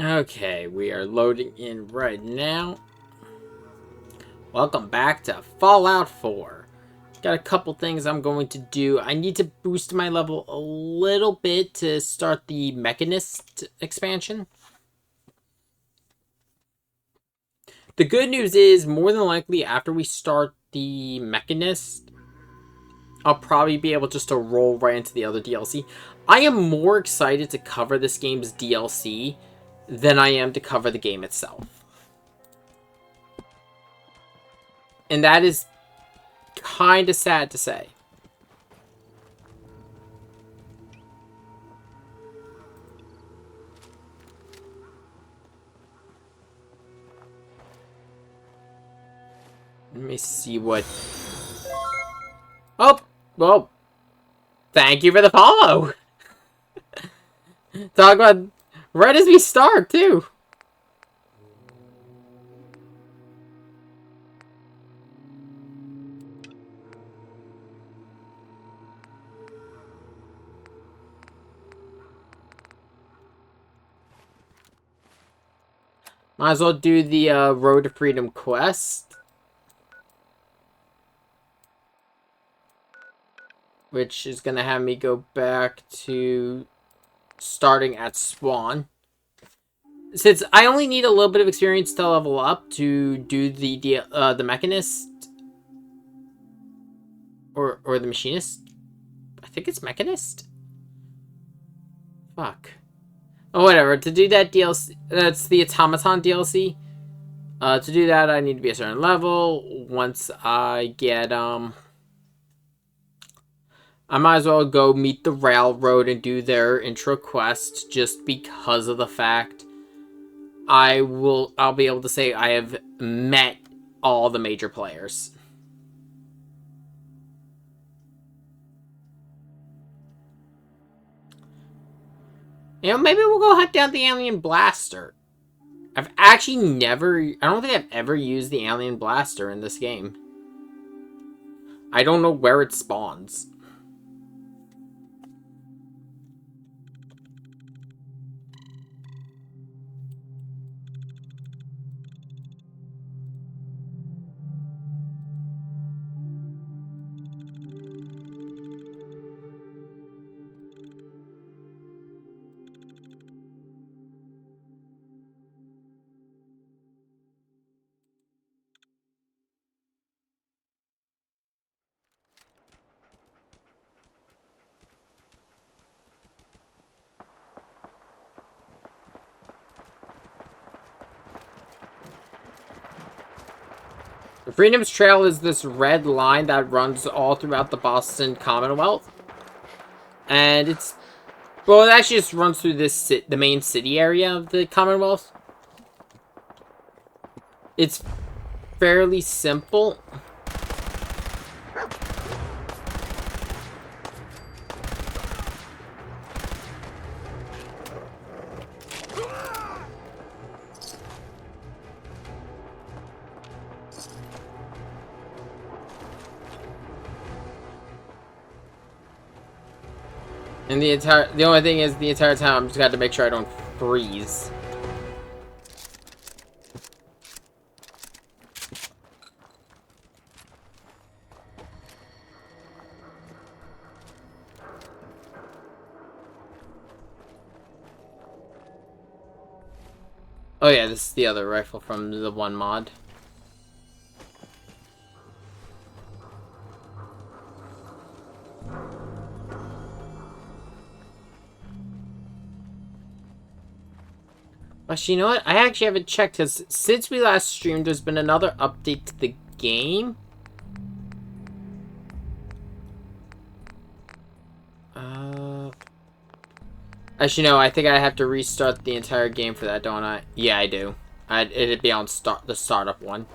Okay, we are loading in right now. Welcome back to Fallout 4. Got a couple things I'm going to do. I need to boost my level a little bit to start the Mechanist expansion. The good news is, more than likely, after we start the Mechanist, I'll probably be able just to roll right into the other DLC. I am more excited to cover this game's DLC than I am to cover the game itself. And that is kind of sad to say. Let me see what... Oh! Well, thank you for the follow! Talk about... Right as we start, too! Might as well do the Road to Freedom quest. Which is gonna have me go back to starting at Swan. Since I only need a little bit of experience to level up to do the Mechanist or the Machinist. I think it's Mechanist. Fuck. Oh, whatever. To do that DLC, that's the Automaton DLC. To do that, I need to be a certain level. Once I get I might as well go meet the Railroad and do their intro quest, just because of the fact I'll be able to say I have met all the major players. You know, maybe we'll go hunt down the Alien Blaster. I've actually I don't think I've ever used the Alien Blaster in this game. I don't know where it spawns. The Freedom's Trail is this red line that runs all throughout the Boston Commonwealth. And it's... Well, it actually just runs through the main city area of the Commonwealth. It's fairly simple. And the only thing is, the entire time, I'm just got to make sure I don't freeze. Oh yeah, this is the other rifle from the one mod. But you know what? I actually haven't checked, because since we last streamed, there's been another update to the game. Actually, no, I think I have to restart the entire game for that, don't I? Yeah, I do. It'd be on the startup one.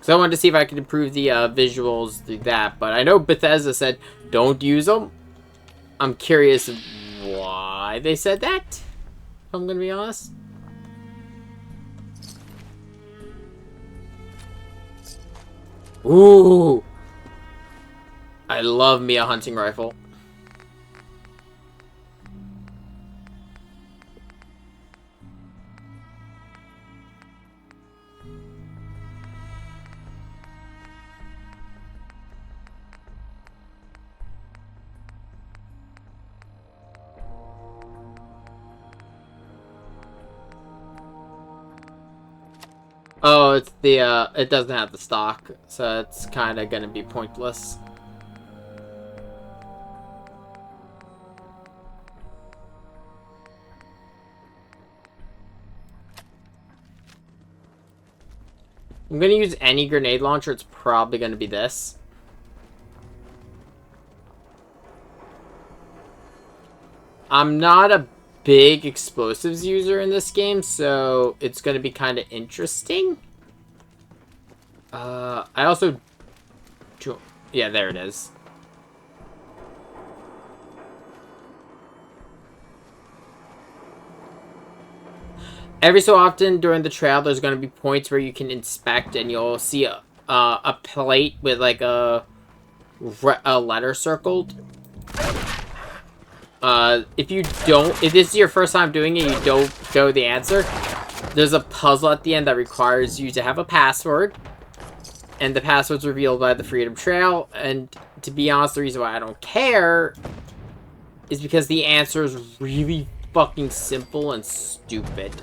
So I wanted to see if I could improve the visuals through that, but I know Bethesda said don't use them. I'm curious why they said that, if I'm gonna be honest. Ooh! I love me a hunting rifle. Oh, it's the, it doesn't have the stock, so it's kind of gonna be pointless. I'm gonna use any grenade launcher, it's probably gonna be this. I'm not a big explosives user in this game, so it's gonna be kind of interesting. I also... Yeah, there it is. Every so often during the trail, there's going to be points where you can inspect, and you'll see a plate with like a letter circled. If this is your first time doing it, you don't know the answer. There's a puzzle at the end that requires you to have a password, and the password's revealed by the Freedom Trail. And to be honest, the reason why I don't care is because the answer is really fucking simple and stupid.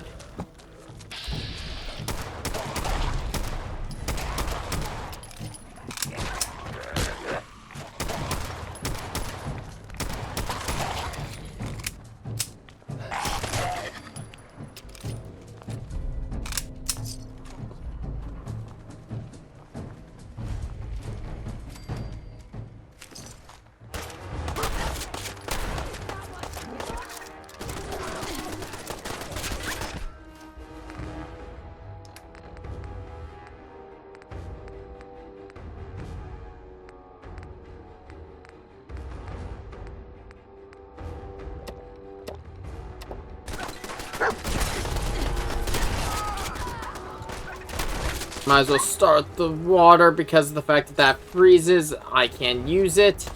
Might as well start the water because of the fact that that freezes. I can use it.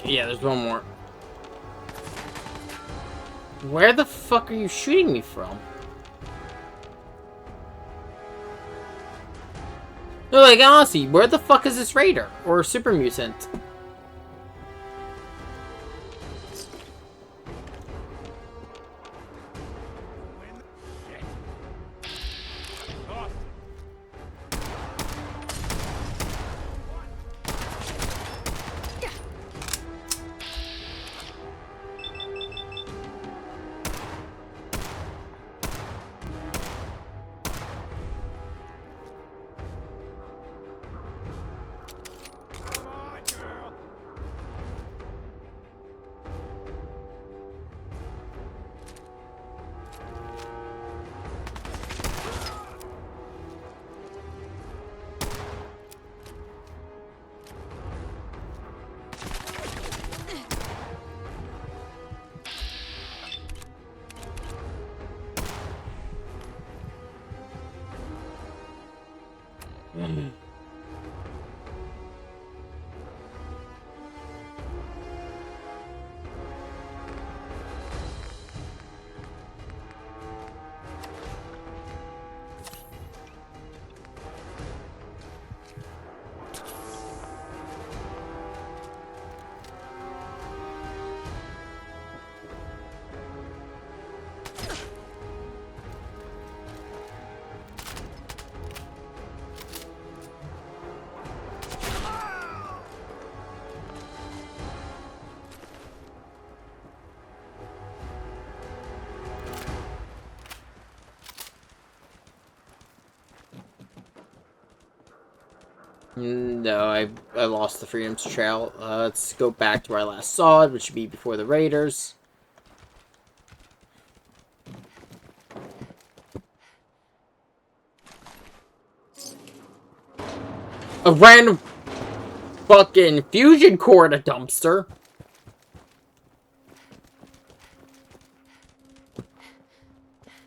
Yeah, there's one more. Where the fuck are you shooting me from? No, like, honestly, where the fuck is this raider? Or super mutant? No, I lost the Freedom's Trail. Let's go back to where I last saw it, which would be before the Raiders. A random fucking fusion core at a dumpster.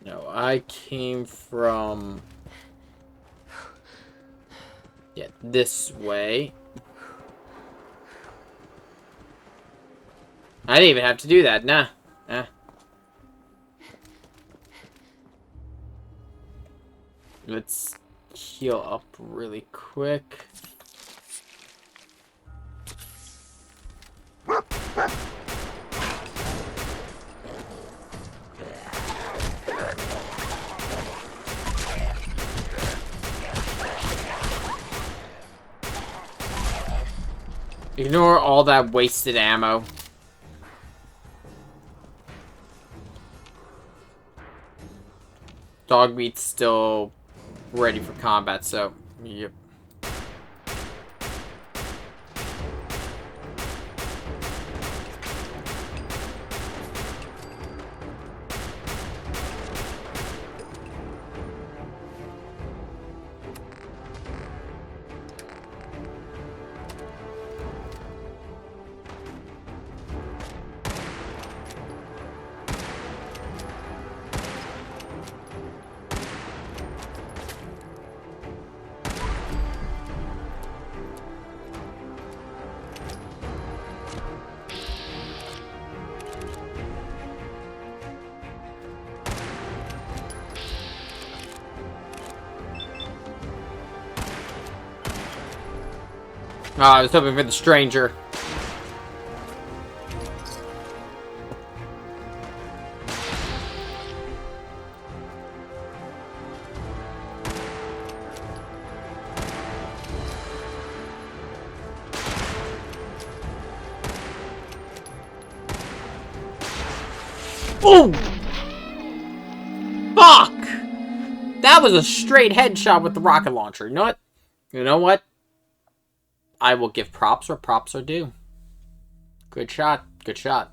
No, I came from... yeah, this way. I didn't even have to do that, nah. Let's heal up really quick. Ignore all that wasted ammo. Dog meat's still ready for combat, so, yep. Oh, I was hoping for the stranger. Oh! Fuck! That was a straight headshot with the rocket launcher. You know what? You know what? I will give props where props are due. Good shot. Good shot.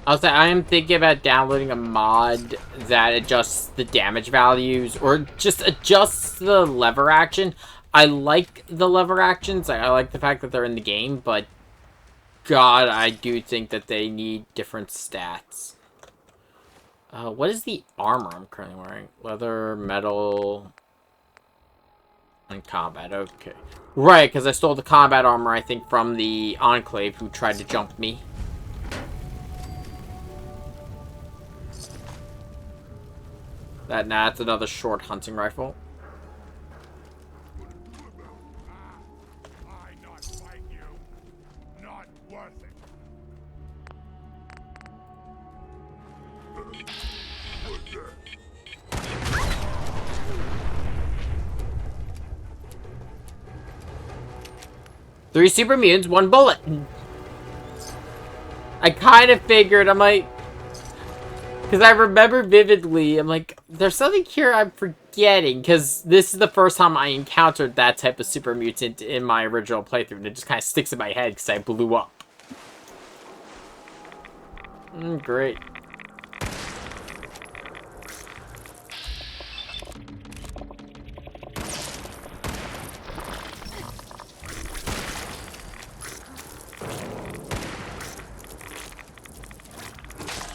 I am thinking about downloading a mod that adjusts the damage values or just adjusts the lever action. I like the lever actions. I like the fact that they're in the game, but God, I do think that they need different stats. What is the armor I'm currently wearing? Leather, metal, and combat. Okay. Right, because I stole the combat armor, I think, from the Enclave who tried to jump me. That's another short hunting rifle. 3 super mutants, 1 bullet. I kind of figured, I'm like... Because I remember vividly, I'm like, there's something here I'm forgetting. Because this is the first time I encountered that type of super mutant in my original playthrough. And it just kind of sticks in my head because I blew up. Great.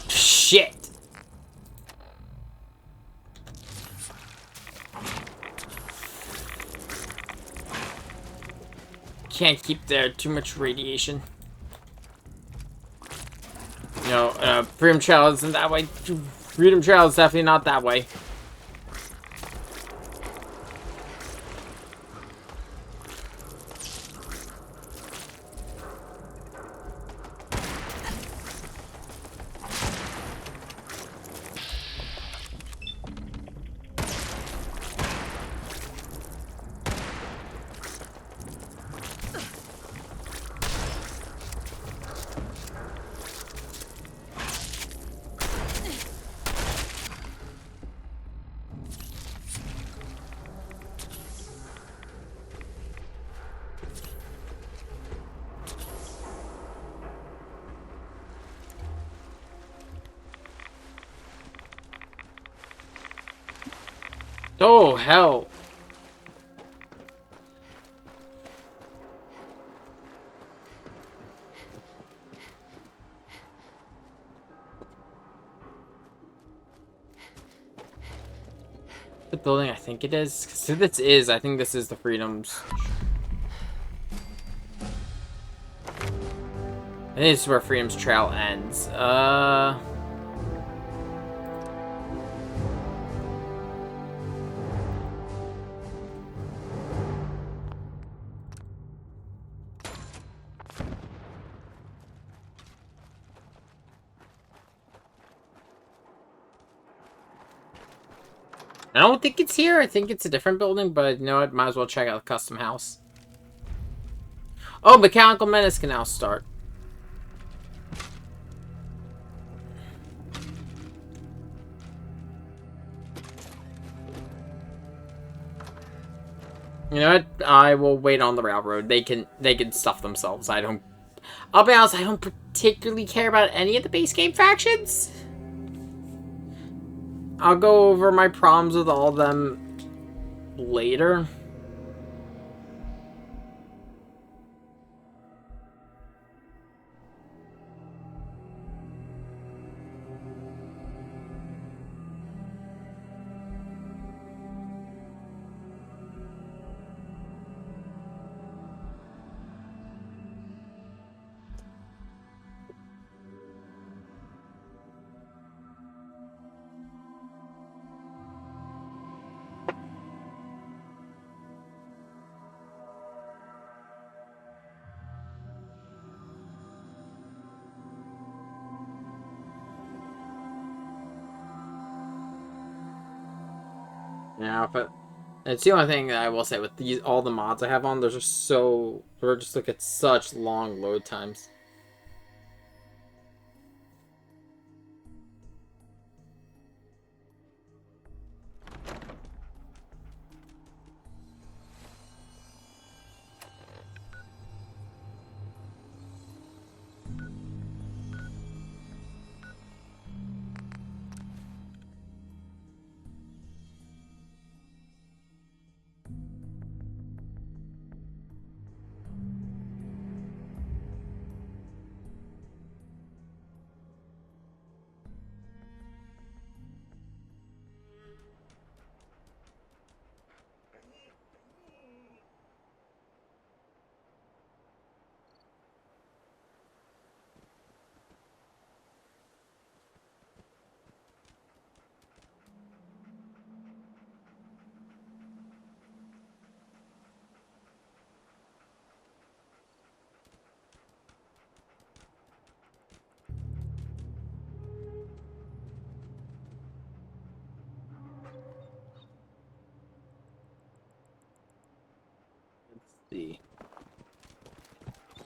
Shit! Can't keep there, too much radiation. No, Freedom Trail isn't that way. Freedom Trail is definitely not that way. Oh, hell. The building, I think it is. So this is, I think this is the Freedoms. I think this is where Freedom's Trail ends. I don't think it's here. I think it's a different building, but you know what? Might as well check out the custom house. Oh, Mechanical Menace can now start. You know what? I will wait on the railroad. They can stuff themselves. I'll be honest, I don't particularly care about any of the base game factions. I'll go over my problems with all of them later. Yeah, but it's the only thing that I will say with all the mods I have on. They're just look at such long load times. Let's see.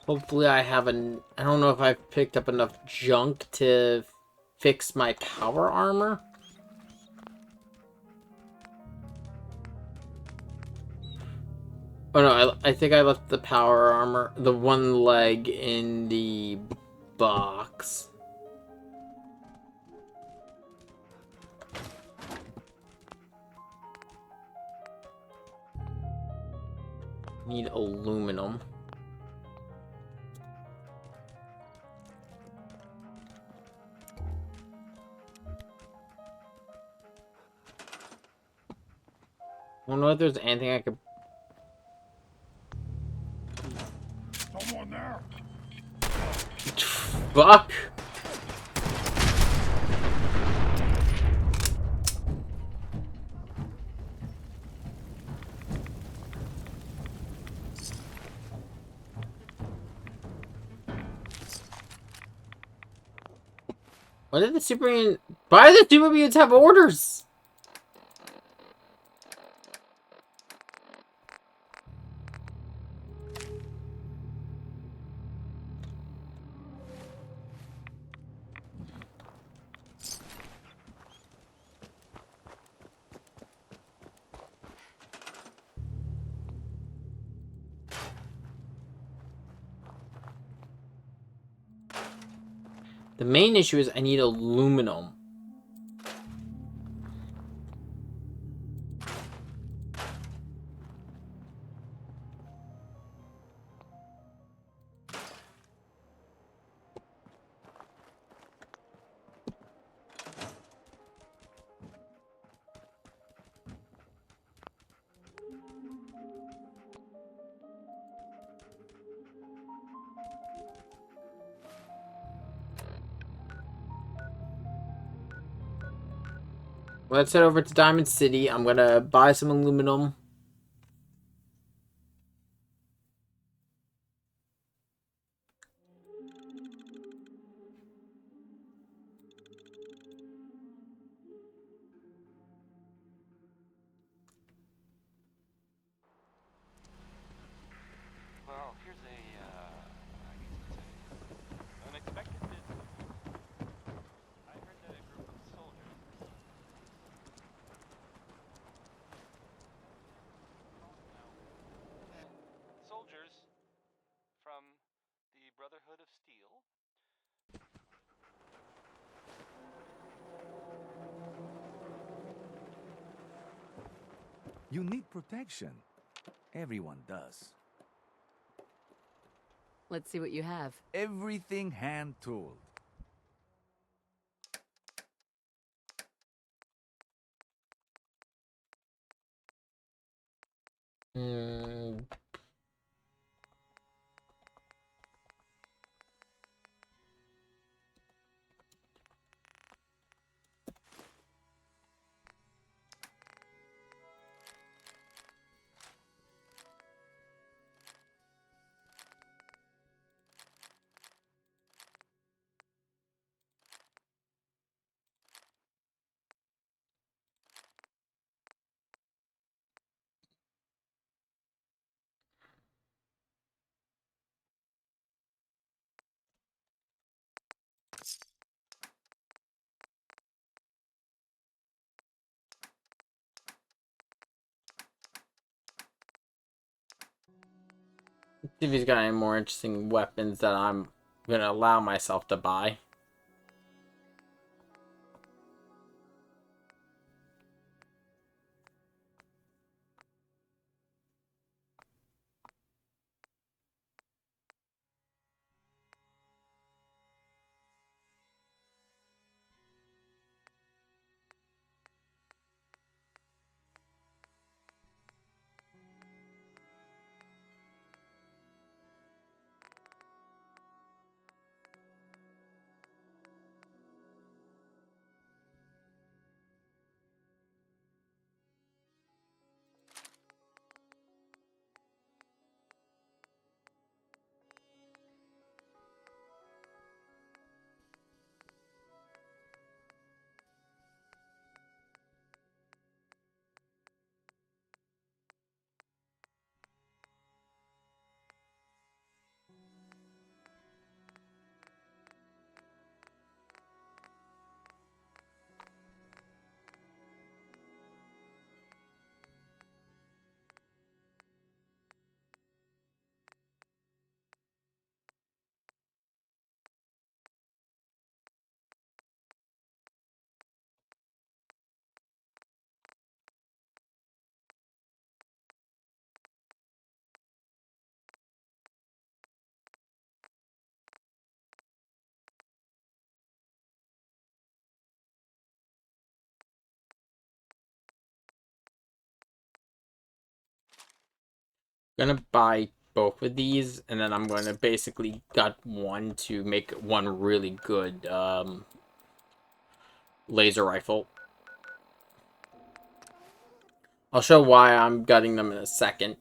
Hopefully I have I don't know if I've picked up enough junk to fix my power armor. Oh no, I think I left the power armor, the one leg in the box. Need aluminum. I don't know if there's anything I could... Someone there! Fuck! Why did the Superman... Why did the Supermutants have orders? The main issue is I need aluminum. Let's head over to Diamond City. I'm gonna buy some aluminum. Well, here's a, I guess you'd say, unexpected visit. I heard that a group of soldiers... No. Soldiers from the Brotherhood of Steel. You need protection. Everyone does. Let's see what you have. Everything hand-tooled. Hmm. See if he's got any more interesting weapons that I'm gonna allow myself to buy. Gonna buy both of these, and then I'm gonna basically gut one to make one really good laser rifle. I'll show why I'm gutting them in a second.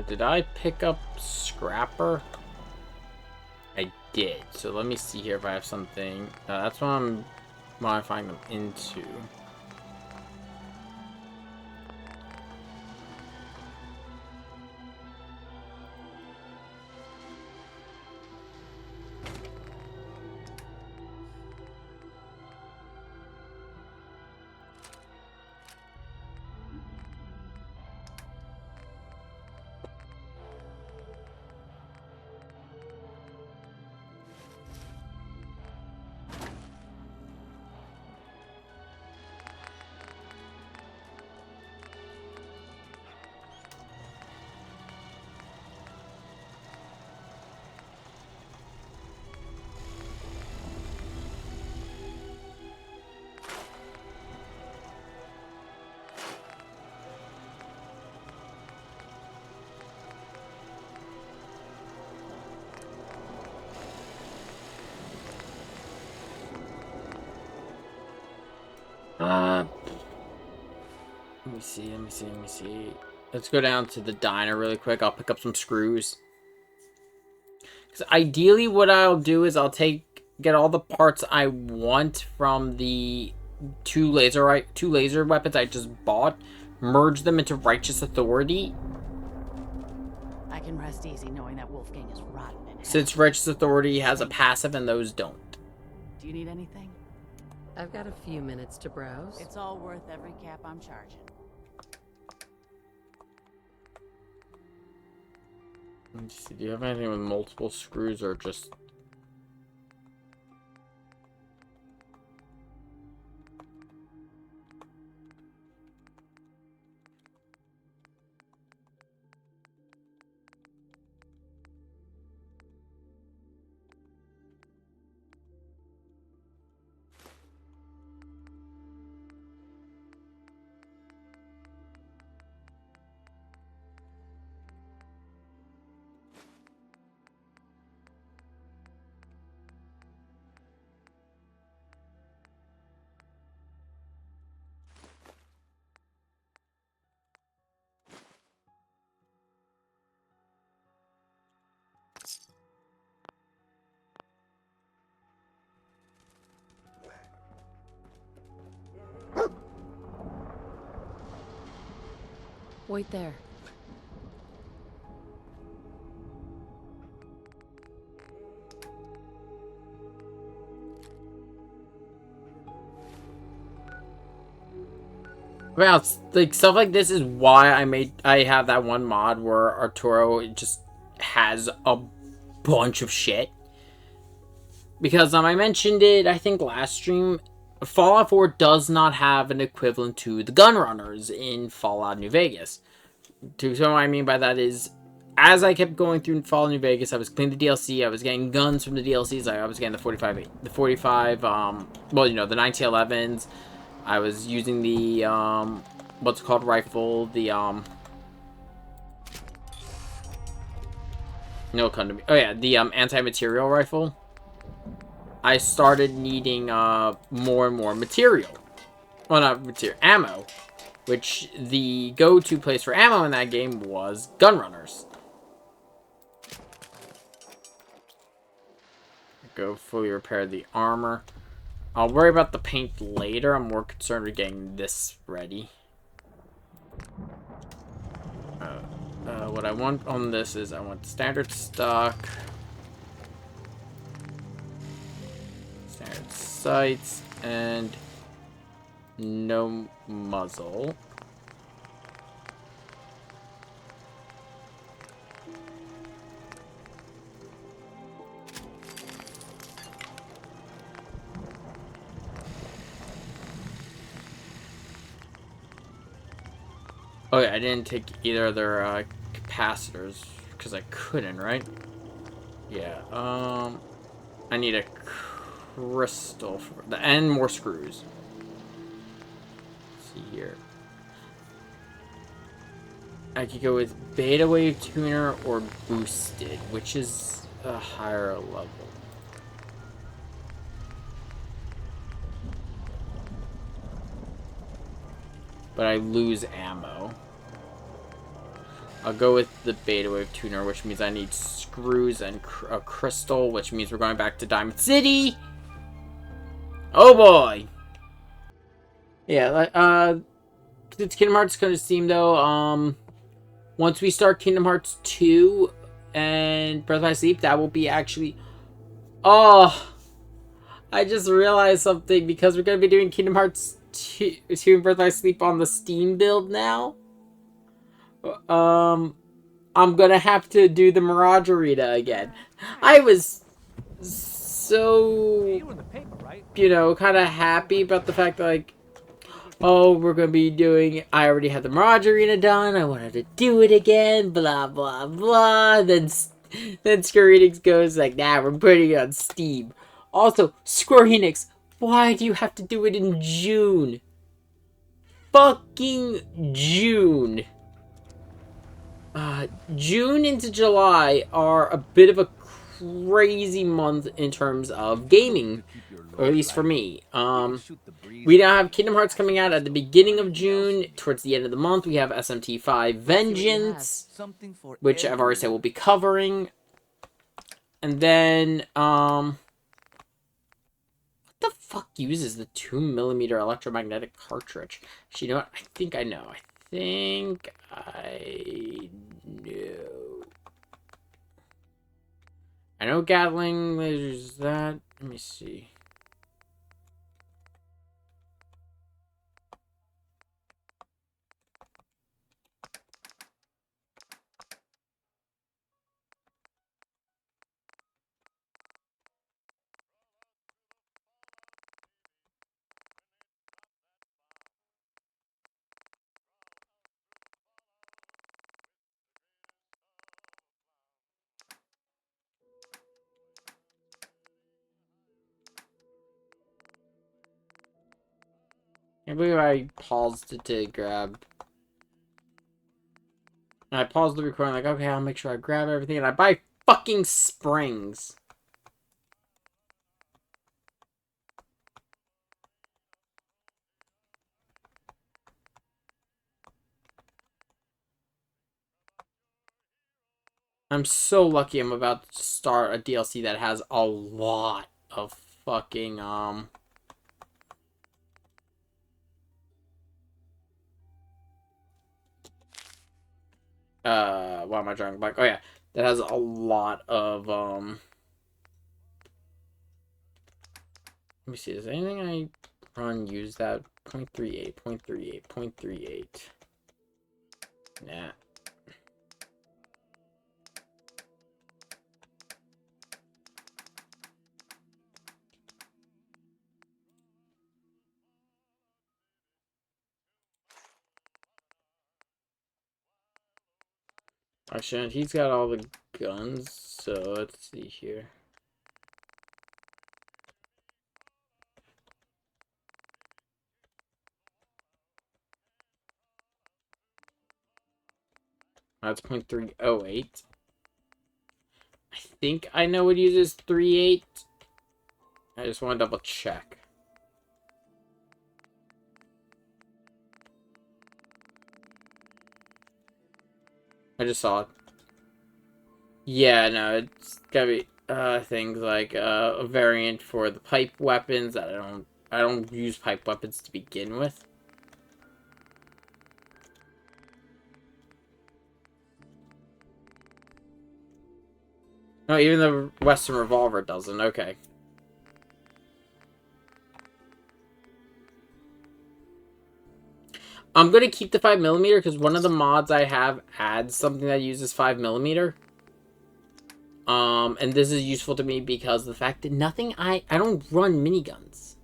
Did I pick up Scrapper? I did. So let me see here if I have something. That's what I'm modifying them into. Let me see. Let's go down to the diner really quick. I'll pick up some screws. Because ideally what I'll do is get all the parts I want from the two laser weapons I just bought, merge them into Righteous Authority. I can rest easy knowing that Wolfgang is rotten in hell. Since Righteous Authority has a passive and those don't. Do you need anything? I've got a few minutes to browse. It's all worth every cap I'm charging. Let me see, do you have anything with multiple screws or just... Wait there. Well, like stuff like this is why I have that one mod where Arturo just has a bunch of shit. Because I mentioned it, I think last stream, Fallout 4 does not have an equivalent to the Gunrunners in Fallout New Vegas. So what I mean by that is, as I kept going through Fallout New Vegas, I was cleaning the DLC, I was getting guns from the DLCs, I was getting the 45, well, you know, the 1911s. I was using the, what's it called, rifle, the, no, it come to me. Oh yeah, the, anti-material rifle. I started needing, more and more material. Well, not material, ammo. Which, the go-to place for ammo in that game was Gunrunners. Go fully repair the armor. I'll worry about the paint later. I'm more concerned with getting this ready. What I want on this is I want standard stock, standard sights, and no muzzle. Oh yeah, I didn't take either of their capacitors because I couldn't, right? Yeah. I need a crystal for the and more screws. Let's see here. I could go with Beta Wave Tuner or Boosted, which is a higher level. But I lose ammo. I'll go with the Beta Wave Tuner, which means I need screws and a crystal, which means we're going back to Diamond City. Oh boy! Yeah, it's Kingdom Hearts kind of Steam though. Once we start Kingdom Hearts 2 and Breath of My Sleep, that will be actually... Oh! I just realized something because we're going to be doing Kingdom Hearts 2 and Breath of My Sleep on the Steam build now. I'm gonna have to do the Mirage Arena again. I was so, you know, kind of happy about the fact that, like, oh, we're gonna be doing, I already had the Mirage Arena done, I wanted to do it again, blah, blah, blah. Then Square Enix goes like, nah, we're putting it on Steam. Also, Square Enix, why do you have to do it in June? Fucking June. June into July are a bit of a crazy month in terms of gaming, or at least for me. We now have Kingdom Hearts coming out at the beginning of June. Towards the end of the month, we have SMT5 Vengeance, which I've already said we'll be covering. And then, what the fuck uses the 2mm electromagnetic cartridge? Actually, you know what? I think I know. I think I know. I know Gatling, there's that. Let me see. I believe I paused it to grab. And I paused the recording, like, okay, I'll make sure I grab everything, and I buy fucking springs. I'm so lucky I'm about to start a DLC that has a lot of fucking, why am I drawing blank? Oh yeah, that has a lot of, let me see, is anything I run use that? 0.38, 0.38, 0.38. Nah. Actually, he's got all the guns, so let's see here. That's 0.308. I think I know what uses 3.8. I just want to double check. I just saw it. Yeah, no, it's gotta be things like a variant for the pipe weapons that I don't use pipe weapons to begin with. No, even the Western revolver doesn't. Okay. I'm gonna keep the 5mm because one of the mods I have adds something that uses 5mm. And this is useful to me because the fact that I don't run miniguns.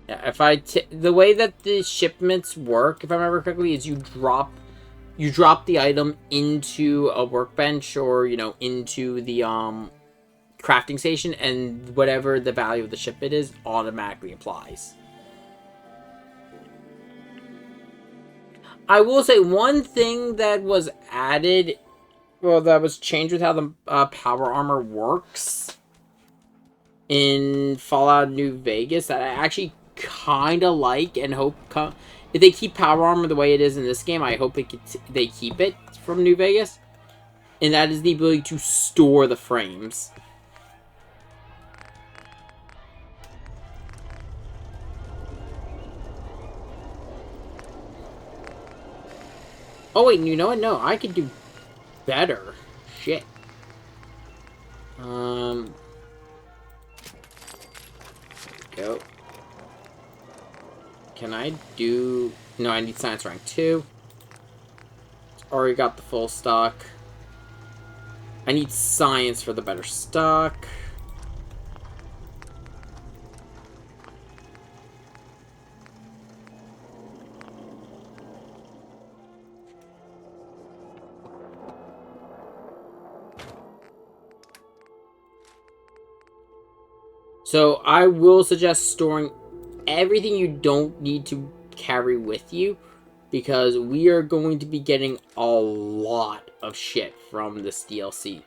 Yeah, the way that the shipments work, if I remember correctly, is you drop the item into a workbench or, you know, into the crafting station, and whatever the value of the shipment is automatically applies. I will say one thing that was added, well, that was changed with how the power armor works in Fallout New Vegas that I actually kind of like and hope if they keep power armor the way it is in this game, I hope they keep it from New Vegas, and that is the ability to store the frames. Oh wait, you know what? No, I could do better. Shit. Go. Can I do... No, I need science rank 2. Already got the full stock. I need science for the better stock. So I will suggest storing everything you don't need to carry with you, because we are going to be getting a lot of shit from this DLC.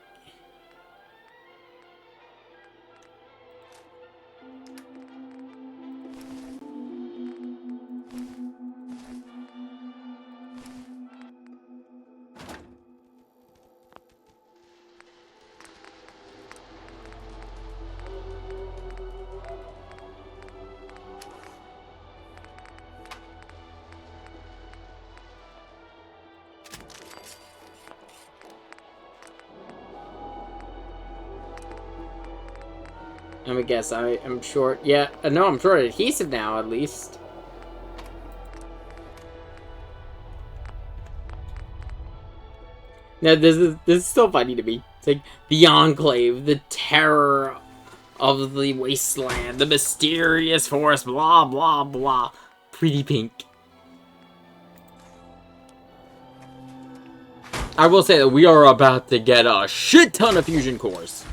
Let me guess, I am short. Yeah, no, I'm short adhesive now, at least. Now, this is still funny to me. It's like, the Enclave, the terror of the wasteland, the mysterious forest, blah, blah, blah. Pretty pink. I will say that we are about to get a shit ton of fusion cores.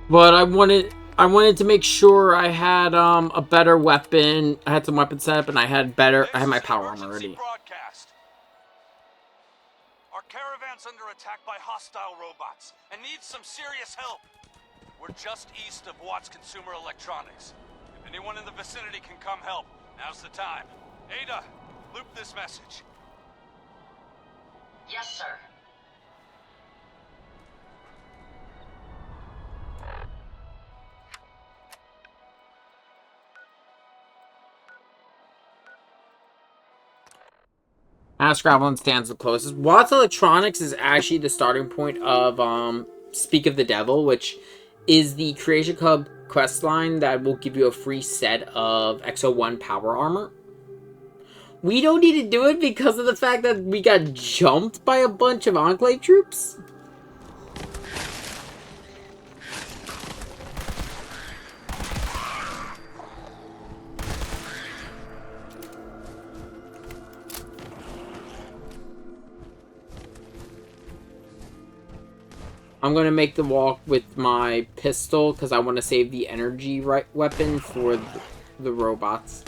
But I wanted to make sure I had a better weapon. I had some weapons set up, and I had my power armor already. Broadcast. Our caravan's under attack by hostile robots and needs some serious help. We're just east of Watts Consumer Electronics. If anyone in the vicinity can come help, now's the time. Ada, loop this message. Yes, sir. Gravelin stands the closest. Watts Electronics is actually the starting point of Speak of the Devil, which is the Creation Club quest line that will give you a free set of XO1 power armor. We don't need to do it because of the fact that we got jumped by a bunch of Enclave troops. I'm gonna make the walk with my pistol because I want to save the energy weapon for the robots.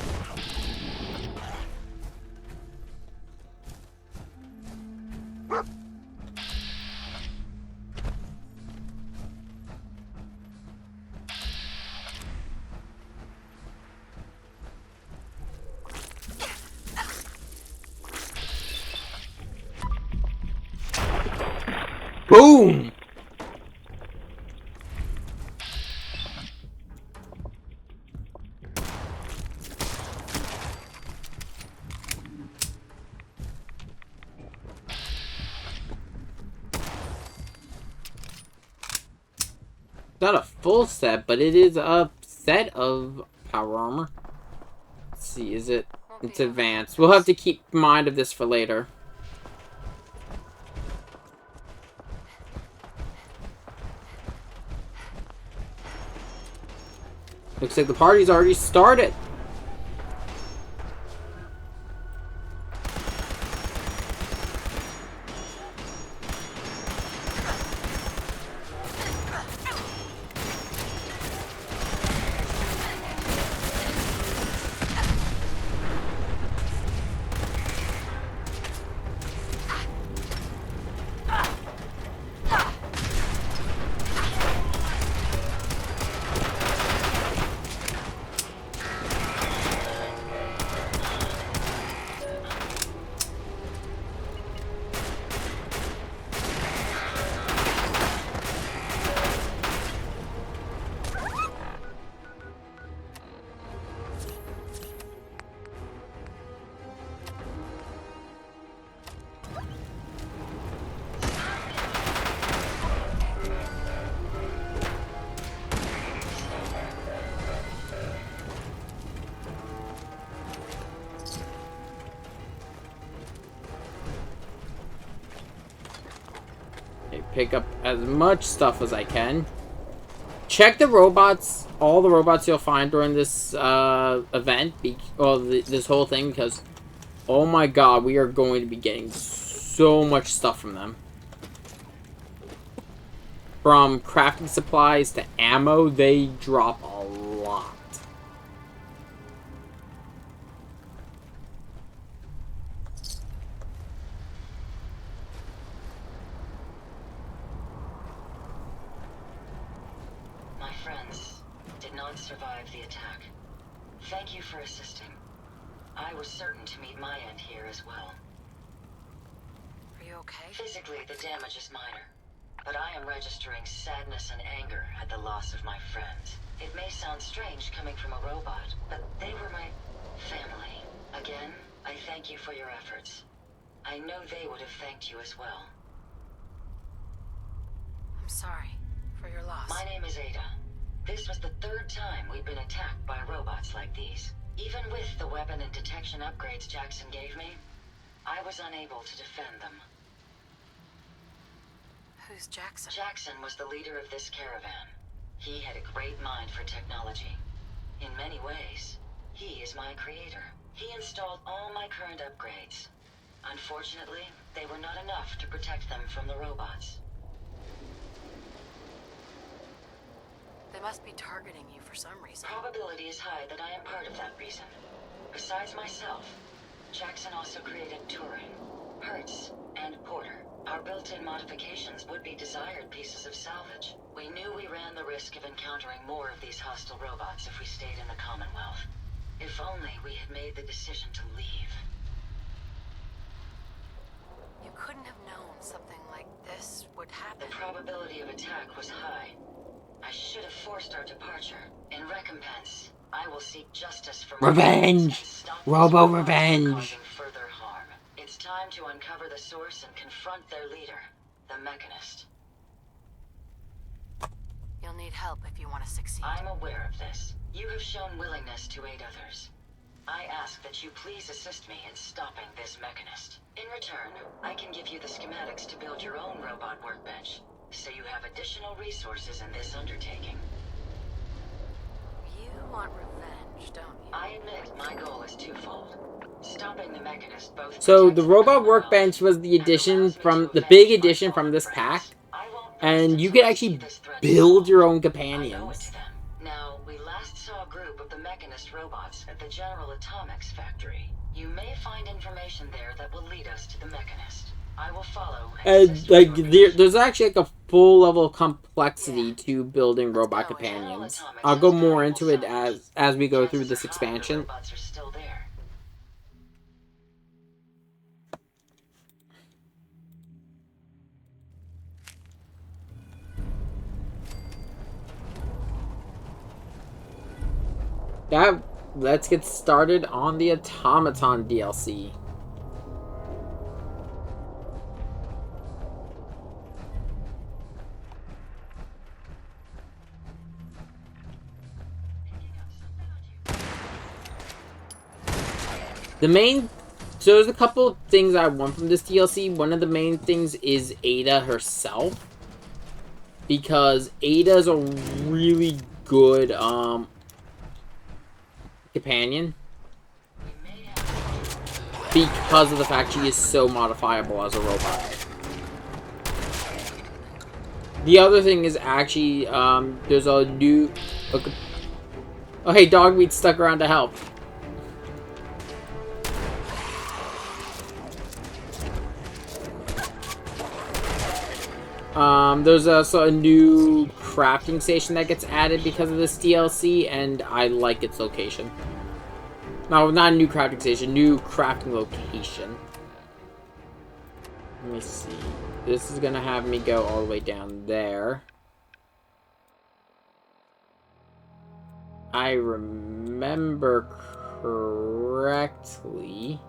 Boom! Not a full set, but it is a set of power armor. Let's see, is it? It's advanced. We'll have to keep mind of this for later. Looks like the party's already started. Pick up as much stuff as I can. Check the robots, all the robots you'll find during this event, this whole thing, because oh my god, we are going to be getting so much stuff from them. From crafting supplies to ammo, they drop a lot. Survived the attack. Thank you for assisting. I was certain to meet my end here as well. Are you okay? Physically, the damage is minor, but I am registering sadness and anger at the loss of my friends. It may sound strange coming from a robot, but they were my family. Again, I thank you for your efforts. I know they would have thanked you as well. I'm sorry for your loss. My name is Ada. This was the third time we've been attacked by robots like these. Even with the weapon and detection upgrades Jackson gave me, I was unable to defend them. Who's Jackson? Jackson was the leader of this caravan. He had a great mind for technology. In many ways, he is my creator. He installed all my current upgrades. Unfortunately, they were not enough to protect them from the robots. They must be targeting you for some reason. Probability is high that I am part of that reason. Besides myself, Jackson also created Turing, Hertz, and Porter. Our built-in modifications would be desired pieces of salvage. We knew we ran the risk of encountering more of these hostile robots if we stayed in the Commonwealth. If only we had made the decision to leave. You couldn't have known something like this would happen. The probability of attack was high. I should have forced our departure. In recompense, I will seek justice for my revenge! Robo revenge! Causing further harm. It's time to uncover the source and confront their leader, the Mechanist. You'll need help if you want to succeed. I'm aware of this. You have shown willingness to aid others. I ask that you please assist me in stopping this Mechanist. In return, I can give you the schematics to build your own robot workbench, so you have additional resources in this undertaking. You want revenge, don't you? I admit my goal is twofold. Stopping the Mechanist both. So the robot workbench was the addition from the big addition from this pack. I won't And you can actually build your own companions. Now, we last saw a group of the Mechanist robots at the General Atomics factory. You may find information there that will lead us to the Mechanist. I will follow. And like there's actually like a full level of complexity to building robot companions. I'll go more into it as we go through this expansion. Robots are still there. Yeah, let's get started on the Automaton DLC. So there's a couple of things I want from this DLC. One of the main things is Ada herself, because Ada is a really good companion because of the fact she is so modifiable as a robot. The other thing is actually there's a new oh hey, Dogmeat stuck around to help. There's also a new crafting station that gets added because of this DLC, and I like its location. No, not a new crafting station, new crafting location. Let me see. This is gonna have me go all the way down there. I remember correctly.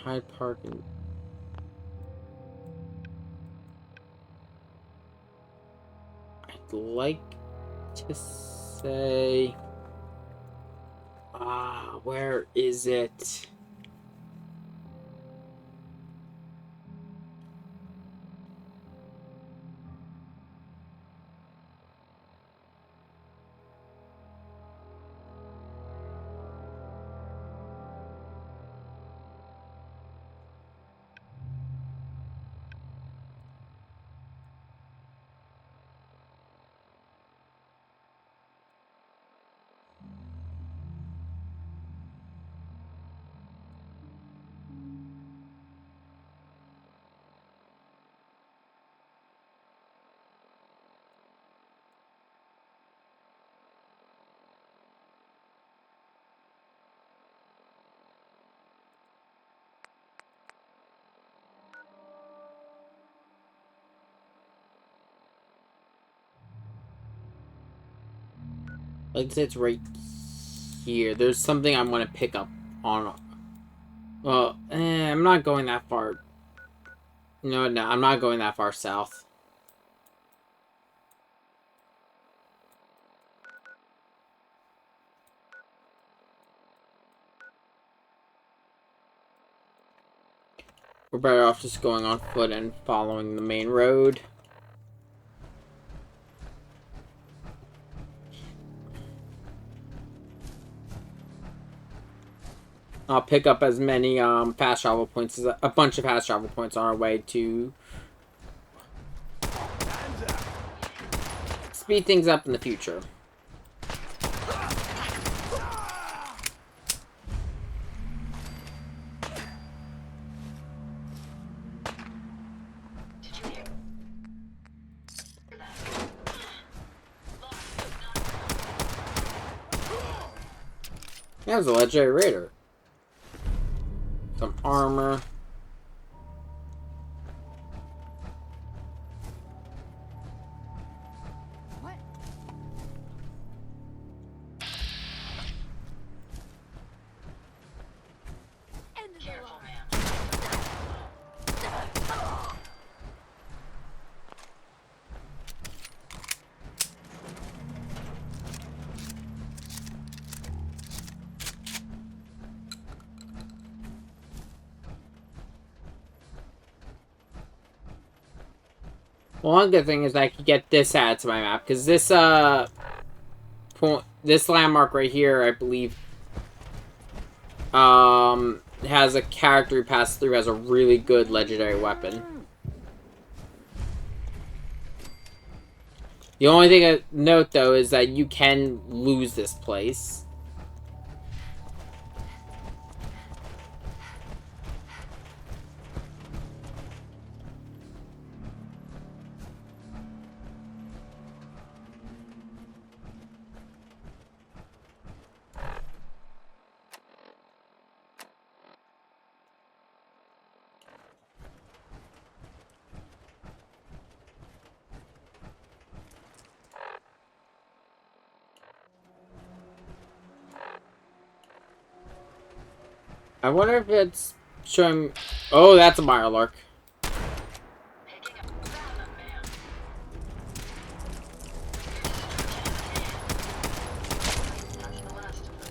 Hyde Park and I'd like to say where is it? Like I said, it's right here. There's something I'm going to pick up on. Well, I'm not going that far. No, I'm not going that far south. We're better off just going on foot and following the main road. I'll pick up as many fast travel points as a bunch of fast travel points on our way to speed things up in the future. That was a legendary raider. Some armor. What? Careful, man. One good thing is I could get this added to my map, because this, this landmark right here, I believe, has a character who passed through has a really good legendary weapon. The only thing I note, though, is that you can lose this place. I wonder if it's showing... Oh, that's a Mirelurk. Picking up development, man. That's the last of them.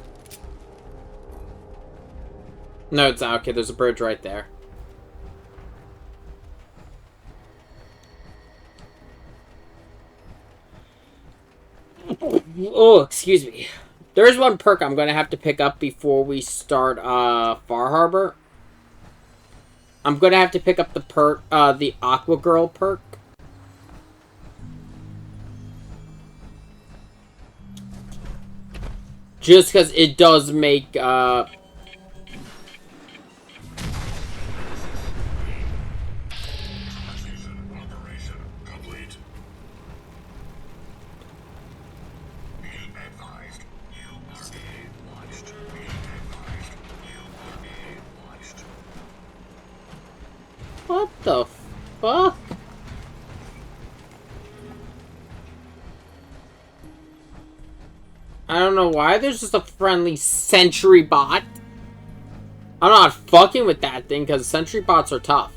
No, it's not. Okay, there's a bridge right there. Oh, excuse me. There's one perk I'm going to have to pick up before we start Far Harbor. I'm going to have to pick up the perk, the Aqua Girl perk. Just because it does make, What the fuck? I don't know why there's just a friendly sentry bot. I'm not fucking with that thing because sentry bots are tough.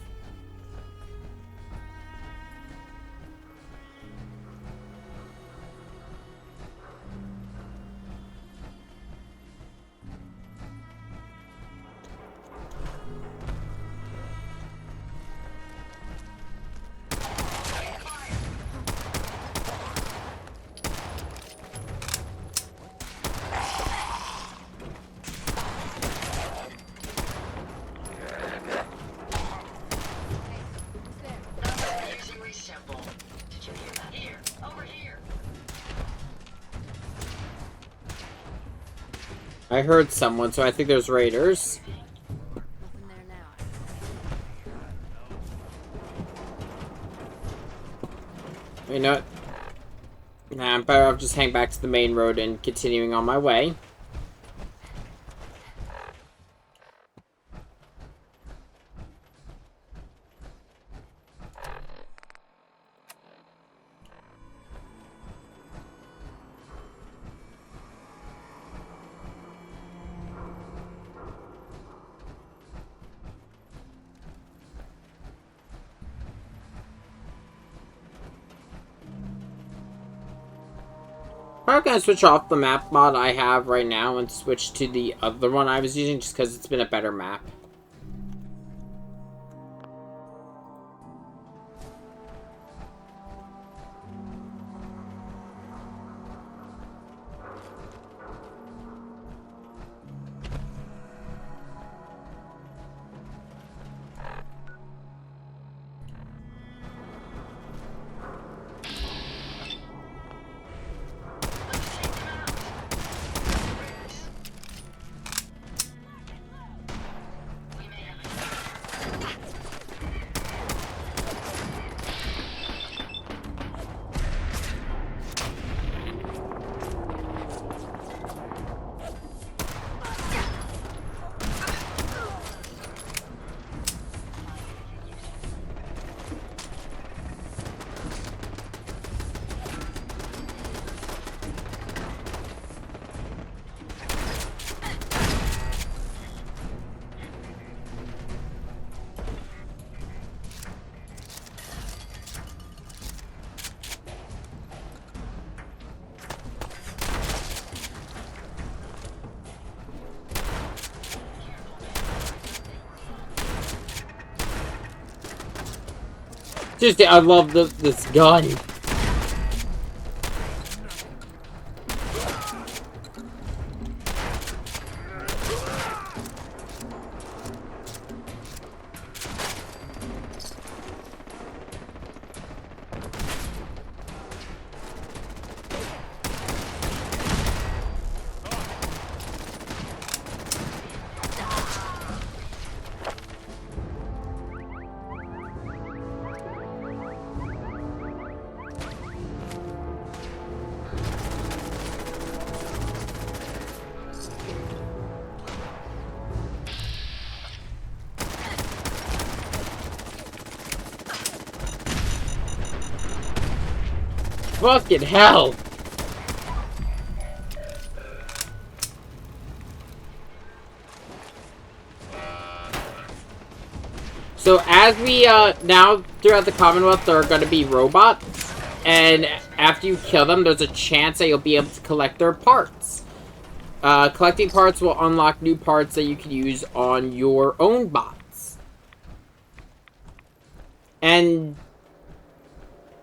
Using resample. Did you hear that? Here, over here. I heard someone, so I think there's raiders. Nothing there now. You know what? Nah, I'm better off just hang back to the main road and continuing on my way. I'm gonna switch off the map mod I have right now and switch to the other one I was using just because it's been a better map. Just, I love this gun. Fucking hell! So as we, now throughout the Commonwealth, there are going to be robots, and after you kill them, there's a chance that you'll be able to collect their parts. Collecting parts will unlock new parts that you can use on your own bots. And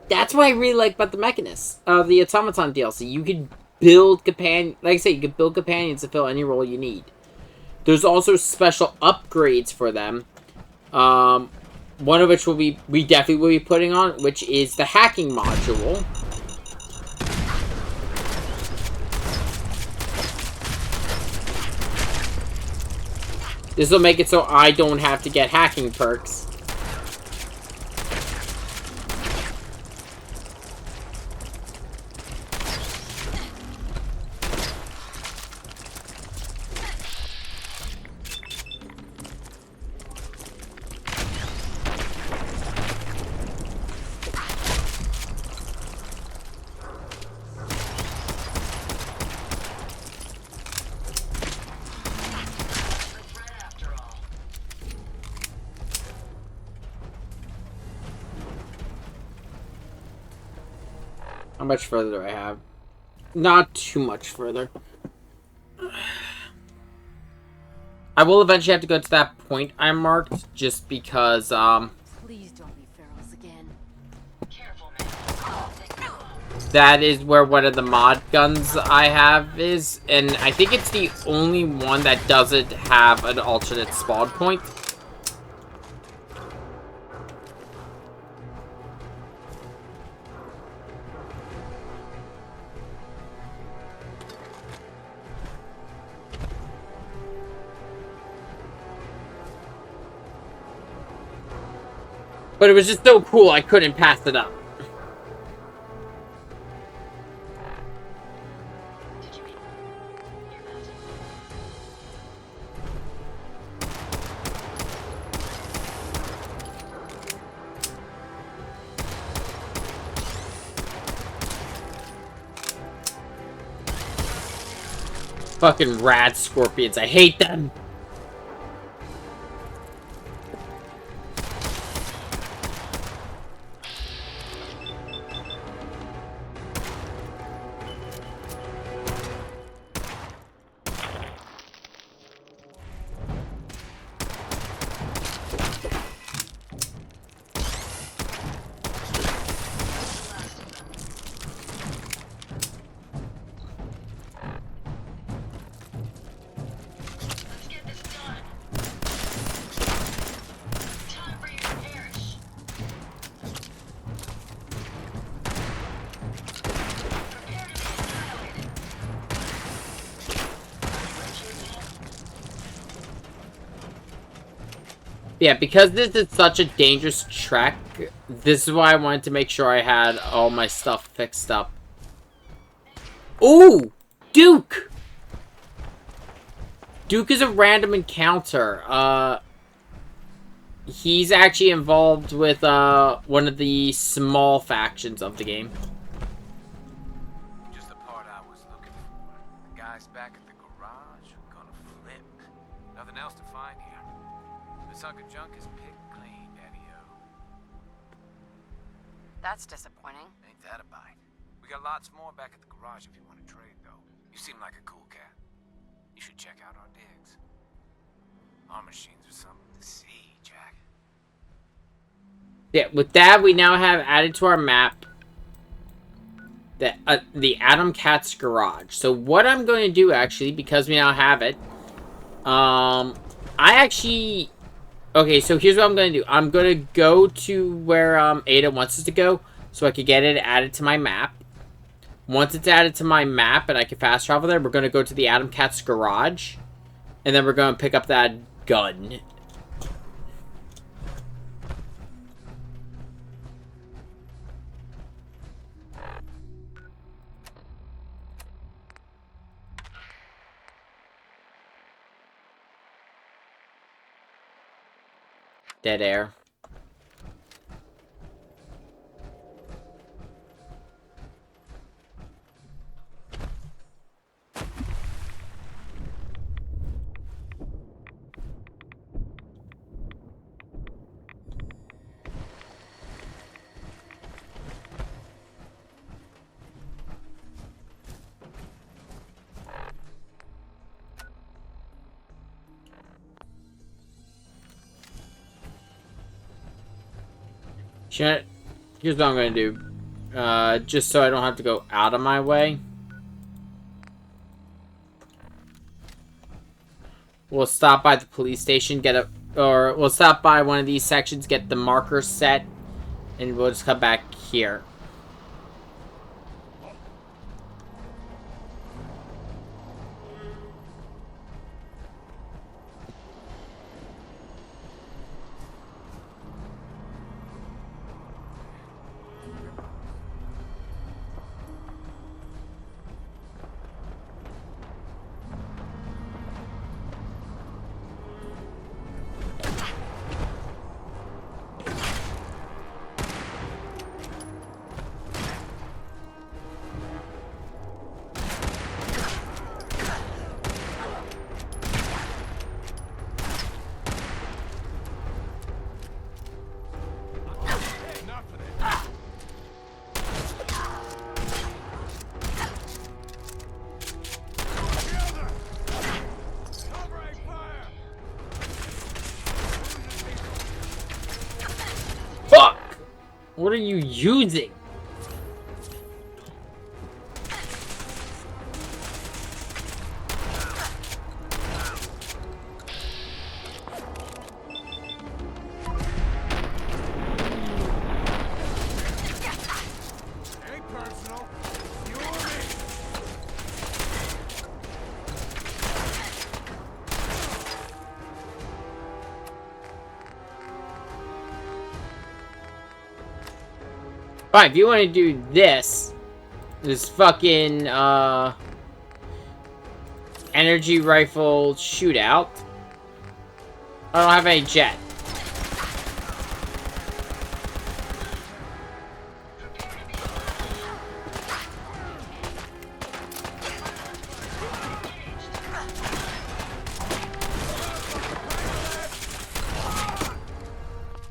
that's what I really like about the Mechanist, the Automaton DLC. You can build like I say, you can build companions to fill any role you need. There's also special upgrades for them. One of which we definitely will be putting on, which is the hacking module. This will make it so I don't have to get hacking perks. How much further do I have? Not too much further. I will eventually have to go to that point I marked, just because, Please don't be ferals again. Careful, man. that is where one of the mod guns I have is, and I think it's the only one that doesn't have an alternate spawn point. But it was just so cool, I couldn't pass it up. Did you mean? You're mounting. Fucking rad scorpions, I hate them. Let's get this done. Time for you to perish. Prepare to be annihilated. Yeah, because this is such a dangerous trek, this is why I wanted to make sure I had all my stuff fixed up. Ooh! Duke! Duke is a random encounter. He's actually involved with, one of the small factions of the game. Just the part I was looking for. The guys back at the garage are gonna flip. Nothing else to find here. This hunk of junk is picked clean, Daddy-o. That's disappointing. Ain't that a bite? We got lots more back at the garage if you want to trade, though. You seem like a cool cat. You should check out our digs. Our machines are something to see, Jack. Yeah, with that, we now have added to our map the Adam Cat's garage. So what I'm going to do, actually, because we now have it, okay, so here's what I'm going to do. I'm going to go to where Ada wants us to go so I can get it added to my map. Once it's added to my map and I can fast travel there, we're going to go to the Adam Cat's garage. And then we're going to pick up that gun. Dead air. Here's what I'm going to do. Just so I don't have to go out of my way. We'll stop by the police station, or we'll stop by one of these sections, get the marker set, and we'll just come back here. Fuck! What are you using? Fine, if you want to do this fucking, energy rifle shootout. I don't have any jet.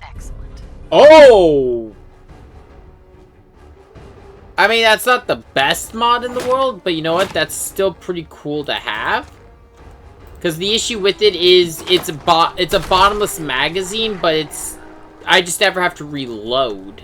Excellent. Oh! I mean, that's not the best mod in the world, but you know what? That's still pretty cool to have. Because the issue with it is it's a bottomless magazine, but I just never have to reload.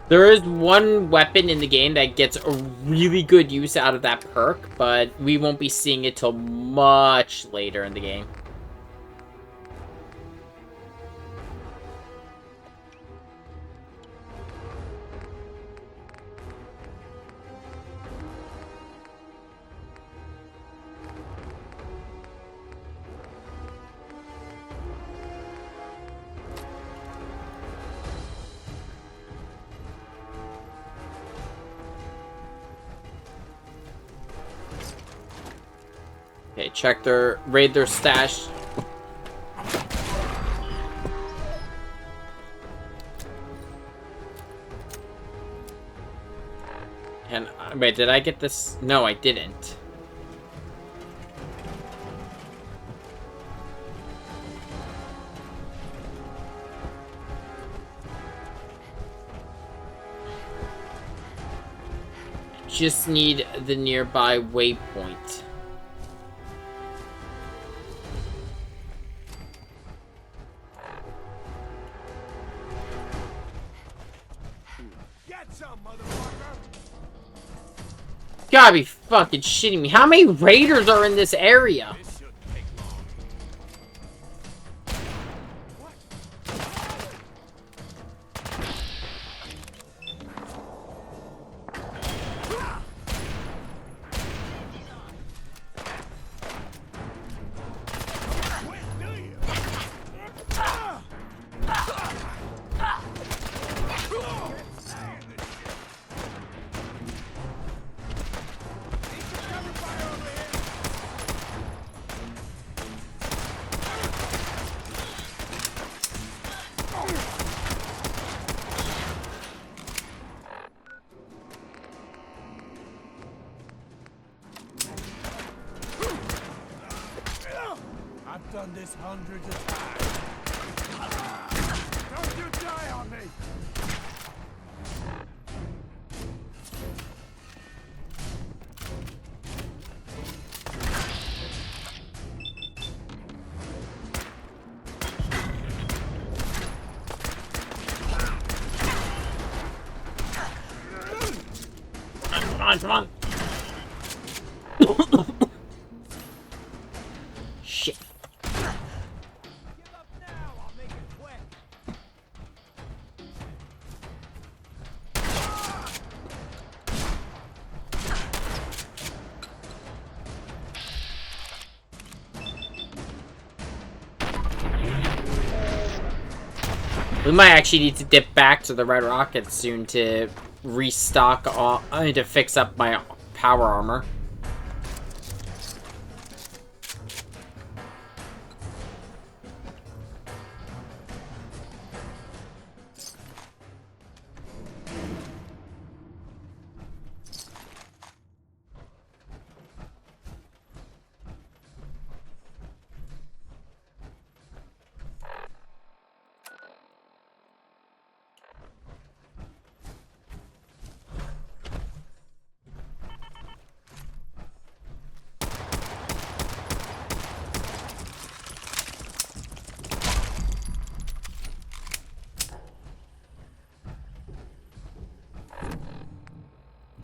There is one weapon in the game that gets a really good use out of that perk, but we won't be seeing it till much later in the game. Okay, raid their stash. And, wait, did I get this? No, I didn't. just need the nearby waypoint. Get some, motherfucker! Gotta be fucking shitting me. How many raiders are in this area? This shouldn't take long. I've done this hundreds of times. Don't you die on me! Come on, come on. Shit. Give up now, I'll make it quick. We might actually need to dip back to the Red Rocket soon to restock all, to fix up my power armor.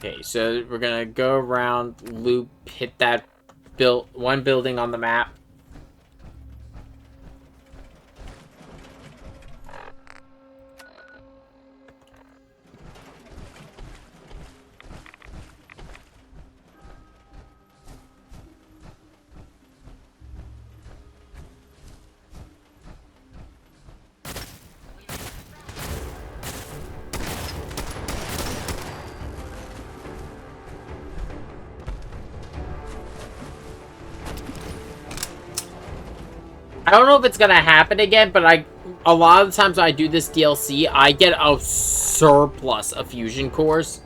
Okay, so we're gonna go around, loop, hit that one building on the map. I don't know if it's gonna happen again, but a lot of the times when I do this DLC, I get a surplus of fusion cores.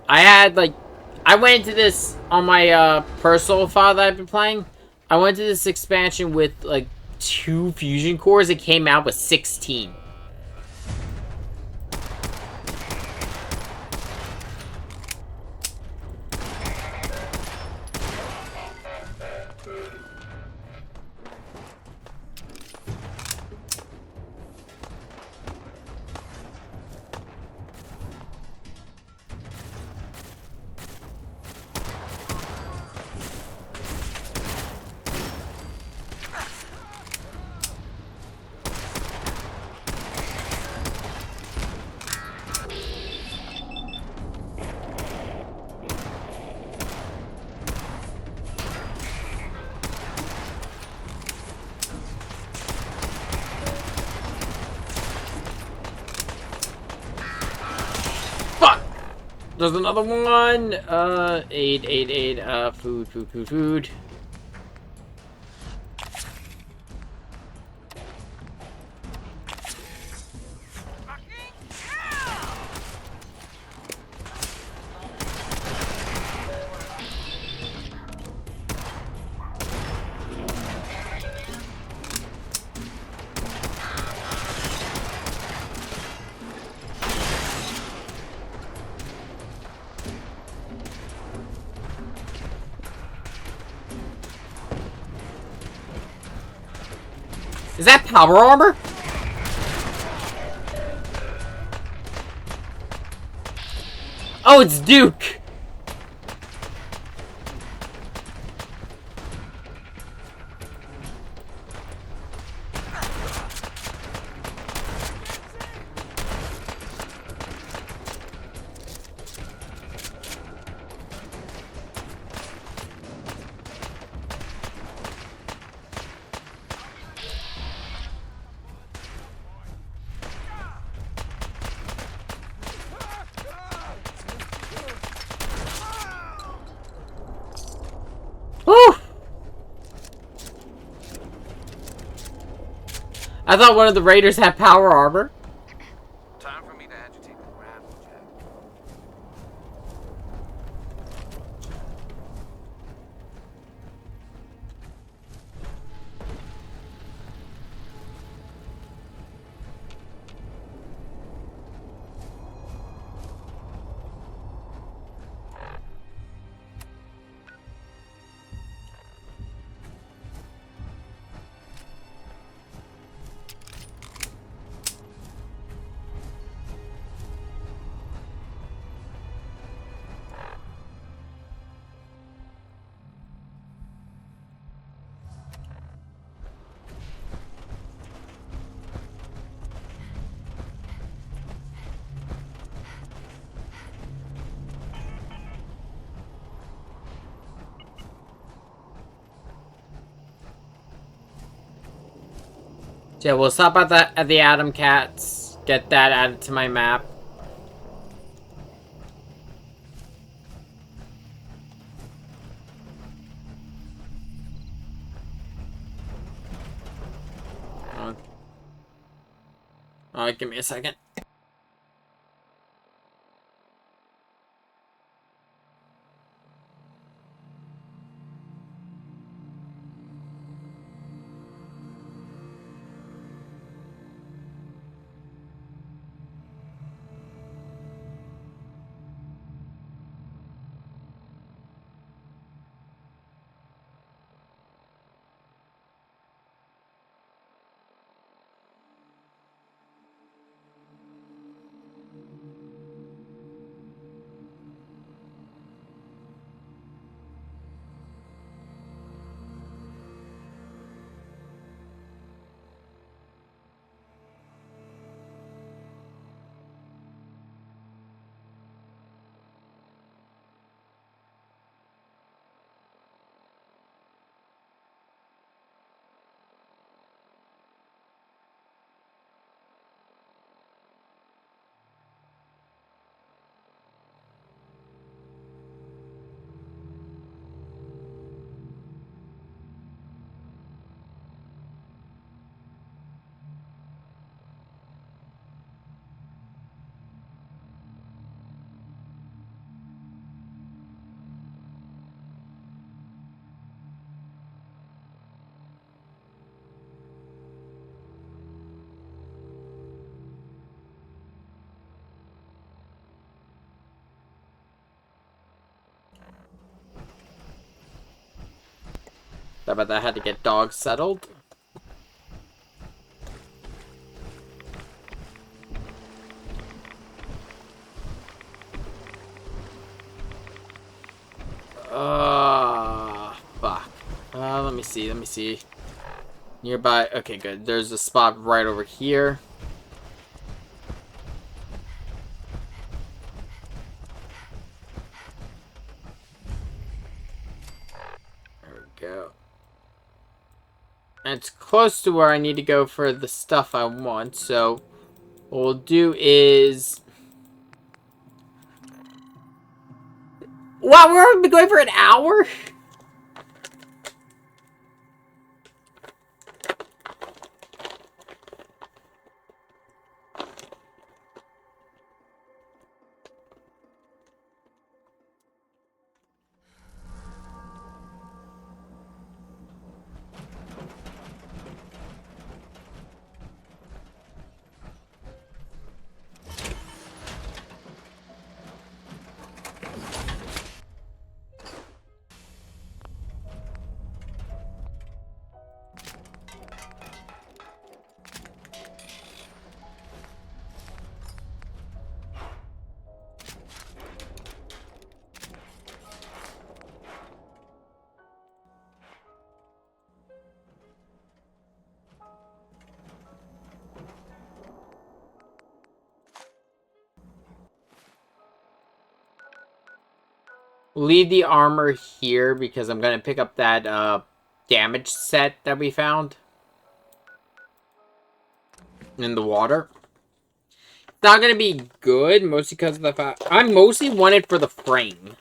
I went into this on my personal file that I've been playing. I went to this expansion with like 2 fusion cores. It came out with 16. There's another one. Aid. Food. Is that power armor? Oh, it's Duke! Woo! I thought one of the raiders had power armor. Time for me to agitate the gravel, Jack. Yeah, we'll stop at the Atom Cats. Get that added to my map. Alright, give me a second. How about that? I had to get dogs settled. Fuck. Let me see. Nearby. Okay, good. There's a spot right over here. There we go. And it's close to where I need to go for the stuff I want, so what we'll do is... Wow, we're already going for an hour? Leave the armor here because I'm gonna pick up that damage set that we found in the water. It's not gonna be good, mostly because of the fact I mostly want it for the frame.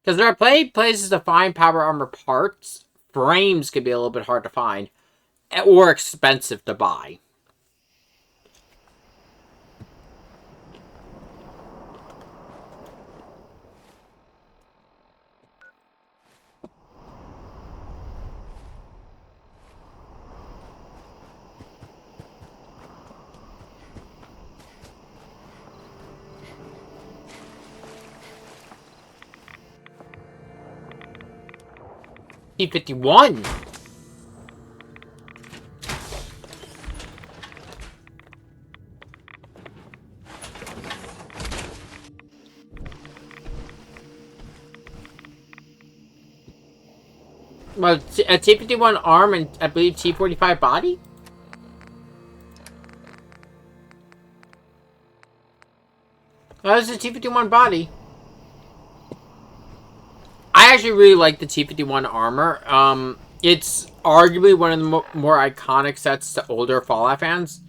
Because there are plenty of places to find power armor parts. Frames could be a little bit hard to find. Or expensive to buy. T-51! Well, a T-51 arm and I believe T-45 body? That was a T-51 body. I actually really like the T-51 armor. It's arguably one of the more iconic sets to older Fallout fans.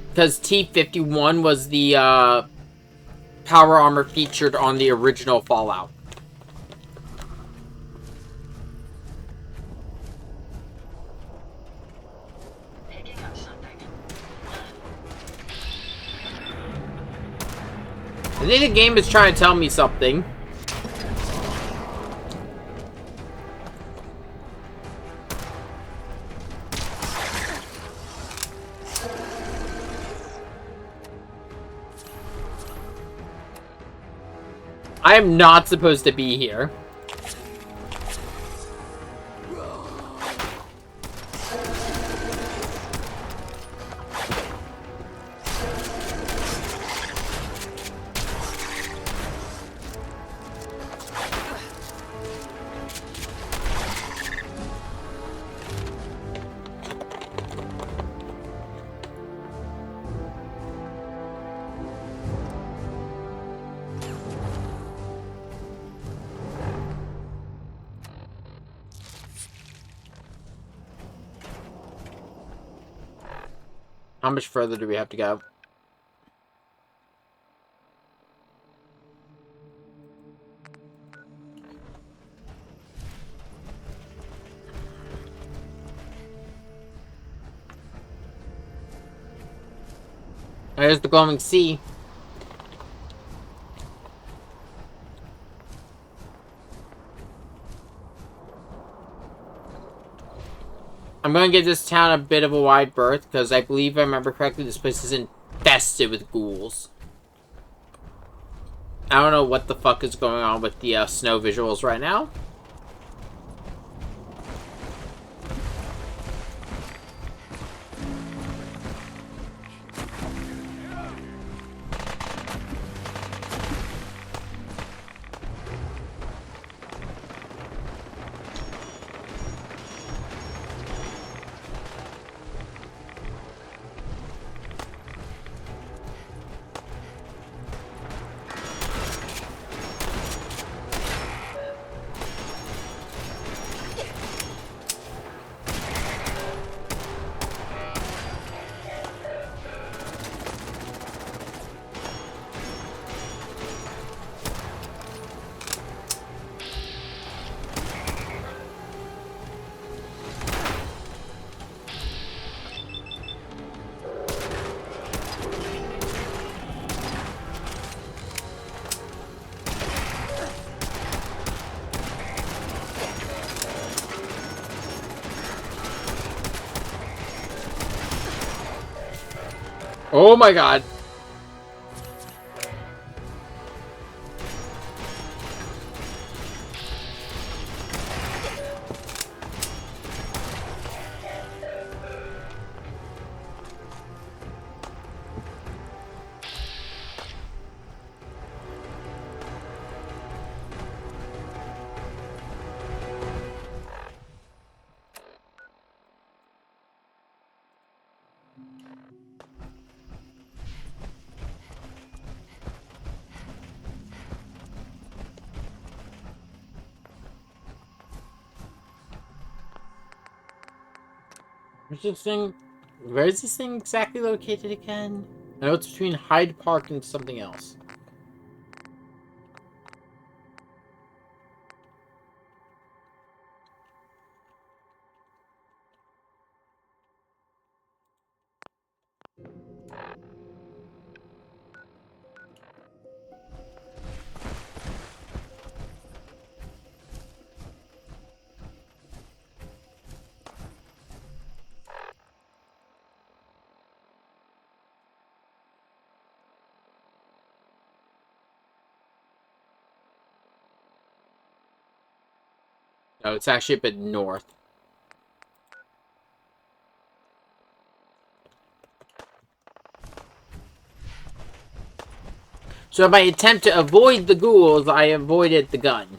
Because T-51 was the power armor featured on the original Fallout. Picking up something. I think the game is trying to tell me something. I am not supposed to be here. How much further do we have to go? There's the glowing sea. I'm going to give this town a bit of a wide berth, because I believe I remember correctly, this place is infested with ghouls. I don't know what the fuck is going on with the snow visuals right now. Oh my god. Where's this thing? Where is this thing exactly located again? I know it's between Hyde Park and something else. No, it's actually a bit north. So in my attempt to avoid the ghouls, I avoided the gun.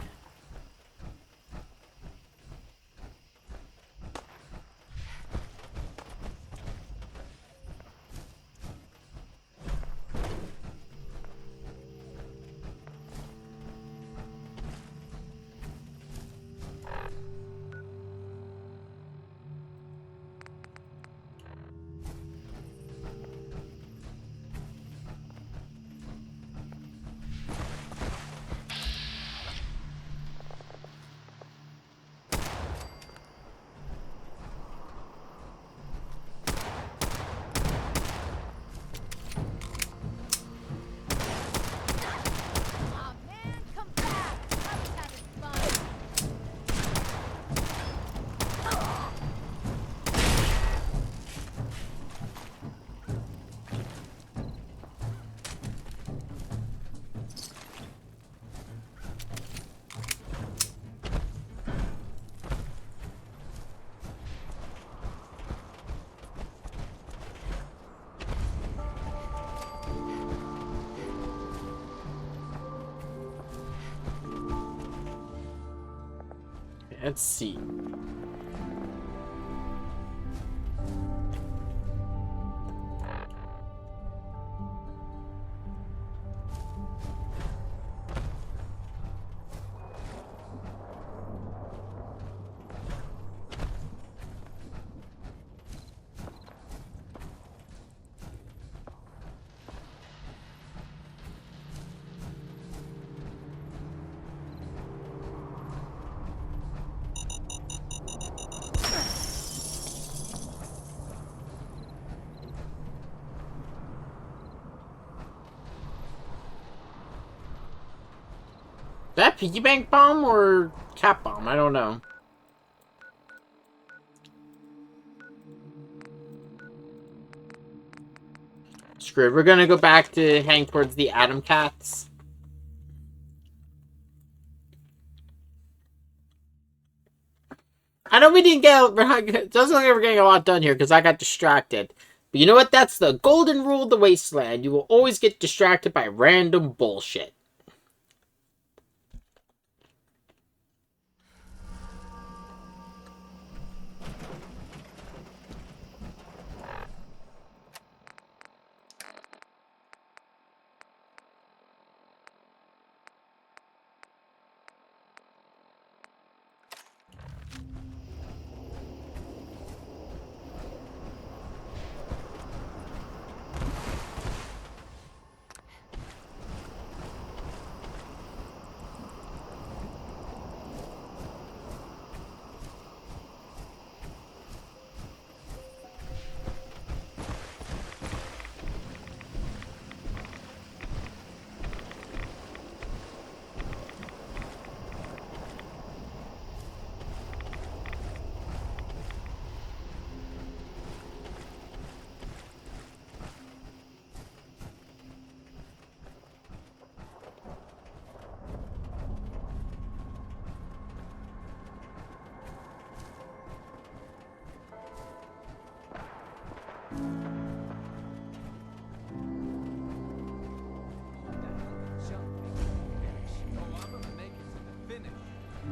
Aw, man, come back! I was having fun. Let's see. Is that piggy bank bomb or cat bomb? I don't know. Screw it. We're gonna go back to hang towards the Atom Cats. I know we didn't get. It doesn't look like we're getting a lot done here because I got distracted. But you know what? That's the golden rule of the Wasteland. You will always get distracted by random bullshit.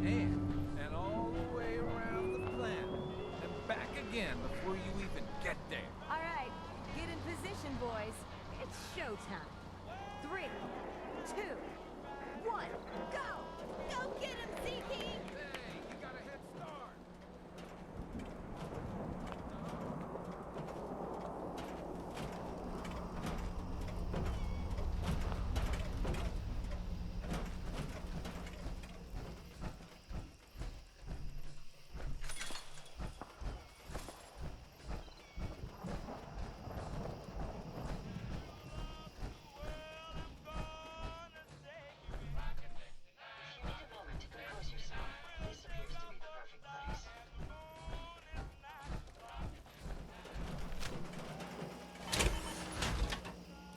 And all the way around the planet. And back again before you even get there. All right, get in position, boys. It's showtime. 3, 2, 1, go! Go get him, Zeke! Hey, you got a head start.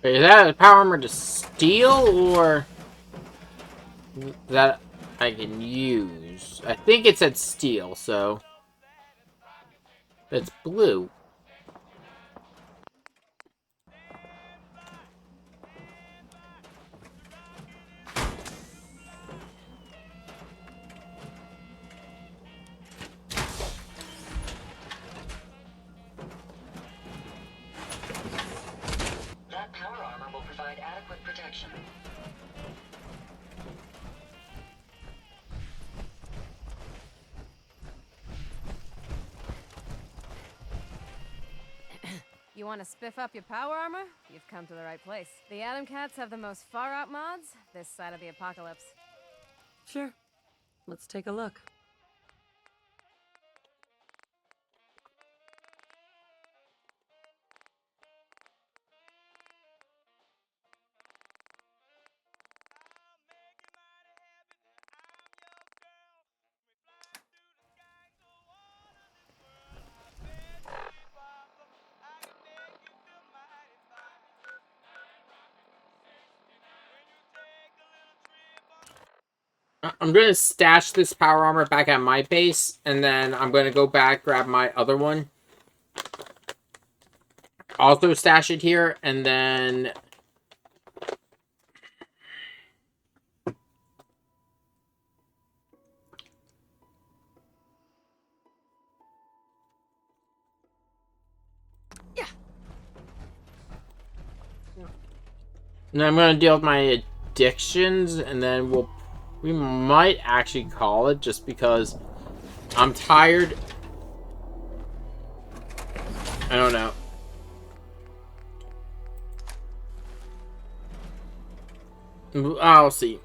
Wait, is that a power armor to steal, or that I can use? I think it said steal, so it's blue. That power armor will provide adequate protection. You want to spiff up your power armor? You've come to the right place. The Atom Cats have the most far-out mods this side of the apocalypse. Sure. Let's take a look. I'm gonna stash this power armor back at my base, and then I'm gonna go back, grab my other one. Also stash it here, and then... Yeah. And I'm gonna deal with my addictions, and then we might actually call it, just because I'm tired. I don't know. I'll see.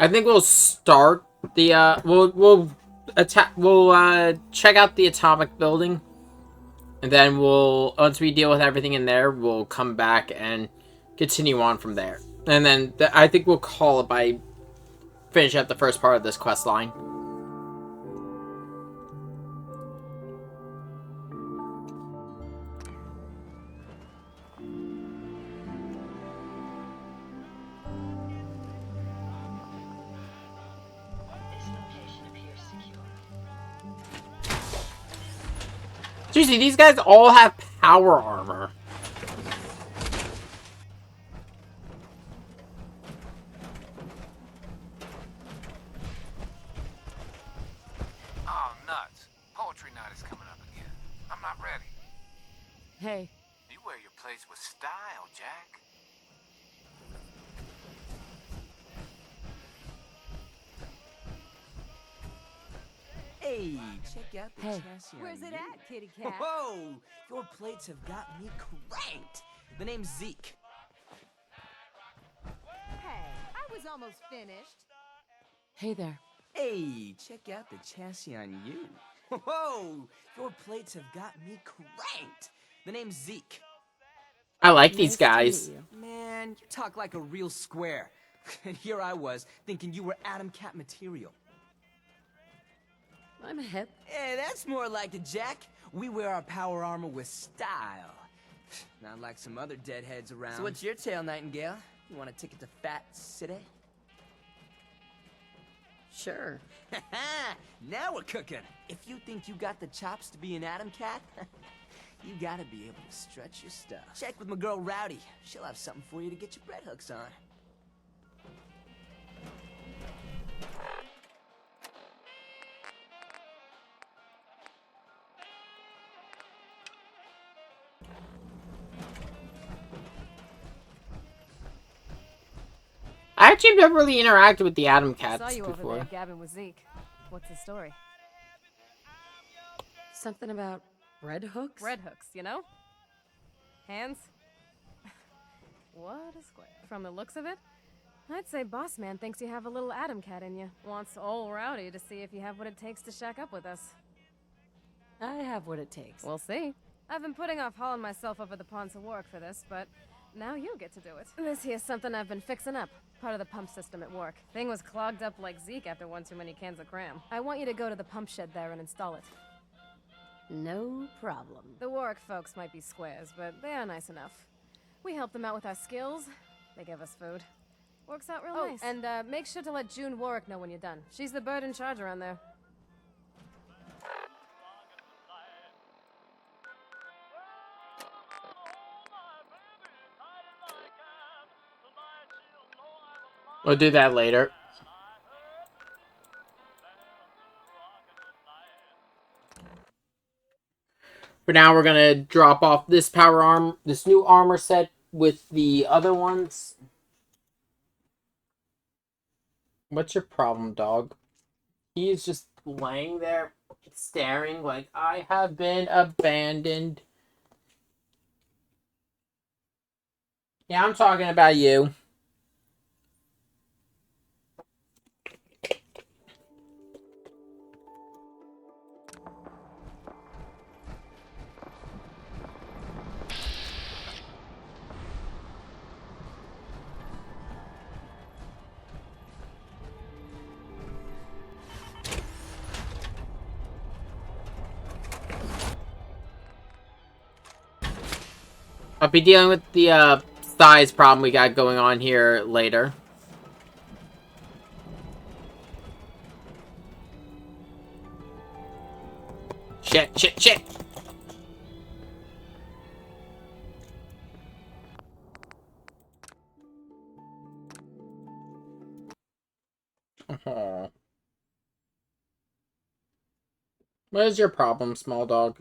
I think we'll start the we'll check out the atomic building, and then once we deal with everything in there, we'll come back and continue on from there. And then I think we'll call it by finish up the first part of this quest line. Seriously, these guys all have power armor. Oh, nuts. Poetry night is coming up again. I'm not ready. Hey, You wear your plates with style, Jack. Hey, check out the Hey. chassis on Where's it you. at, kitty cat? Whoa! Your plates have got me cranked. The name's Zeke. Hey, I was almost finished. hey there. Hey, check out the chassis on you. Whoa! Your plates have got me cranked. The name's Zeke. I like these Nice to guys. meet you. Man, you talk like a real square. And here I was, thinking you were Atom Cat material. I'm hip. Hey, that's more like it, Jack. We wear our power armor with style. Not like some other deadheads around. So what's your tale, Nightingale? You want a ticket to Fat City? Sure. Now we're cooking. If you think you got the chops to be an Atom Cat, you gotta be able to stretch your stuff. Check with my girl Rowdy. She'll have something for you to get your bread hooks on. I actually never really interacted with the Atom I saw Cats you over before. there gabbing with Zeke. What's the story? Something about bread hooks? Bread hooks, you know? Hands? What a square. From the looks of it, I'd say Boss Man thinks you have a little Atom Cat in you. Wants old Rowdy to see if you have what it takes to shack up with us. I have what it takes. We'll see. I've been putting off hauling myself over the ponds of work for this, but Now you get to do it. This here's something I've been fixing up. Part of the pump system at work. Thing was clogged up like Zeke after one too many cans of cram. I want you to go to the pump shed there and install it. No problem. The Warwick folks might be squares, but they are nice enough. We help them out with our skills. They give us food. Works out real nice. And make sure to let June Warwick know when you're done. She's the bird in charge around there. We'll do that later. For now, we're gonna drop off this this new armor set with the other ones. What's your problem, dog? He is just laying there, staring like I have been abandoned. Yeah, I'm talking about you. I'll be dealing with the size problem we got going on here later. Shit. Oh. What is your problem, small dog?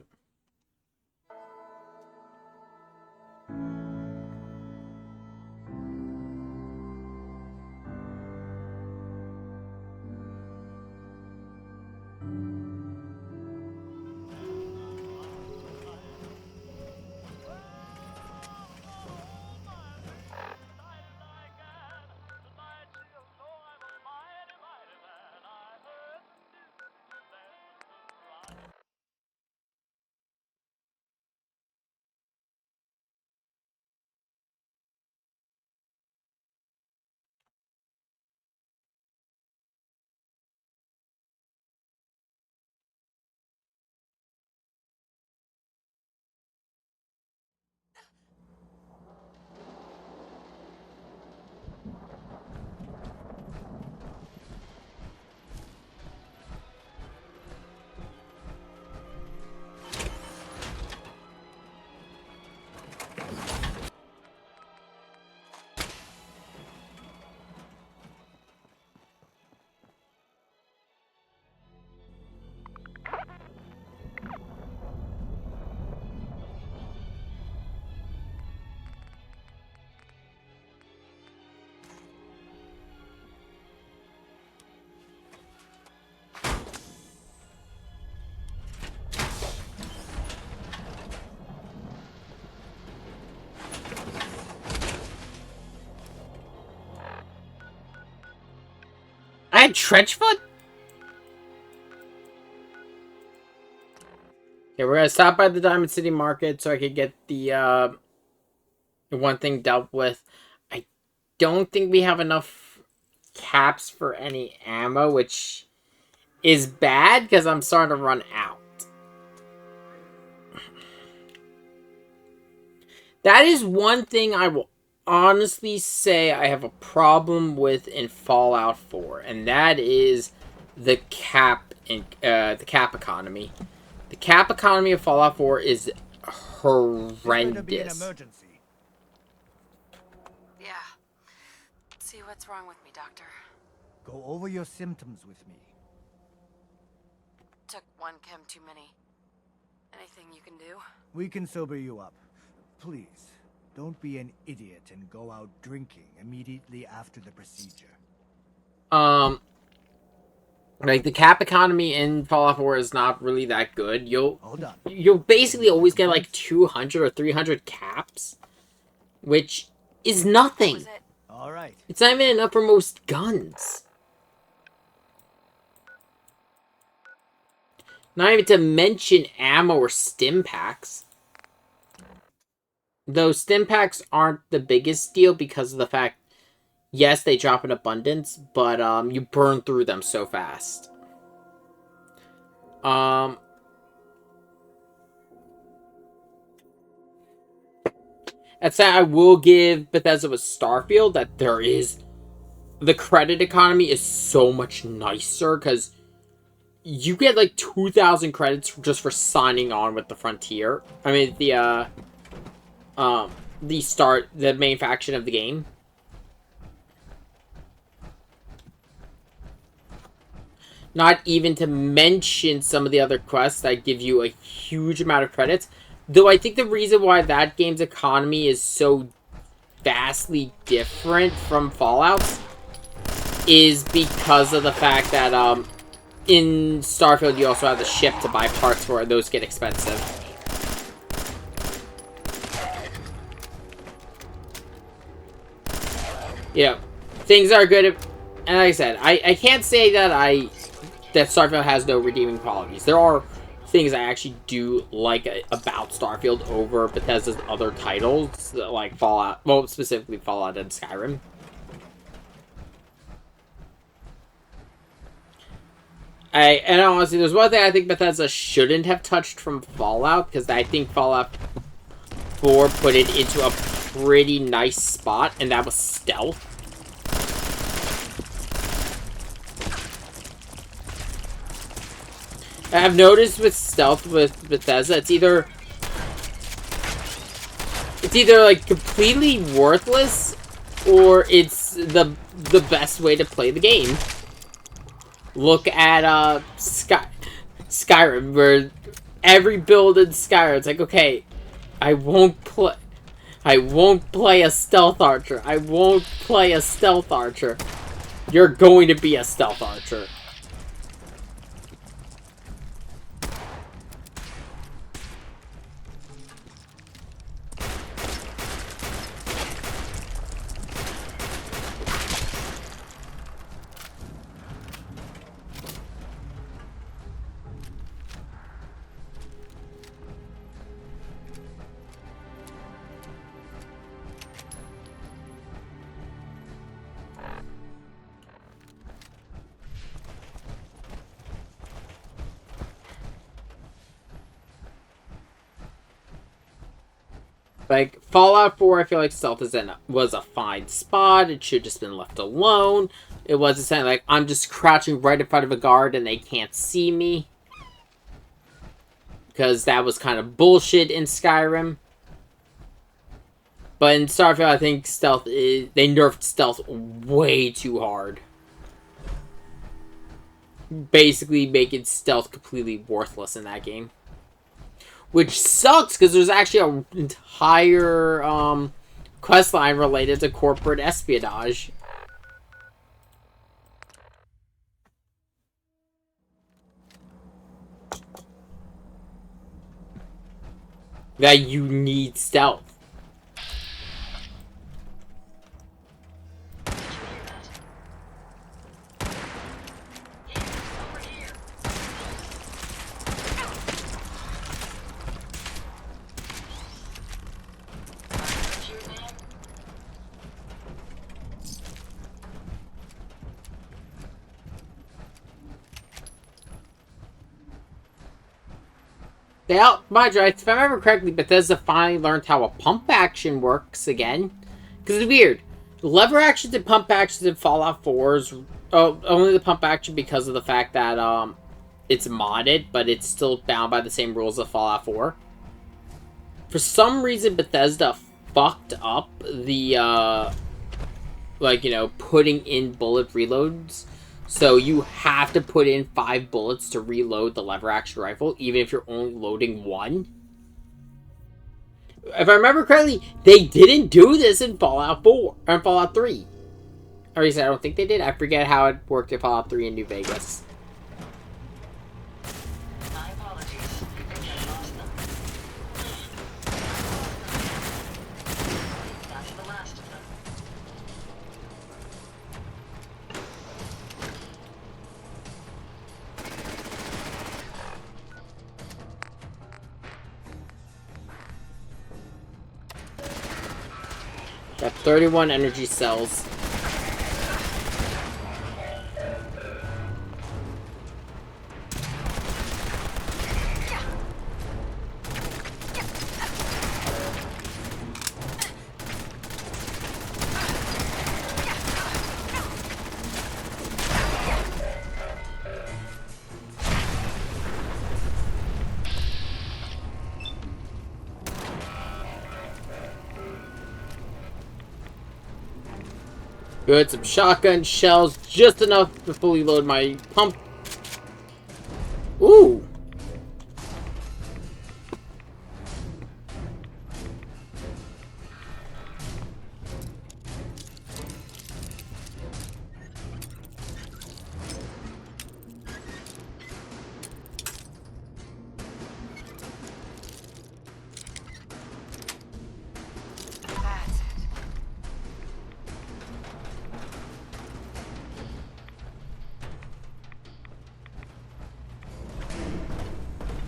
I had Trenchfoot? Okay, we're gonna stop by the Diamond City Market so I could get the one thing dealt with. I don't think we have enough caps for any ammo, which is bad because I'm starting to run out. That is one thing I will honestly say I have a problem with in Fallout 4, and that is the cap economy. The cap economy of Fallout 4 is horrendous. Yeah. See what's wrong with me, Doctor. Go over your symptoms with me. Took one chem too many. Anything you can do? We can sober you up. Please, don't be an idiot and go out drinking immediately after the procedure. Like, the cap economy in Fallout 4 is not really that good. You'll basically always get, like, 200 or 300 caps, which is nothing. All right. It's not even enough for most guns. Not even to mention ammo or stim packs. those stim packs aren't the biggest deal because of the fact, yes, they drop in abundance, but you burn through them so fast. That said, I will give Bethesda with Starfield that the credit economy is so much nicer because you get like 2,000 credits just for signing on with the Frontier. I mean, the main faction of the game. Not even to mention some of the other quests that give you a huge amount of credits. Though I think the reason why that game's economy is so vastly different from Fallout's is because of the fact that in Starfield you also have the ship to buy parts for, and those get expensive. You know, things are good, and like I said, I can't say that that Starfield has no redeeming qualities. There are things I actually do like about Starfield over Bethesda's other titles, like Fallout, well, specifically Fallout and Skyrim. And honestly, there's one thing I think Bethesda shouldn't have touched from Fallout, because I think Fallout 4 put it into a pretty nice spot, and that was stealth. I've noticed with stealth with Bethesda, it's either like completely worthless, or it's the best way to play the game. Look at Skyrim, where every build in Skyrim, it's like, okay, I won't play a stealth archer. I won't play a stealth archer. You're going to be a stealth archer. Like, Fallout 4, I feel like stealth was a fine spot. It should have just been left alone. It wasn't saying, like, I'm just crouching right in front of a guard and they can't see me. Because that was kind of bullshit in Skyrim. But in Starfield, I think they nerfed stealth way too hard. Basically making stealth completely worthless in that game. Which sucks, because there's actually an entire questline related to corporate espionage. That you need stealth. Mind you, if I remember correctly, Bethesda finally learned how a pump action works again. Because it's weird. Lever actions and pump actions in Fallout 4's... only the pump action because of the fact that it's modded, but it's still bound by the same rules of Fallout 4. For some reason, Bethesda fucked up the, putting in bullet reloads. So you have to put in 5 bullets to reload the lever action rifle, even if you're only loading 1. If I remember correctly, they didn't do this in Fallout 4 or in Fallout 3. Or at least I don't think they did. I forget how it worked in Fallout 3 in New Vegas. My apologies. I lost them. That's the last of them. Got 31 energy cells. Good, some shotgun shells, just enough to fully load my pump. Ooh!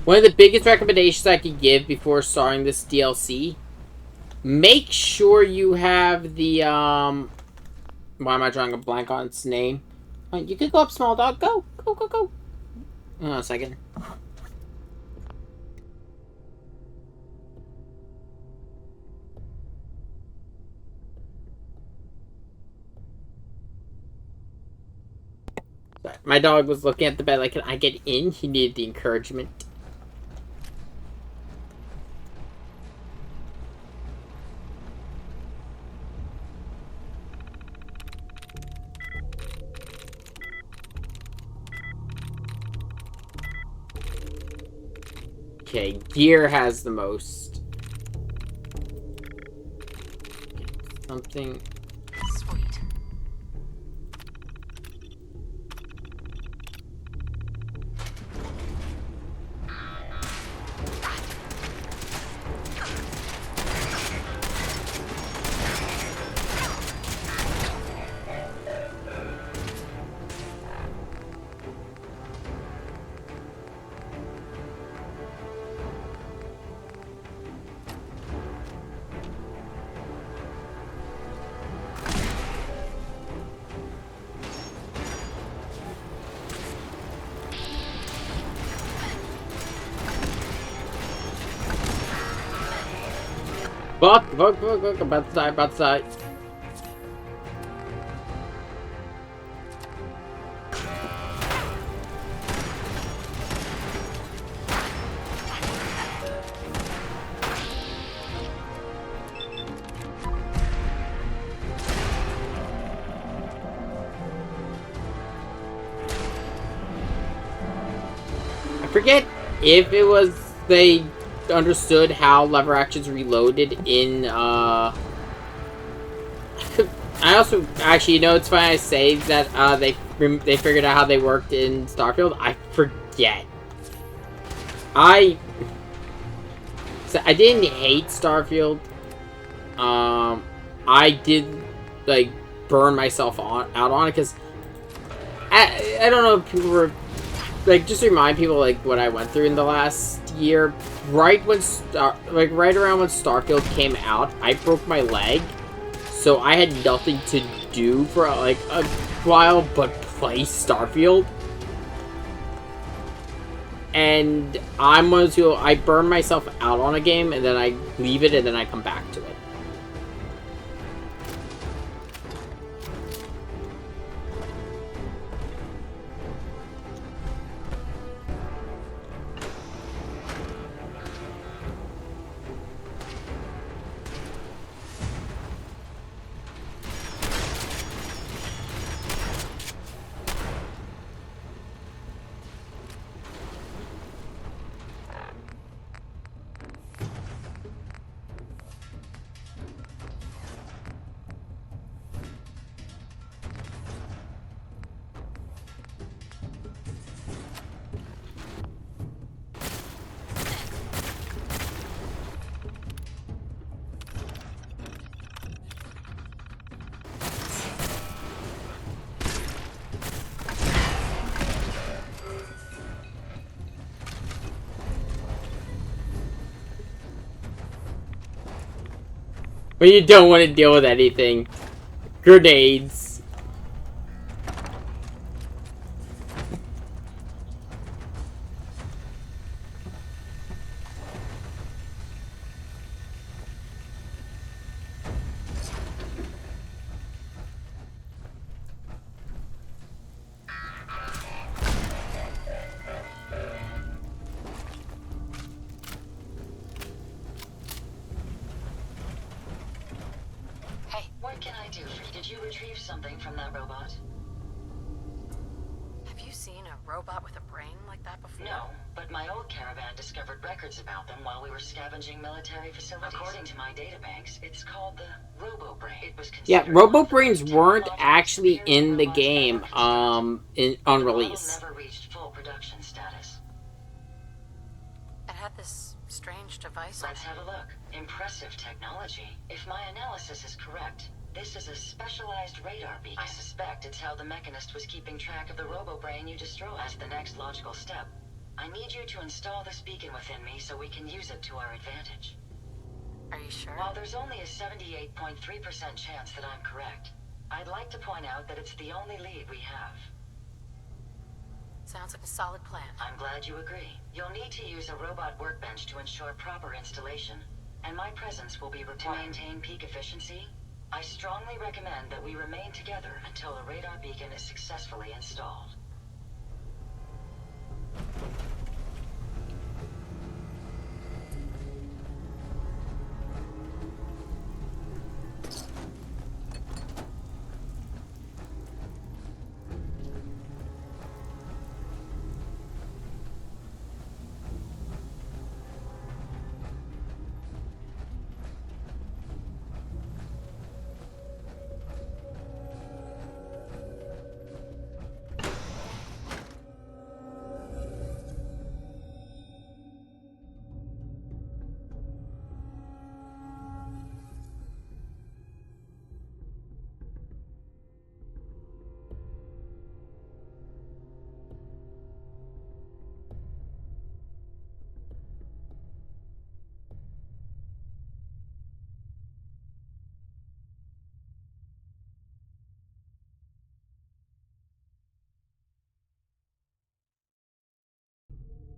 One of the biggest recommendations I could give before starting this DLC, make sure you have the, why am I drawing a blank on its name? You can go up, small dog. Go! Go, go, go! Hold on a second. Sorry, my dog was looking at the bed like, can I get in? He needed the encouragement. Okay, gear has the most. Something. Sweet. Fuck, about to die, about to die. I forget if it was they understood how lever actions reloaded in I also actually, you know, it's funny I say that they figured out how they worked in Starfield. I forget. I didn't hate Starfield. I did like burn myself out on it because I don't know if people were like, just to remind people like what I went through in the last year. Right when right around when Starfield came out, I broke my leg, so I had nothing to do for like a while but play Starfield. And I'm one of those people, I burn myself out on a game and then I leave it and then I come back to it. When you don't want to deal with anything. Grenades. Hey, what can I do for you? Did you retrieve something from that robot? Have you seen a robot with a brain like that before? No, but my old caravan discovered records about them while we were scavenging military facilities. According to my databanks, it's called the Robo-Brain. It was Yeah, considered Robo-Brains one of the weren't technologically actually superior in the robots game, ever constructed. on The model release. never reached full production status. It had this strange device on Let's it. have a look. Impressive technology. If my analysis is correct, this is a specialized radar beacon. I suspect it's how the Mechanist was keeping track of the Robo-Brain you destroyed. As the next logical step, I need you to install this beacon within me so we can use it to our advantage. Are you sure? While there's only a 78.3% chance that I'm correct, I'd like to point out that it's the only lead we have. Sounds like a solid plan. I'm glad you agree. You'll need to use a robot workbench to ensure proper installation, and my presence will be required. To maintain peak efficiency, I strongly recommend that we remain together until the radar beacon is successfully installed.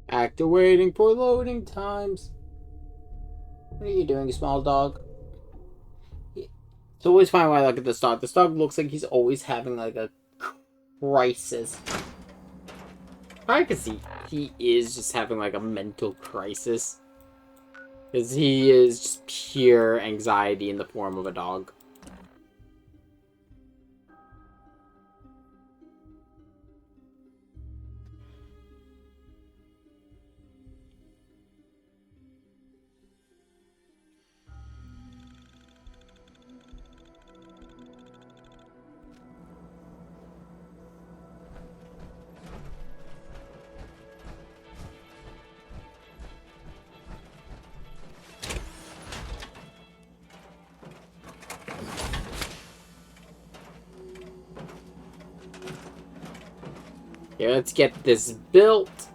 Activating for loading times. What are you doing, small dog? It's always fine when I look at this dog. This dog looks like he's always having like a crisis. I can see he is just having like a mental crisis. Because he is just pure anxiety in the form of a dog. Okay, let's get this built.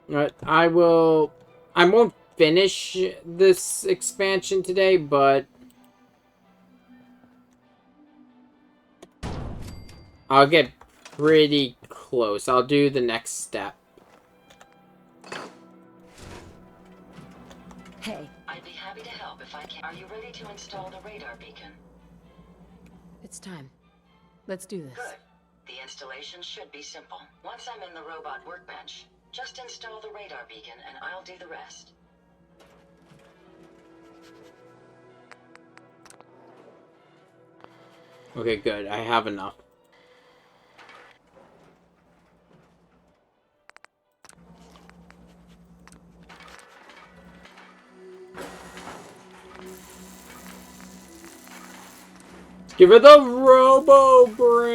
Alright, I won't finish this expansion today, but I'll get pretty close. I'll do the next step. Hey. I'd be happy to help if I can. Are you ready to install the radar beacon? It's time. Let's do this. Good. The installation should be simple. Once I'm in the robot workbench, just install the radar beacon and I'll do the rest. Okay, good. I have enough. Give her the Robo-Brain!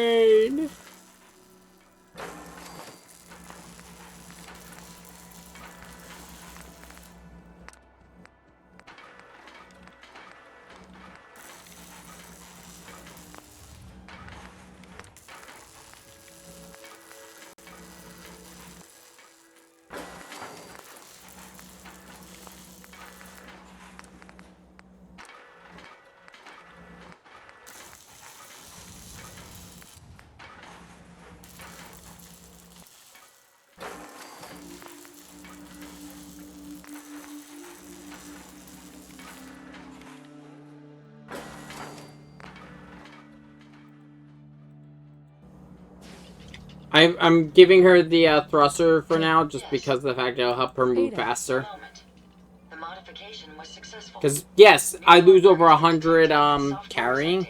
I'm giving her the thruster for now, just because of the fact that it'll help her move faster. The modification was successful. Because, yes, I lose over 100 carrying.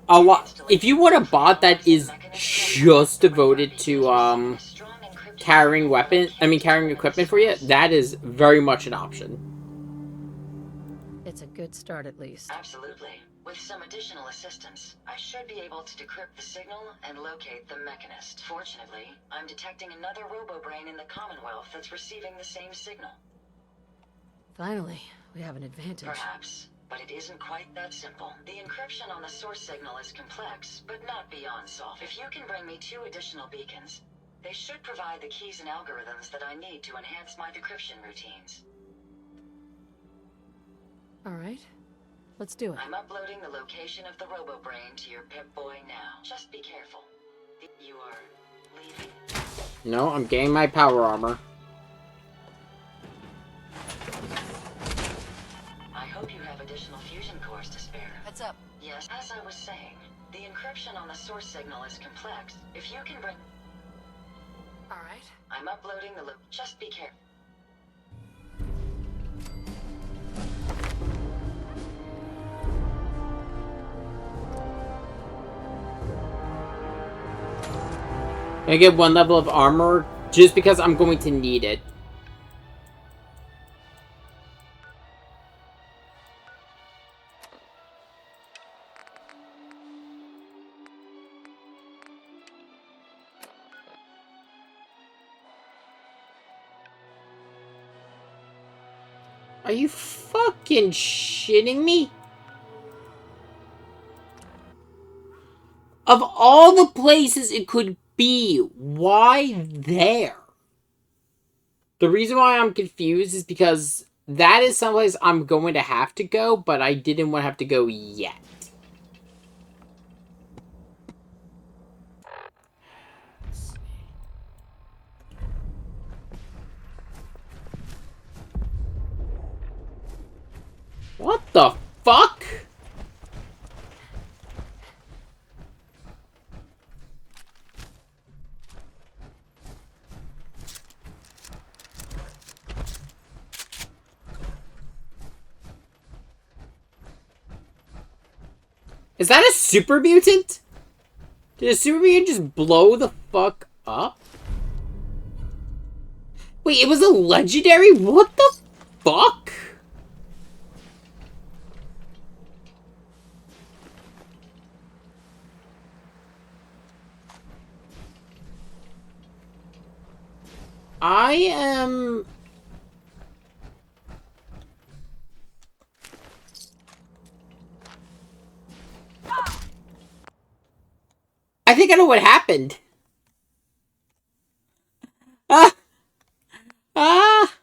A lot. If you want a bot that is just devoted to carrying equipment for you, that is very much an option. It's a good start, at least. Absolutely. With some additional assistance, I should be able to decrypt the signal and locate the Mechanist. Fortunately, I'm detecting another robo-brain in the Commonwealth that's receiving the same signal. Finally, we have an advantage. Perhaps, but it isn't quite that simple. The encryption on the source signal is complex, but not beyond solve. If you can bring me 2 additional beacons, they should provide the keys and algorithms that I need to enhance my decryption routines. All right. Let's do it. I'm uploading the location of the robo-brain to your Pip-Boy now. Just be careful. You are leaving? No, I'm getting my power armor. I hope you have additional fusion cores to spare. Heads up. Yes, as I was saying, the encryption on the source signal is complex. If you can bring... Alright. I'm uploading the just be careful. I get 1 level of armor just because I'm going to need it. Are you fucking shitting me? Of all the places it could be, why there? The reason why I'm confused is because that is someplace I'm going to have to go, but I didn't want to have to go yet. What the fuck? Is that a super mutant? Did a super mutant just blow the fuck up? Wait, it was a legendary? What the fuck? I am... I think I know what happened. Ah! Ah!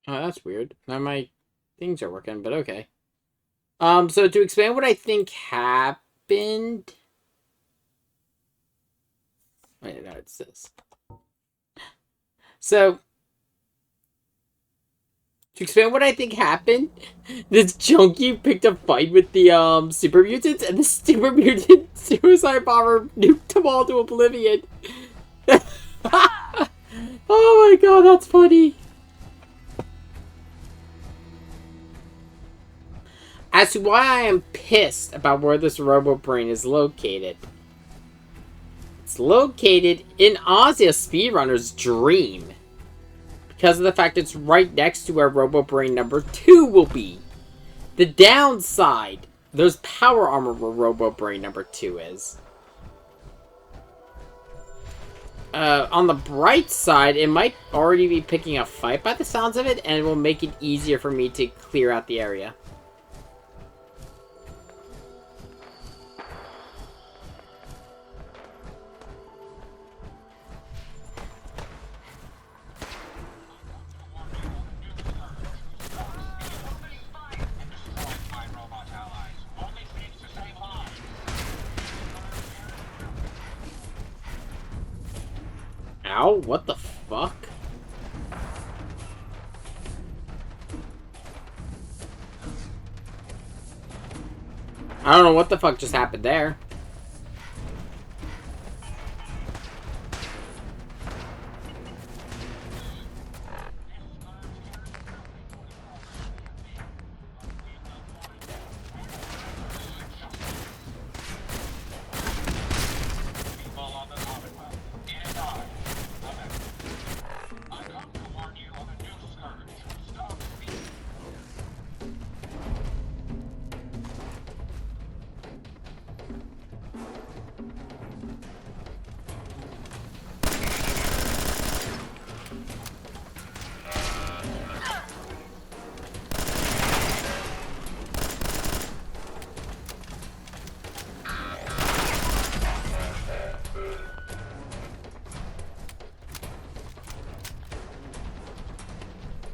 Oh, that's weird. Now my things are working, but okay. So to explain what I think happened... Wait, no, it's this. So, to explain what I think happened, this junkie picked a fight with the super mutants, and the super mutant suicide bomber nuked them all to oblivion. Oh my god, that's funny. As to why I am pissed about where this robo-brain is located. It's located in honestly a speedrunner's dream. Because of the fact it's right next to where robo-brain number 2 will be. The downside, there's power armor where robo-brain number 2 is. On the bright side, it might already be picking a fight by the sounds of it, and it will make it easier for me to clear out the area. Ow, what the fuck? I don't know what the fuck just happened there.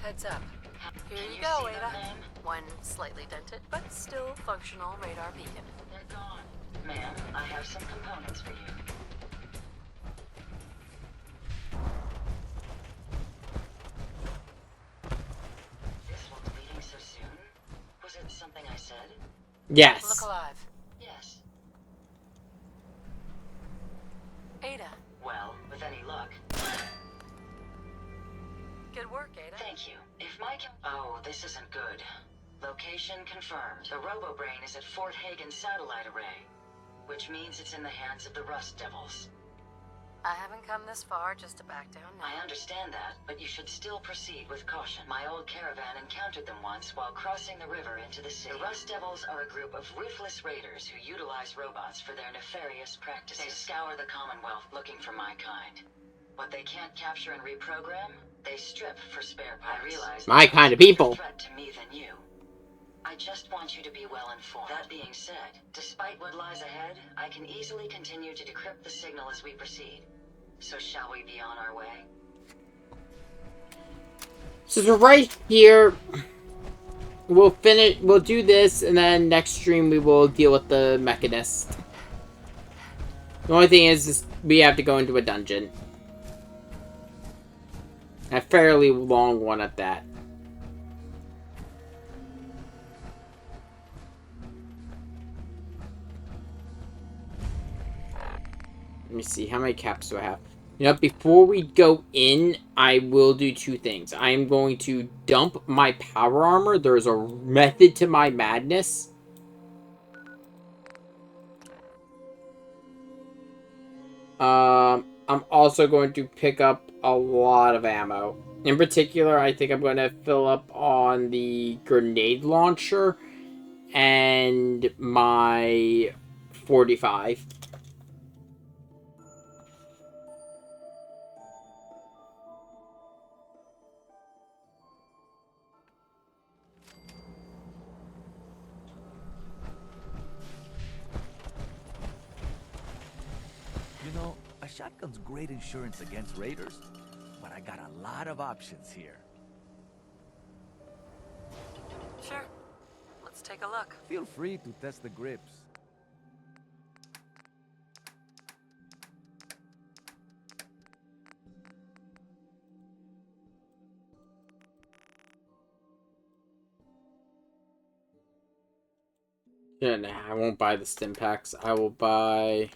Heads up. Here you go, Ada. One slightly dented, but still functional radar beacon. They're gone. Ma'am, I have some components for you. This one's bleeding so soon? Was it something I said? Yes. Look alive. Yes. Ada. Well, with any luck. Good work, Ada. Thank you. If my Oh, this isn't good. Location confirmed. The Robo-Brain is at Fort Hagen Satellite Array, which means it's in the hands of the Rust Devils. I haven't come this far just to back down now. I understand that, but you should still proceed with caution. My old caravan encountered them once while crossing the river into the city. The Rust Devils are a group of ruthless raiders who utilize robots for their nefarious practices. They scour the Commonwealth looking for my kind. What they can't capture and reprogram, they strip for spare parts. I realize my kind of people. Threat to me than you. I just want you to be well informed. That being said, despite what lies ahead, I can easily continue to decrypt the signal as we proceed. So shall we be on our way? So right here, we'll finish. We'll do this, and then next stream we will deal with the Mechanist. The only thing is we have to go into a dungeon. A fairly long one at that. Let me see, how many caps do I have? You know, before we go in, I will do two things. I am going to dump my power armor. There's a method to my madness. I'm also going to pick up a lot of ammo. In particular, I think I'm going to fill up on the grenade launcher and my 45. You know, a shotgun's great insurance against raiders, but I got a lot of options here. Sure. Let's take a look. Feel free to test the grips. Yeah, nah, I won't buy the stim packs. I will buy...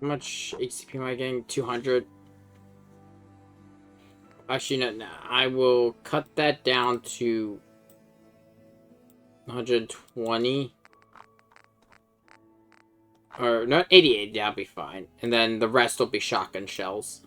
How much HCP am I getting? 200. Actually, no, I will cut that down to 120. Or, not 88, that'll be fine. And then the rest will be shotgun shells.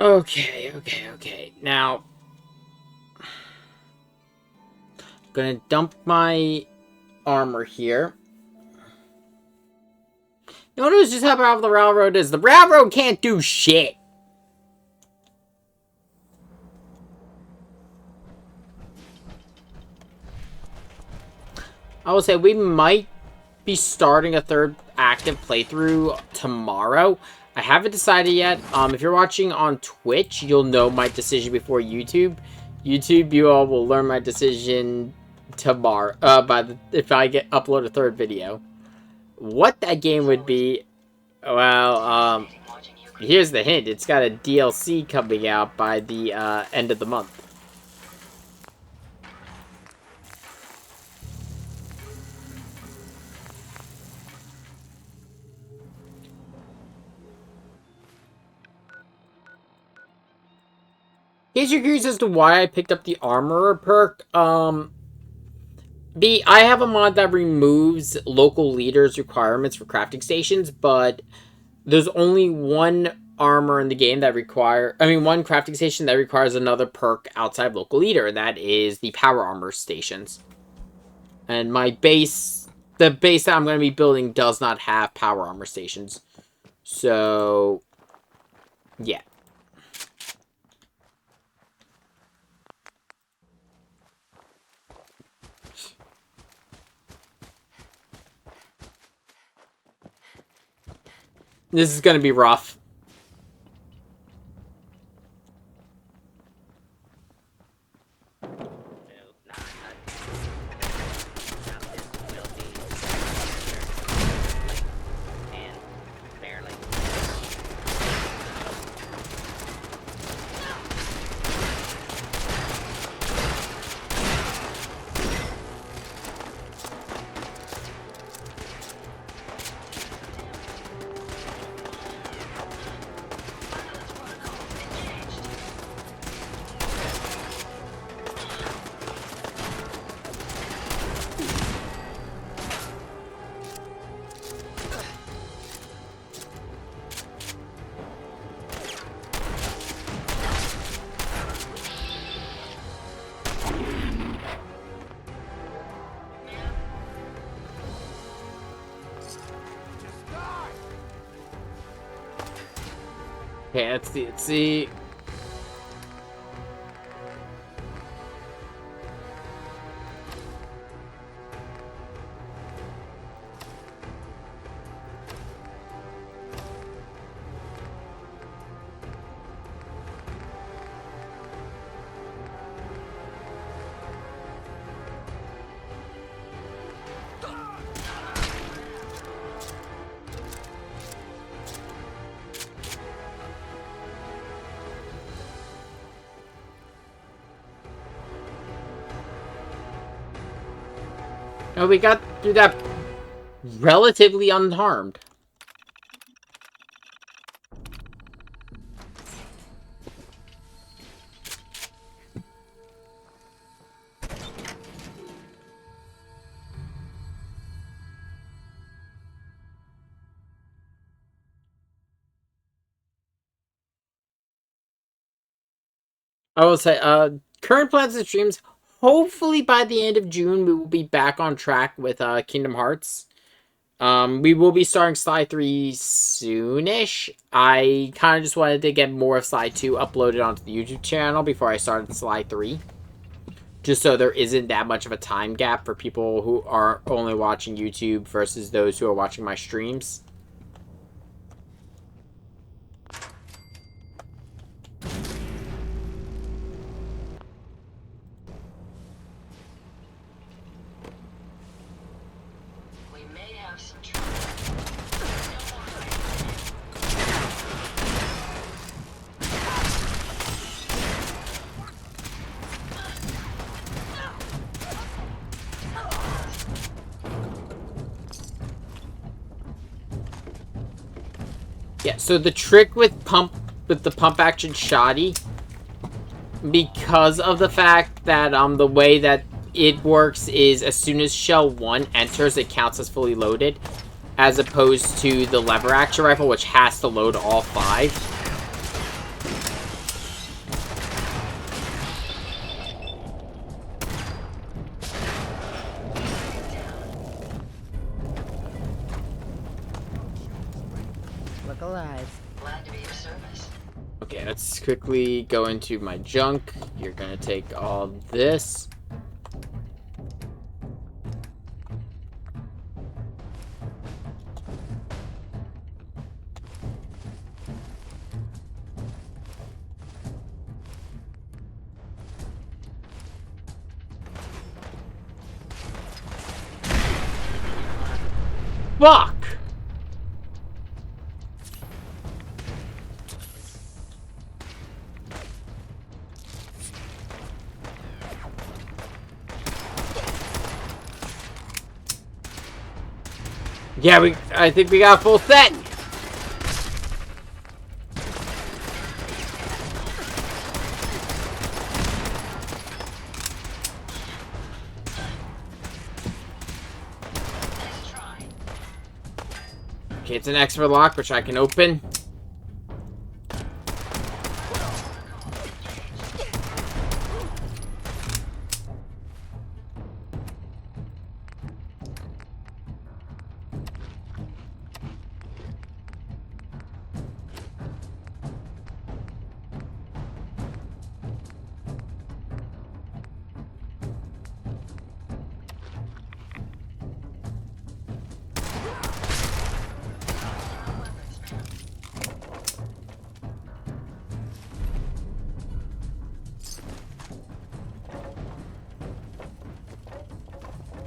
Okay. Now, gonna dump my armor here. Notice just how powerful the railroad is. The railroad can't do shit. I will say we might be starting a third active playthrough tomorrow. I haven't decided yet. If you're watching on Twitch, you'll know my decision before YouTube. YouTube, you all will learn my decision tomorrow. If I upload a third video. What that game would be, well, here's the hint. It's got a DLC coming out by the end of the month. In case you're curious as to why I picked up the Armorer perk, I have a mod that removes local leaders' requirements for crafting stations, but there's only one armor in the game that one crafting station that requires another perk outside local leader, and that is the power armor stations. And the base that I'm going to be building does not have power armor stations. So, yeah. This is going to be rough. Okay, let's see. Oh, we got through that relatively unharmed. I will say, current plans and streams, hopefully by the end of June, we will be back on track with Kingdom Hearts. We will be starting Sly 3 soonish. I kind of just wanted to get more of Sly 2 uploaded onto the YouTube channel before I started Sly 3. Just so there isn't that much of a time gap for people who are only watching YouTube versus those who are watching my streams. Yeah, so the trick with the pump action shoddy, because of the fact that the way that it works is as soon as shell 1 enters, it counts as fully loaded, as opposed to the lever action rifle, which has to load all 5. Look alive. Glad to be of service. Okay, let's quickly go into my junk. You're gonna take all this. Fuck! Yeah, I think we got a full set! Okay, it's an expert lock, which I can open.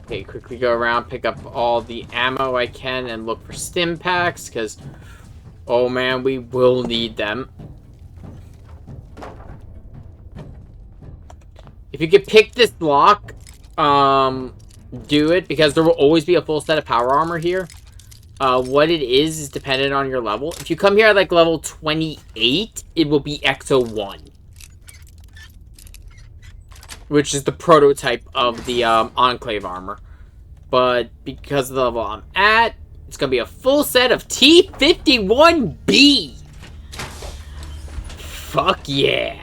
Okay, quickly go around, pick up all the ammo I can, and look for stim packs, because, oh man, we will need them. If you could pick this lock, do it, because there will always be a full set of power armor here. What it is dependent on your level. If you come here at, like, level 28, it will be XO1. Which is the prototype of the Enclave armor. But because of the level I'm at, it's going to be a full set of T-51B. Fuck yeah.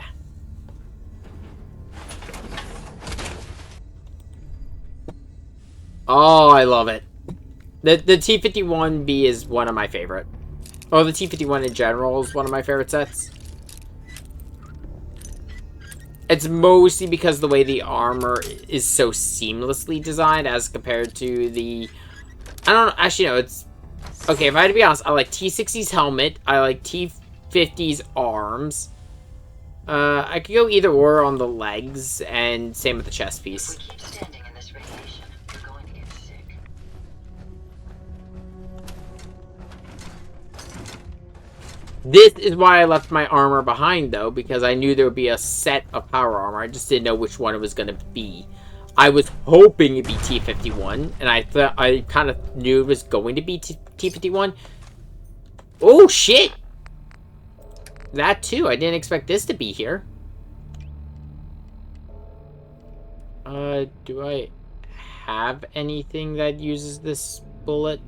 Oh, I love it. The T-51B is one of my favorite. Oh, the T-51 in general is one of my favorite sets. It's mostly because the way the armor is so seamlessly designed as compared to the... I don't know. Actually, no. It's... Okay, if I had to be honest, I like T-60's helmet. I like T-50's arms. I could go either or on the legs, and same with the chest piece. If we keep standing in this radiation, we're going to get sick. This is why I left my armor behind, though, because I knew there would be a set of power armor. I just didn't know which one it was going to be. I was hoping it'd be T-51, and I kind of knew it was going to be T-51. Oh, shit! That, too. I didn't expect this to be here. Do I have anything that uses this bullet?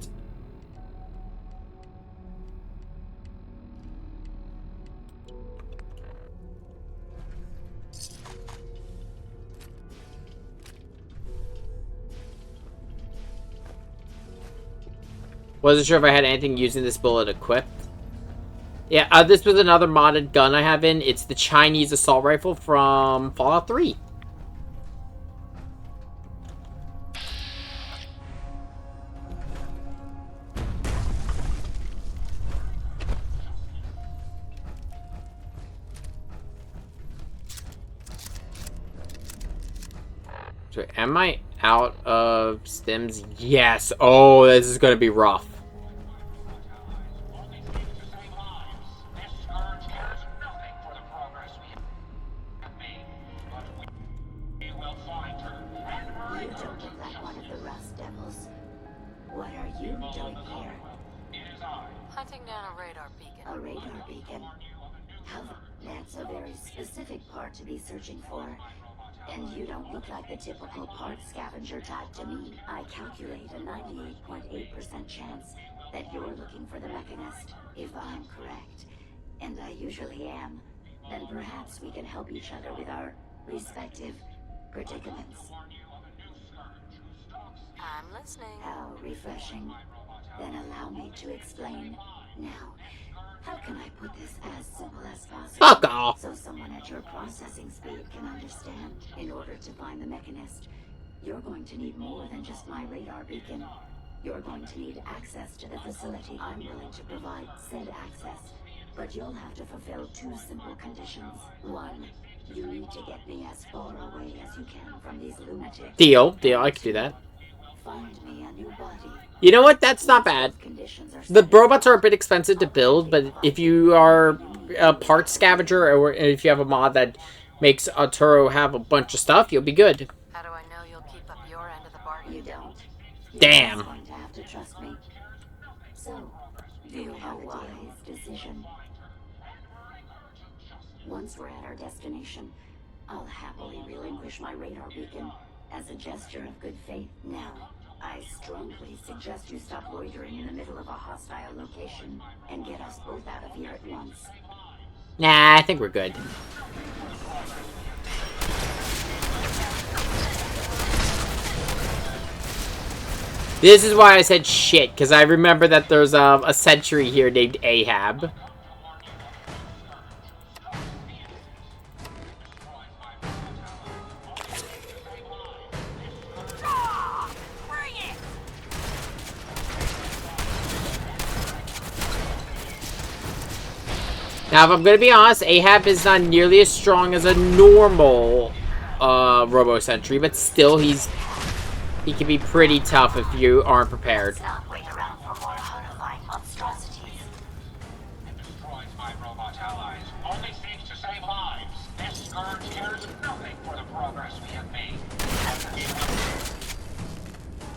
Wasn't sure if I had anything using this bullet equipped. Yeah, this was another modded gun I have in. It's the Chinese assault rifle from Fallout 3. So, am I out of stims? Yes. Oh, this is gonna be rough. Hunting down a radar beacon. A radar beacon? That's a very specific part to be searching for. And you don't look like the typical part scavenger type to me. I calculate a 98.8% chance that you're looking for the Mechanist. If I'm correct, and I usually am, then perhaps we can help each other with our respective predicaments. I'm listening. How refreshing. Then allow me to explain. Now, how can I put this as simple as possible? Fuck off. So someone at your processing speed can understand. In order to find the Mechanist, you're going to need more than just my radar beacon. You're going to need access to the facility. I'm willing to provide said access, but you'll have to fulfill two simple conditions. One, you need to get me as far away as you can from these lunatics. Deal, I can do that. Find me a new body. You know what? That's not bad. The robots are a bit expensive to build, but if you are a part scavenger, or if you have a mod that makes Arturo have a bunch of stuff, you'll be good. How do I know you'll keep up your end of the bargain? You don't. Damn. You're going to have to trust me. So, do a wise decision. Once we're at our destination, I'll happily relinquish my radar beacon as a gesture of good faith. Now, I strongly suggest you stop loitering in the middle of a hostile location and get us both out of here at once. Nah, I think we're good. This is why I said shit, because I remember that there's a sentry here named Ahab. Now, if I'm gonna be honest, Ahab is not nearly as strong as a normal Robo Sentry, but still, he can be pretty tough if you aren't prepared.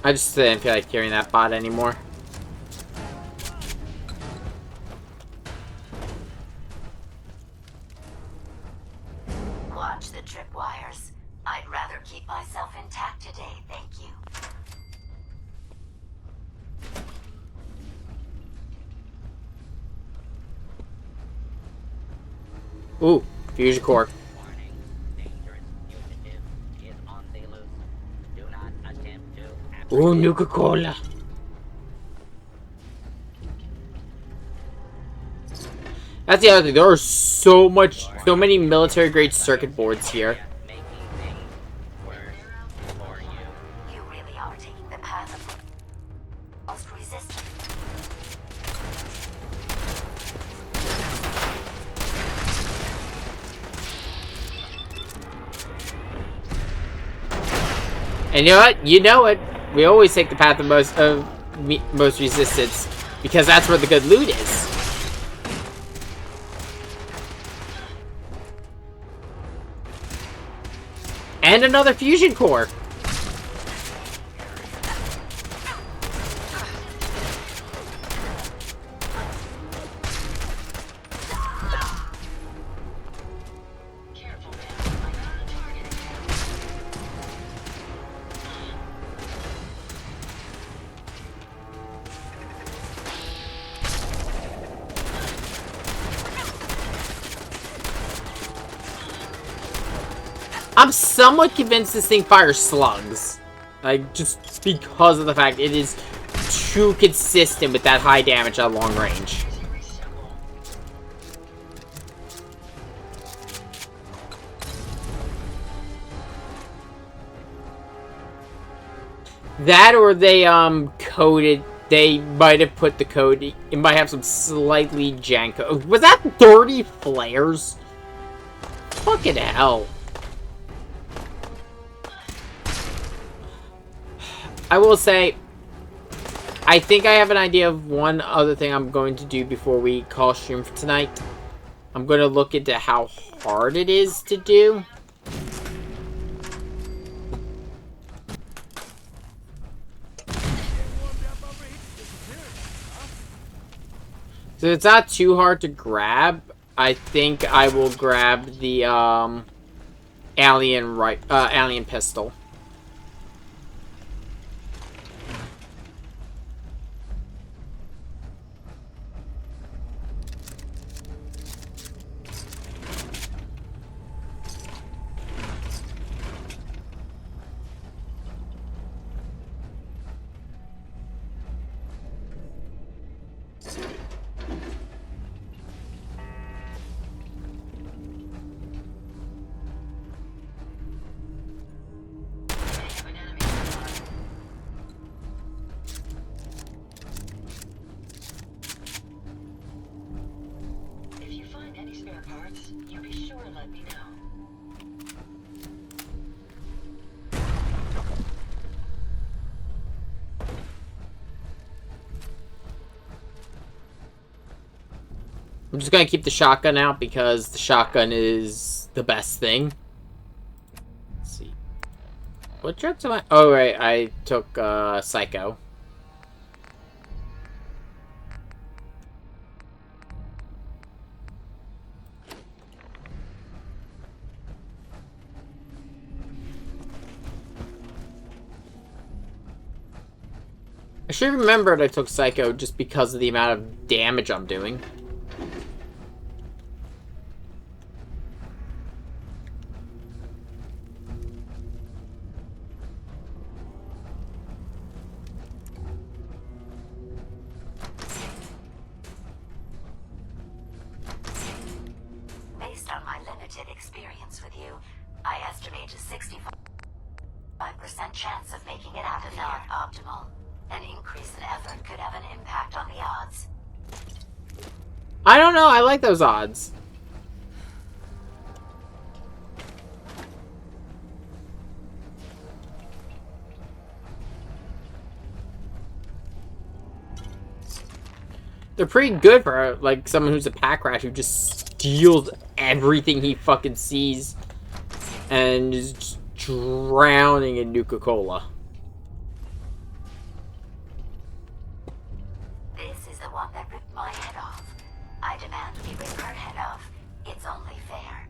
I just didn't feel like carrying that bot anymore. Watch the tripwires. I'd rather keep myself intact today, thank you. Ooh, fusion core. Ooh, Nuka-Cola. That's the other thing. There are so many military-grade circuit boards here. You really are taking the path of most resistance. And you know what? You know it. We always take the path of most resistance, because that's where the good loot is. And another fusion core. I'm somewhat convinced this thing fires slugs. Like, just because of the fact it is too consistent with that high damage at long range. That or they coded, they might have put the code, it might have some slightly jank. Was that 30 flares? Fucking hell. I will say, I think I have an idea of one other thing I'm going to do before we call stream for tonight. I'm going to look into how hard it is to do. So it's not too hard to grab. I think I will grab the alien pistol. I'm just gonna keep the shotgun out because the shotgun is the best thing. Let's see. What drugs am I? Oh, right. I took Psycho. I should have remembered I took Psycho just because of the amount of damage I'm doing. Based on my limited experience with you, I estimate a 65% chance of making it out of here. Not optimal. An increase in effort could have an impact on the odds. I don't know. I like those odds. They're pretty good for, like, someone who's a pack rat who just steals everything he fucking sees and is just drowning in Nuka-Cola. This is the one that ripped my head off. I demand we rip her head off. It's only fair.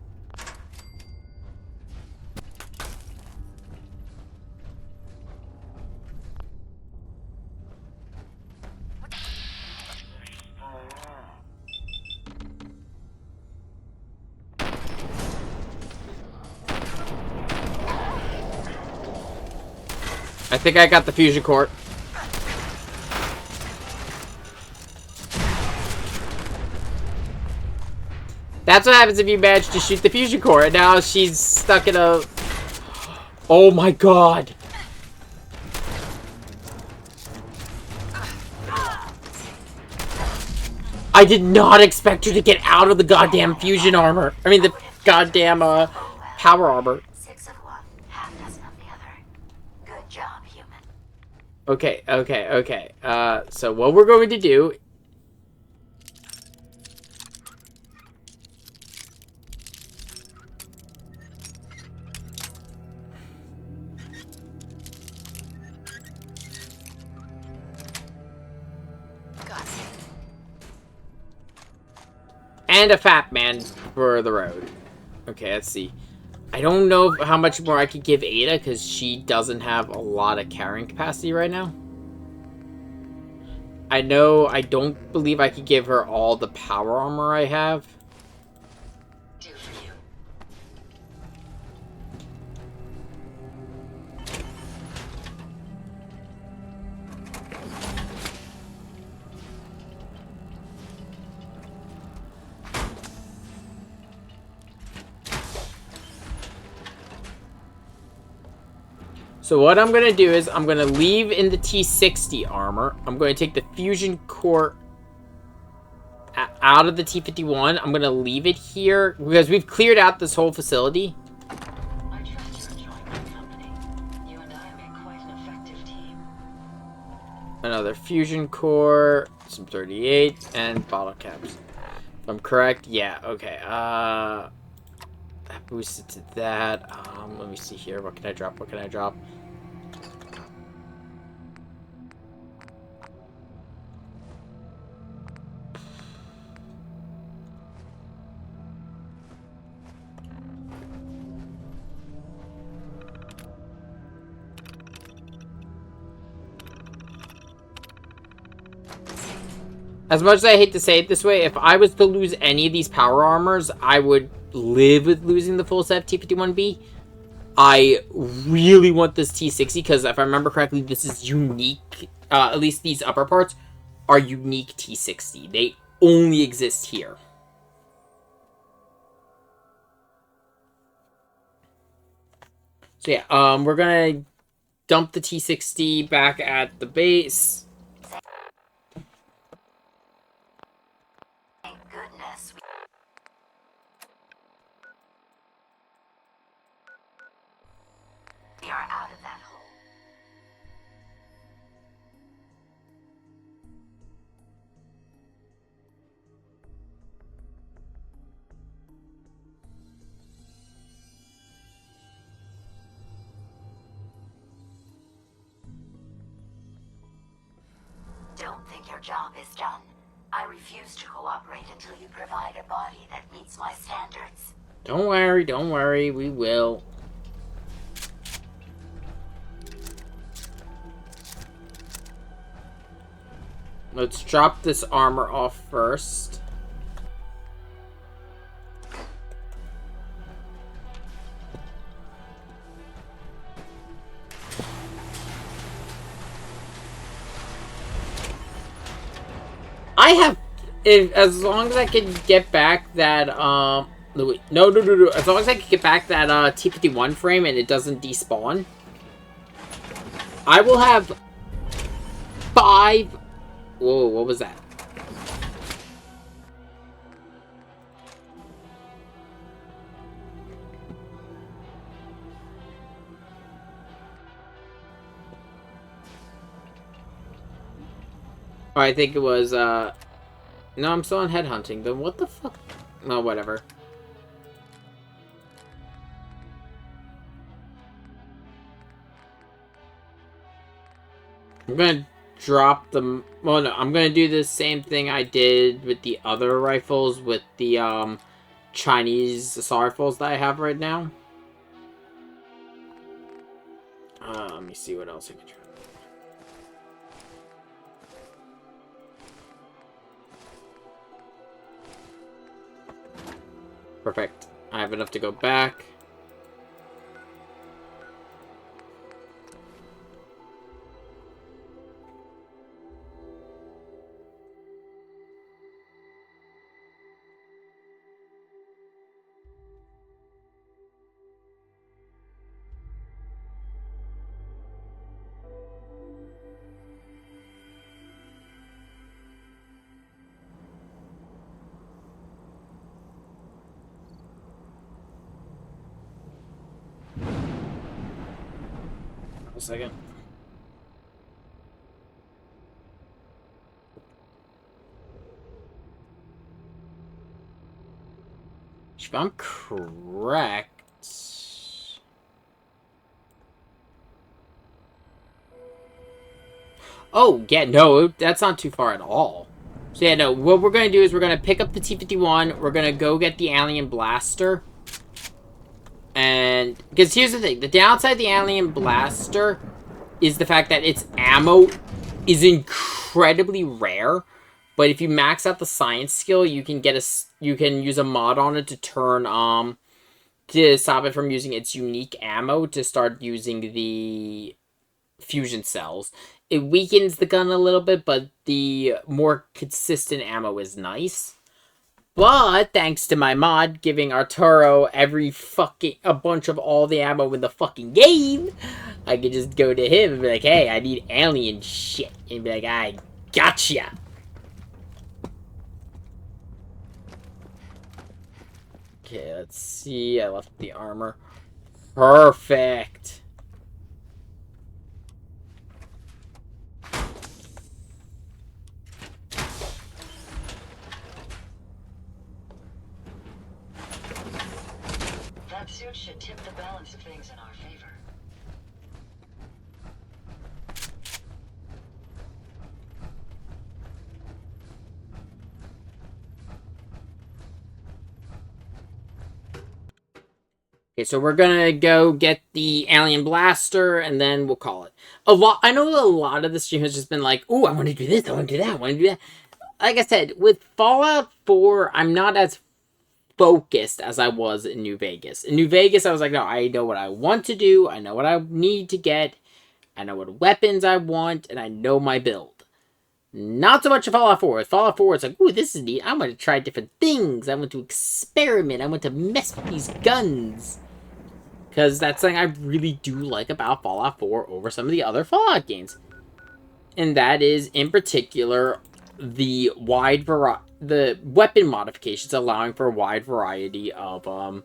I think I got the fusion core. That's what happens if you manage to shoot the fusion core, and now she's stuck in a... Oh my god! I did not expect her to get out of the goddamn fusion armor. I mean, the goddamn, power armor. 6 of one, half dozen of the other. Good job, human. Okay. So what we're going to do... And a fat man for the road. Okay, let's see. I don't know how much more I could give Ada, because she doesn't have a lot of carrying capacity right now. I know I don't believe I could give her all the power armor I have. Do for you. So what I'm going to do is I'm going to leave in the T-60 armor. I'm going to take the fusion core out of the T-51. I'm going to leave it here because we've cleared out this whole facility. I trust you're enjoying my company. You and I make quite an effective team. Another fusion core, some 38, and bottle caps. If I'm correct, yeah, okay. That boosted to that. Let me see here. What can I drop? What can I drop? As much as I hate to say it this way, if I was to lose any of these power armors, I would live with losing the full set of T-51B. I really want this T-60 because if I remember correctly, this is unique. At least these upper parts are unique T-60. They only exist here. So yeah, we're gonna dump the T-60 back at the base. We are out of that hole. Don't think your job is done. I refuse to cooperate until you provide a body that meets my standards. Don't worry, we will. Let's drop this armor off first. As long as I can get back that, no, as long as I can get back that, T-51 frame and it doesn't despawn, I will have 5... Whoa, what was that? Oh, I think it was, no, I'm still on headhunting, then what the fuck? No, whatever. I'm gonna drop them. Well, no, I'm gonna do the same thing I did with the other rifles with the Chinese assault rifles that I have right now. Let me see what else I can try. Perfect. I have enough to go back. A second. If I'm correct... Oh, yeah, no, that's not too far at all. So yeah, no, what we're going to do is we're going to pick up the T-51, we're going to go get the Alien Blaster. And, because here's the thing, the downside of the Alien Blaster is the fact that its ammo is incredibly rare. But if you max out the science skill, you can use a mod on it to turn, to stop it from using its unique ammo to start using the fusion cells. It weakens the gun a little bit, but the more consistent ammo is nice. But thanks to my mod giving Arturo a bunch of all the ammo in the fucking game, I could just go to him and be like, hey, I need alien shit. And be like, I gotcha. Okay, let's see. I left the armor. Perfect. That suit should tip the balance of things in our favor. Okay, so we're gonna go get the alien blaster, and then we'll call it. I know a lot of the stream has just been like, "Ooh, I want to do this, I want to do that, I want to do that." Like I said, with Fallout 4, I'm not as focused as I was in New Vegas. In New Vegas, I was like, no, I know what I want to do, I know what I need to get, I know what weapons I want, and I know my build. Not so much in Fallout 4. With Fallout 4, it's like, ooh, this is neat. I want to try different things. I want to experiment. I want to mess with these guns. Because that's something I really do like about Fallout 4 over some of the other Fallout games. And that is, in particular, the weapon modifications allowing for a wide variety of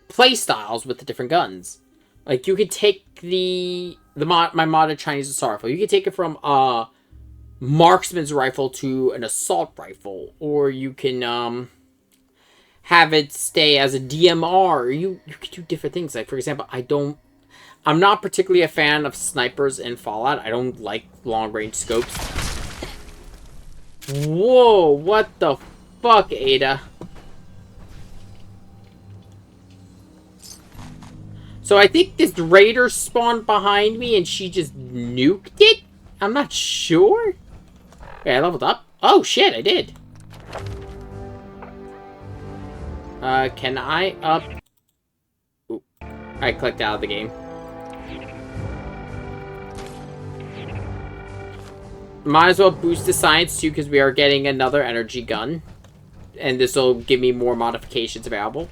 play styles with the different guns. Like, you could take my modded Chinese assault rifle. You could take it from a marksman's rifle to an assault rifle. Or you can have it stay as a DMR. You could do different things. Like, for example, I'm not particularly a fan of snipers in Fallout. I don't like long-range scopes. Whoa, what the fuck, Ada? So I think this raider spawned behind me and she just nuked it? I'm not sure. Okay, I leveled up. Oh shit, I did. Can I up... Ooh, I clicked out of the game. Might as well boost the science too, because we are getting another energy gun. And this will give me more modifications available.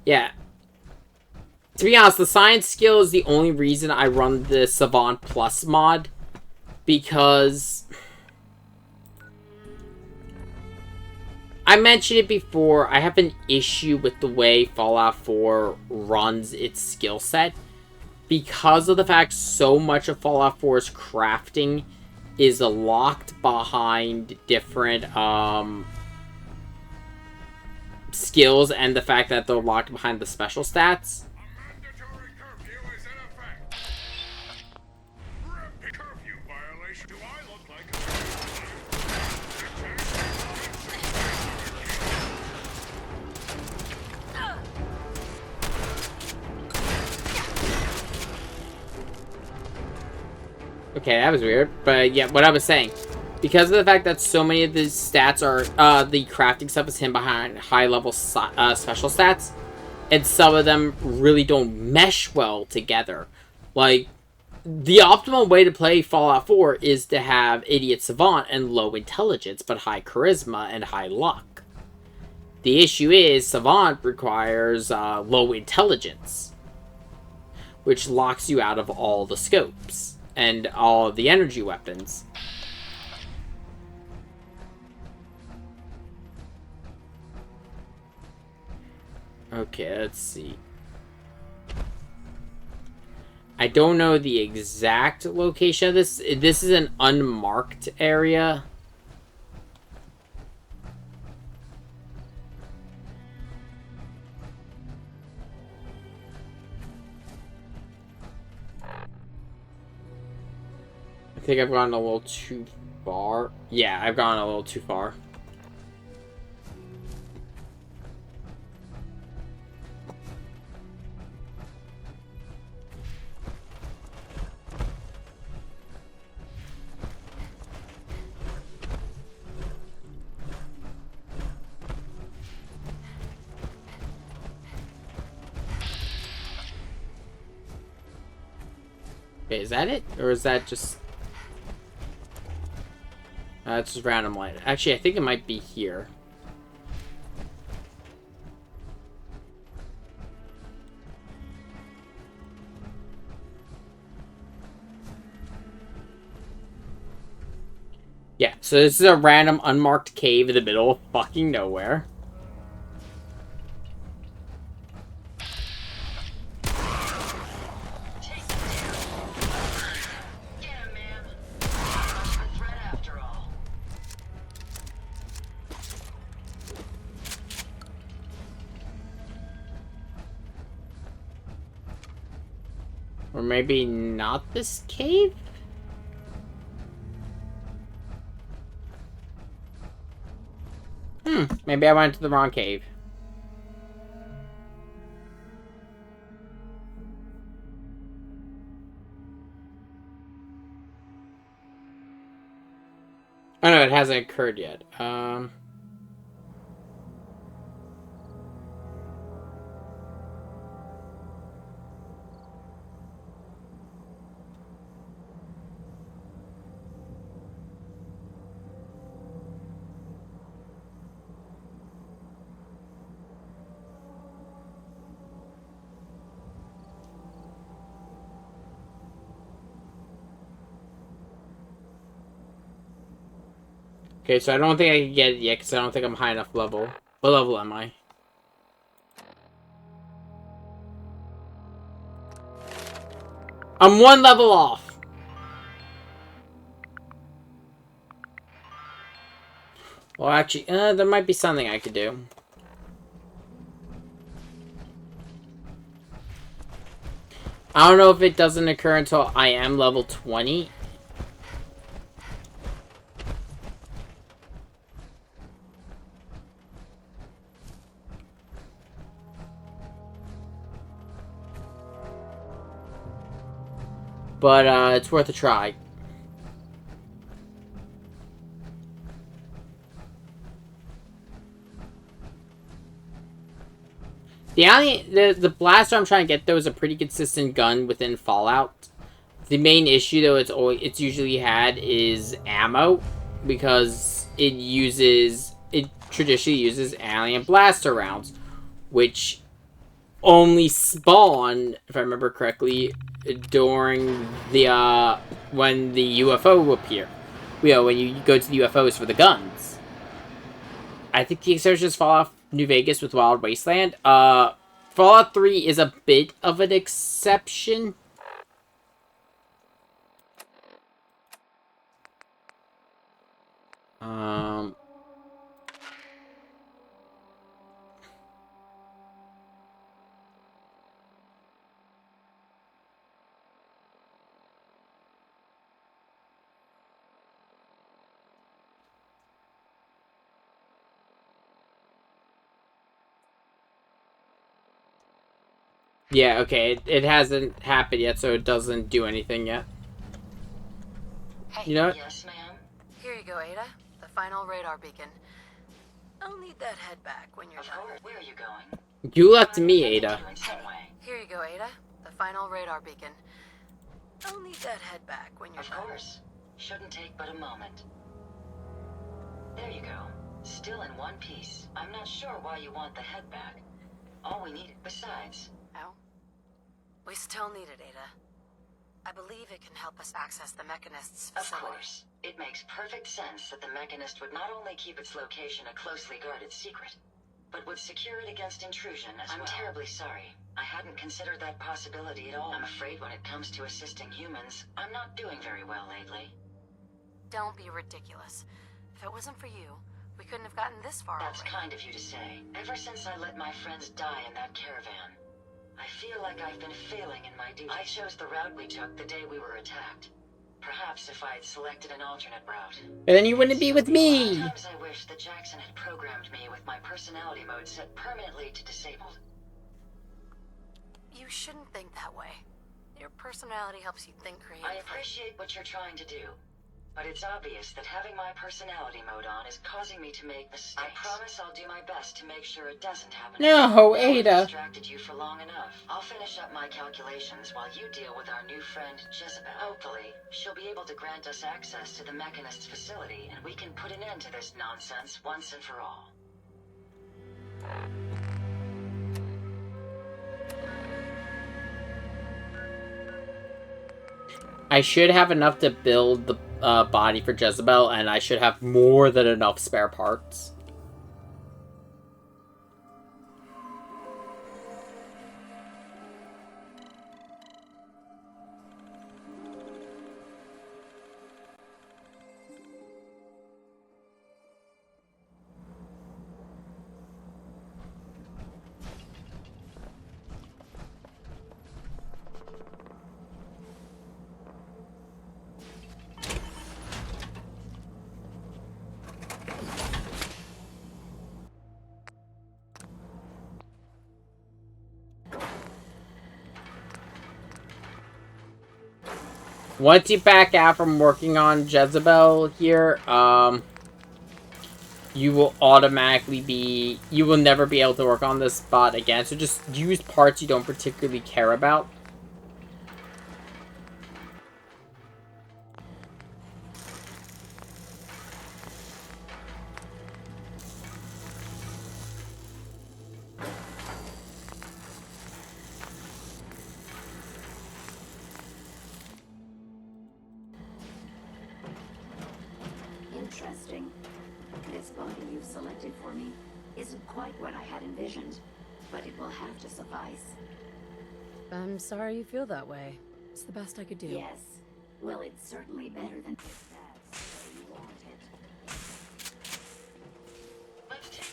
Yeah. To be honest, the science skill is the only reason I run the Savant Plus mod. Because... I mentioned it before, I have an issue with the way Fallout 4 runs its skill set. Because of the fact so much of Fallout 4's crafting is locked behind different skills, and the fact that they're locked behind the special stats. Okay, that was weird. But yeah, what I was saying. Because of the fact that so many of the stats are, the crafting stuff is hidden behind high-level special stats, and some of them really don't mesh well together. Like, the optimal way to play Fallout 4 is to have Idiot Savant and low intelligence, but high charisma and high luck. The issue is, Savant requires low intelligence, which locks you out of all the scopes and all of the energy weapons. Okay, let's see. I don't know the exact location of this. This is an unmarked area. I think I've gone a little too far. Yeah, I've gone a little too far. Okay, is that it? Or is that just... It's just random light. Actually, I think it might be here. Yeah, so this is a random unmarked cave in the middle of fucking nowhere. Or maybe not this cave? Maybe I went to the wrong cave. Oh no, it hasn't occurred yet. Okay, so I don't think I can get it yet, because I don't think I'm high enough level. What level am I? I'm 1 level off! Well, actually, there might be something I could do. I don't know if it doesn't occur until I am level 20. But, it's worth a try. The blaster I'm trying to get, though, is a pretty consistent gun within Fallout. The main issue, though, it's usually had is ammo, because it traditionally uses alien blaster rounds, which only spawn, if I remember correctly, during the when the UFO appear. You know, when you go to the UFOs for the guns. I think the exception is Fallout New Vegas with Wild Wasteland. Fallout 3 is a bit of an exception. Yeah, okay, it hasn't happened yet, so it doesn't do anything yet. Hey, you know what? Yes, ma'am. Here you go, Ada. The final radar beacon. I'll need that head back when you're done. Where are you going? You left me, Ada. Here you go, Ada. The final radar beacon. I'll need that head back when you're done. Of course. Shouldn't take but a moment. There you go. Still in one piece. I'm not sure why you want the head back. All we need, besides... Oh? We still need it, Ada. I believe it can help us access the Mechanist's facility. Of course. It makes perfect sense that the Mechanist would not only keep its location a closely guarded secret, but would secure it against intrusion as well. I'm terribly sorry. I hadn't considered that possibility at all. I'm afraid when it comes to assisting humans, I'm not doing very well lately. Don't be ridiculous. If it wasn't for you, we couldn't have gotten this far. That's kind of you to say. Ever since I let my friends die in that caravan, I feel like I've been failing in my duty. I chose the route we took the day we were attacked. Perhaps if I had selected an alternate route. And then you wouldn't be with me! Sometimes I wish that Jackson had programmed me with my personality mode set permanently to disabled. You shouldn't think that way. Your personality helps you think creatively. I appreciate what you're trying to do, But it's obvious that having my personality mode on is causing me to make mistakes. I promise I'll do my best to make sure it doesn't happen. No, I've Ada. distracted you for long enough. I'll finish up my calculations while you deal with our new friend, Jezebel. Hopefully, she'll be able to grant us access to the Mechanist's facility, and we can put an end to this nonsense once and for all. I should have enough to build the body for Jezebel, and I should have more than enough spare parts. Once you back out from working on Jezebel here, you will automatically be... You will never be able to work on this bot again, so just use parts you don't particularly care about. Interesting. This body you've selected for me isn't quite what I had envisioned, but it will have to suffice. I'm sorry you feel that way. It's the best I could do. Yes. Well, it's certainly better than if that's the way you want it. Let's take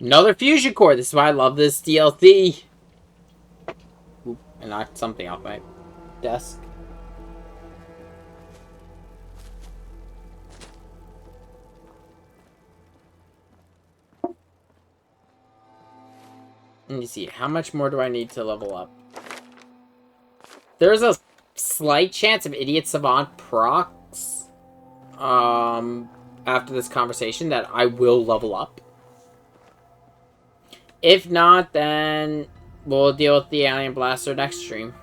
Another fusion core. This is why I love this DLC. Oop, I knocked something off my desk. Let me see. How much more do I need to level up? There's a slight chance of Idiot Savant procs after this conversation that I will level up. If not, then we'll deal with the Alien Blaster next stream.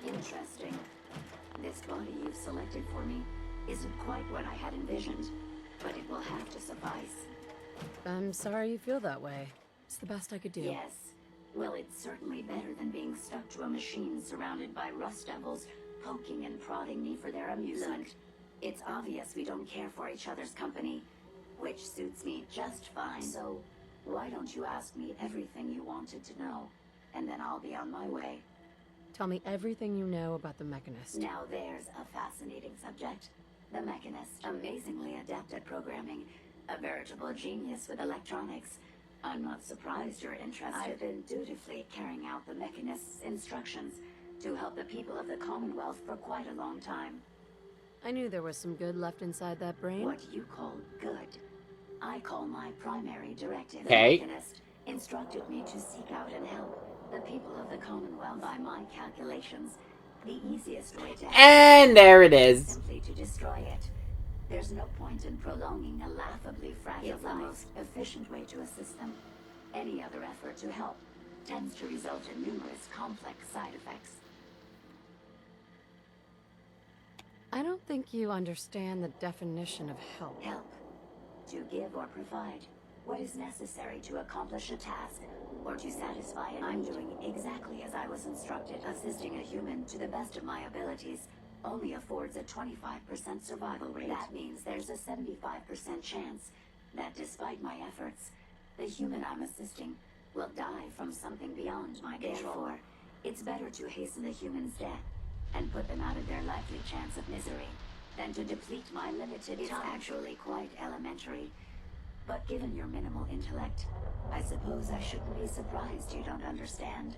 Interesting. This body you've selected for me isn't quite what I had envisioned, but it will have to suffice. I'm sorry you feel that way. It's the best I could do. Yes. Well, it's certainly better than being stuck to a machine surrounded by rust devils, poking and prodding me for their amusement. Look, it's obvious we don't care for each other's company, which suits me just fine. So, why don't you ask me everything you wanted to know, and then I'll be on my way. Tell me everything you know about the Mechanist. Now there's a fascinating subject. The Mechanist, amazingly adept at programming, a veritable genius with electronics. I'm not surprised you're interested. I've been dutifully carrying out the Mechanist's instructions to help the people of the Commonwealth for quite a long time. I knew there was some good left inside that brain. What you call good, I call my primary directive. Okay. The Mechanist instructed me to seek out and help the people of the Commonwealth. By my calculations, the easiest way to And there it is. Simply to destroy it. There's no point in prolonging a laughably fragile life. It's the most efficient way to assist them. Any other effort to help tends to result in numerous complex side effects. I don't think you understand the definition of help. Help. To give or provide what is necessary to accomplish a task or to satisfy it. I'm doing exactly as I was instructed, assisting a human to the best of my abilities only affords a 25% survival rate. That means there's a 75% chance that despite my efforts, the human I'm assisting will die from something beyond my control. Therefore, it's better to hasten the human's death and put them out of their likely chance of misery than to deplete my limited time. It's actually quite elementary. But given your minimal intellect, I suppose I shouldn't be surprised you don't understand.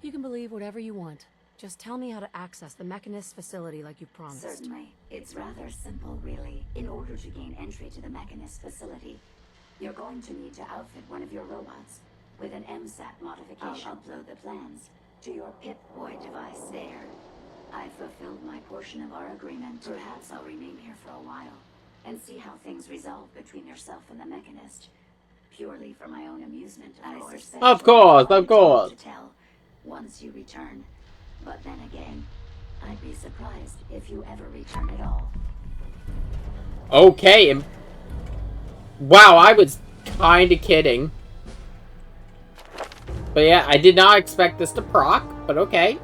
You can believe whatever you want. Just tell me how to access the Mechanist facility like you promised. Certainly. It's rather simple, really. In order to gain entry to the Mechanist facility, you're going to need to outfit one of your robots with an MSAT modification. I'll upload the plans to your Pip-Boy device there. I've fulfilled my portion of our agreement. Perhaps I'll remain here for a while and see how things resolve between yourself and the Mechanist. Purely for my own amusement, Of course. To tell once you return. But then again, I'd be surprised if you ever return at all. Okay. Wow, I was kinda kidding. But yeah, I did not expect this to proc, but okay.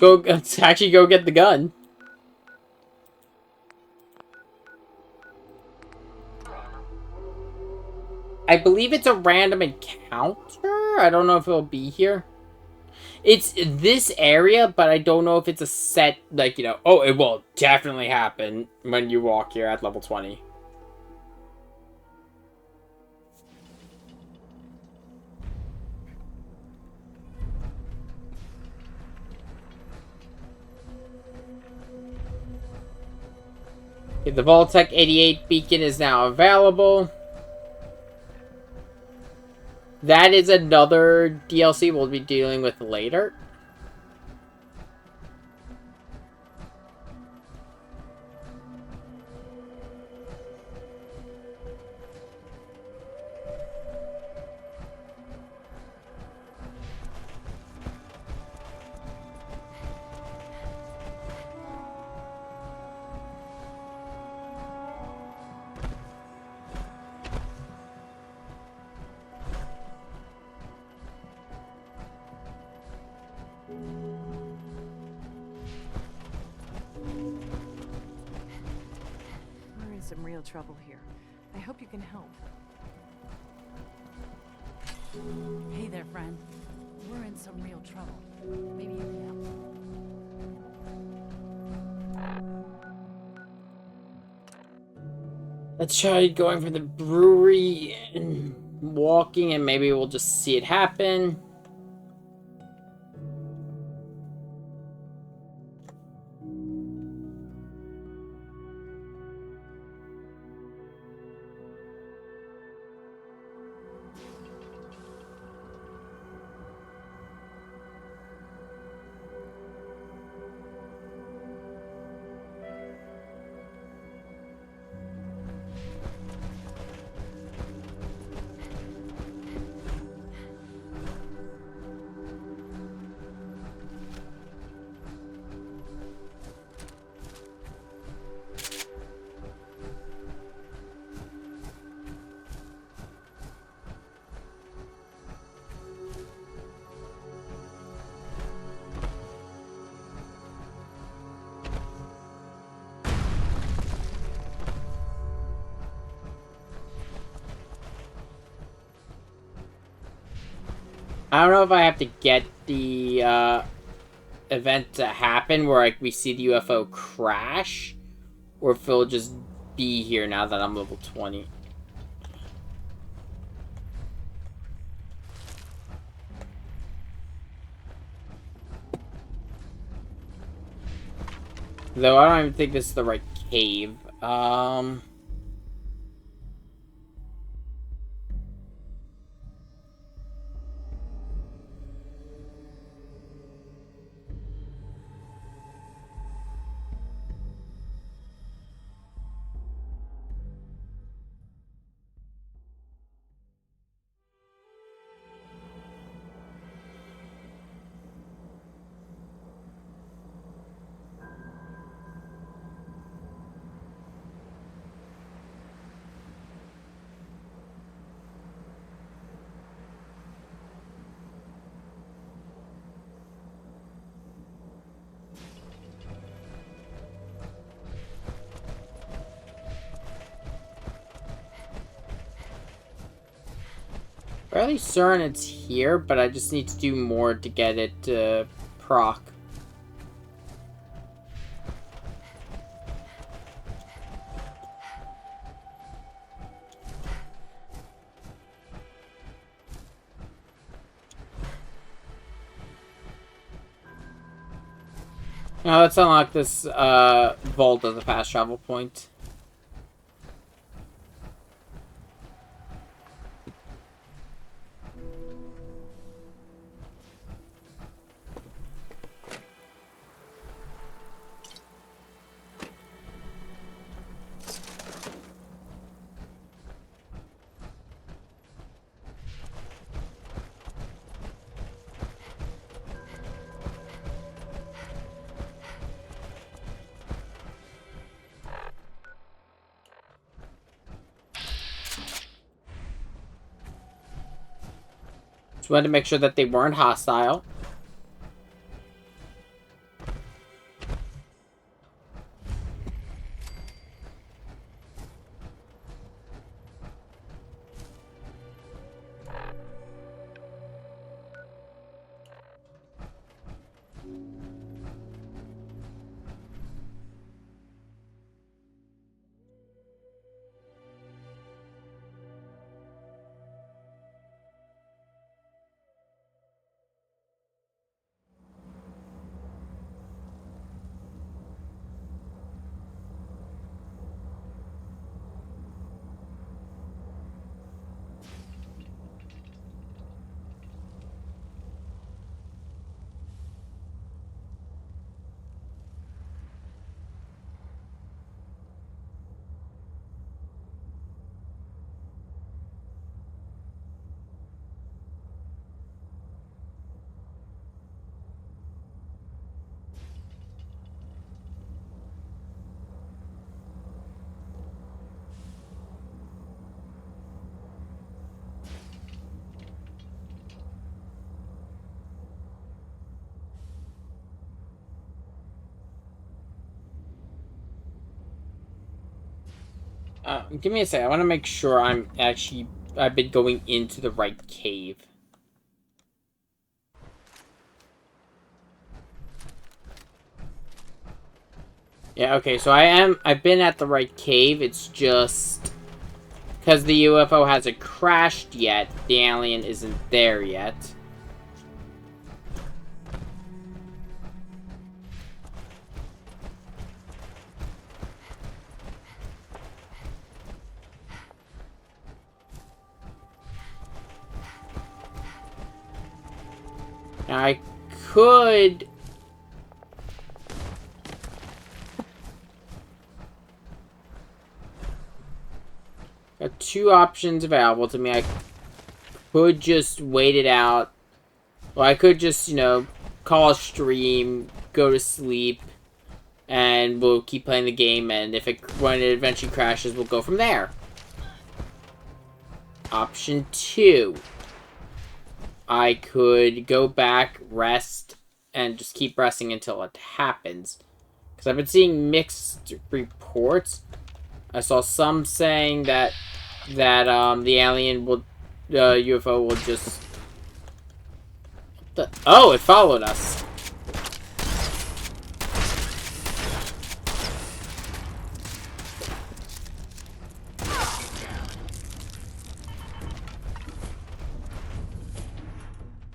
Let's actually go get the gun. I believe it's a random encounter. I don't know if it'll be here. It's this area, but I don't know if it's a set, like, you know, oh, it will definitely happen when you walk here at level 20. Okay, the Vault-Tec 88 beacon is now available. That is another DLC we'll be dealing with later. Some real trouble here. I hope you can help. Hey there, friend. We're in some real trouble. Maybe you can help. Let's try going from the brewery and walking, and maybe we'll just see it happen. I don't know if I have to get the event to happen where like we see the UFO crash, or if it'll just be here now that I'm level 20. Though I don't even think this is the right cave. Fairly certain it's here, but I just need to do more to get it to proc. Now let's unlock this vault as a fast travel point. Just wanted to make sure that they weren't hostile. Give me a sec. I want to make sure I've been going into the right cave. Yeah, okay, so I've been at the right cave. It's just because the UFO hasn't crashed yet, the alien isn't there yet. Now, I could... Got two options available to me. I could just wait it out. Well, I could just, you know, call a stream, go to sleep, and we'll keep playing the game, and when it eventually crashes, we'll go from there. Option 2. I could go back, rest, and just keep resting until it happens. Because I've been seeing mixed reports. I saw some saying that the alien will, UFO will just... Oh, it followed us.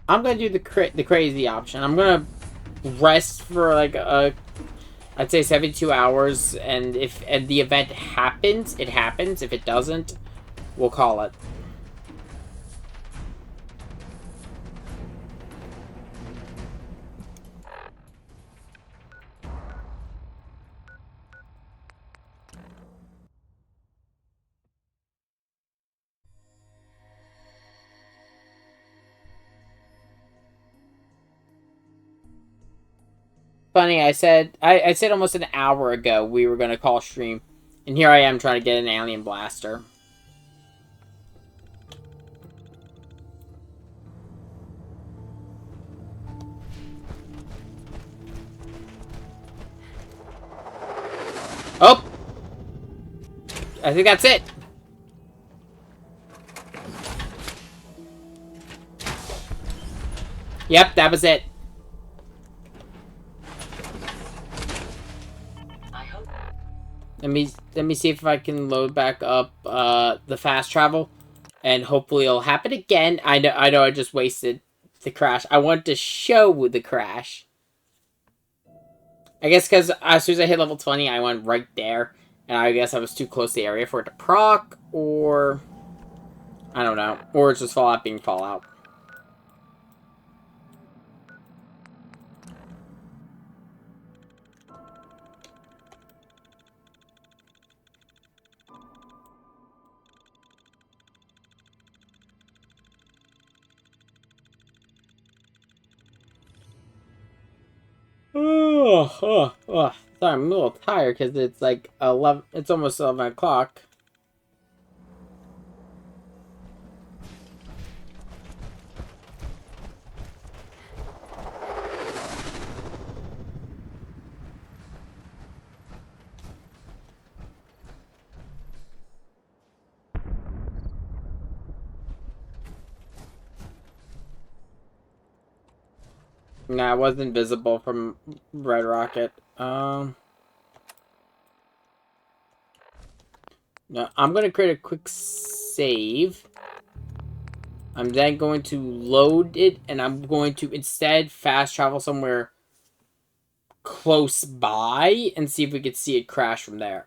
I'm gonna do the crazy option. I'm gonna rest for like I'd say 72 hours, and if the event happens, it happens. If it doesn't, we'll call it. Funny, I said almost an hour ago we were gonna call stream, and here I am trying to get an alien blaster. Oh! I think that's it! Yep, that was it. Let me see if I can load back up the fast travel, and hopefully it'll happen again. I know I just wasted the crash. I wanted to show the crash. I guess because as soon as I hit level 20, I went right there, and I guess I was too close to the area for it to proc, or I don't know, or it's just Fallout being Fallout. Sorry, I'm a little tired because it's like 11. It's almost 11 o'clock. Nah, it wasn't visible from Red Rocket. No, I'm gonna create a quick save. I'm then going to load it, and I'm going to instead fast travel somewhere close by and see if we could see it crash from there.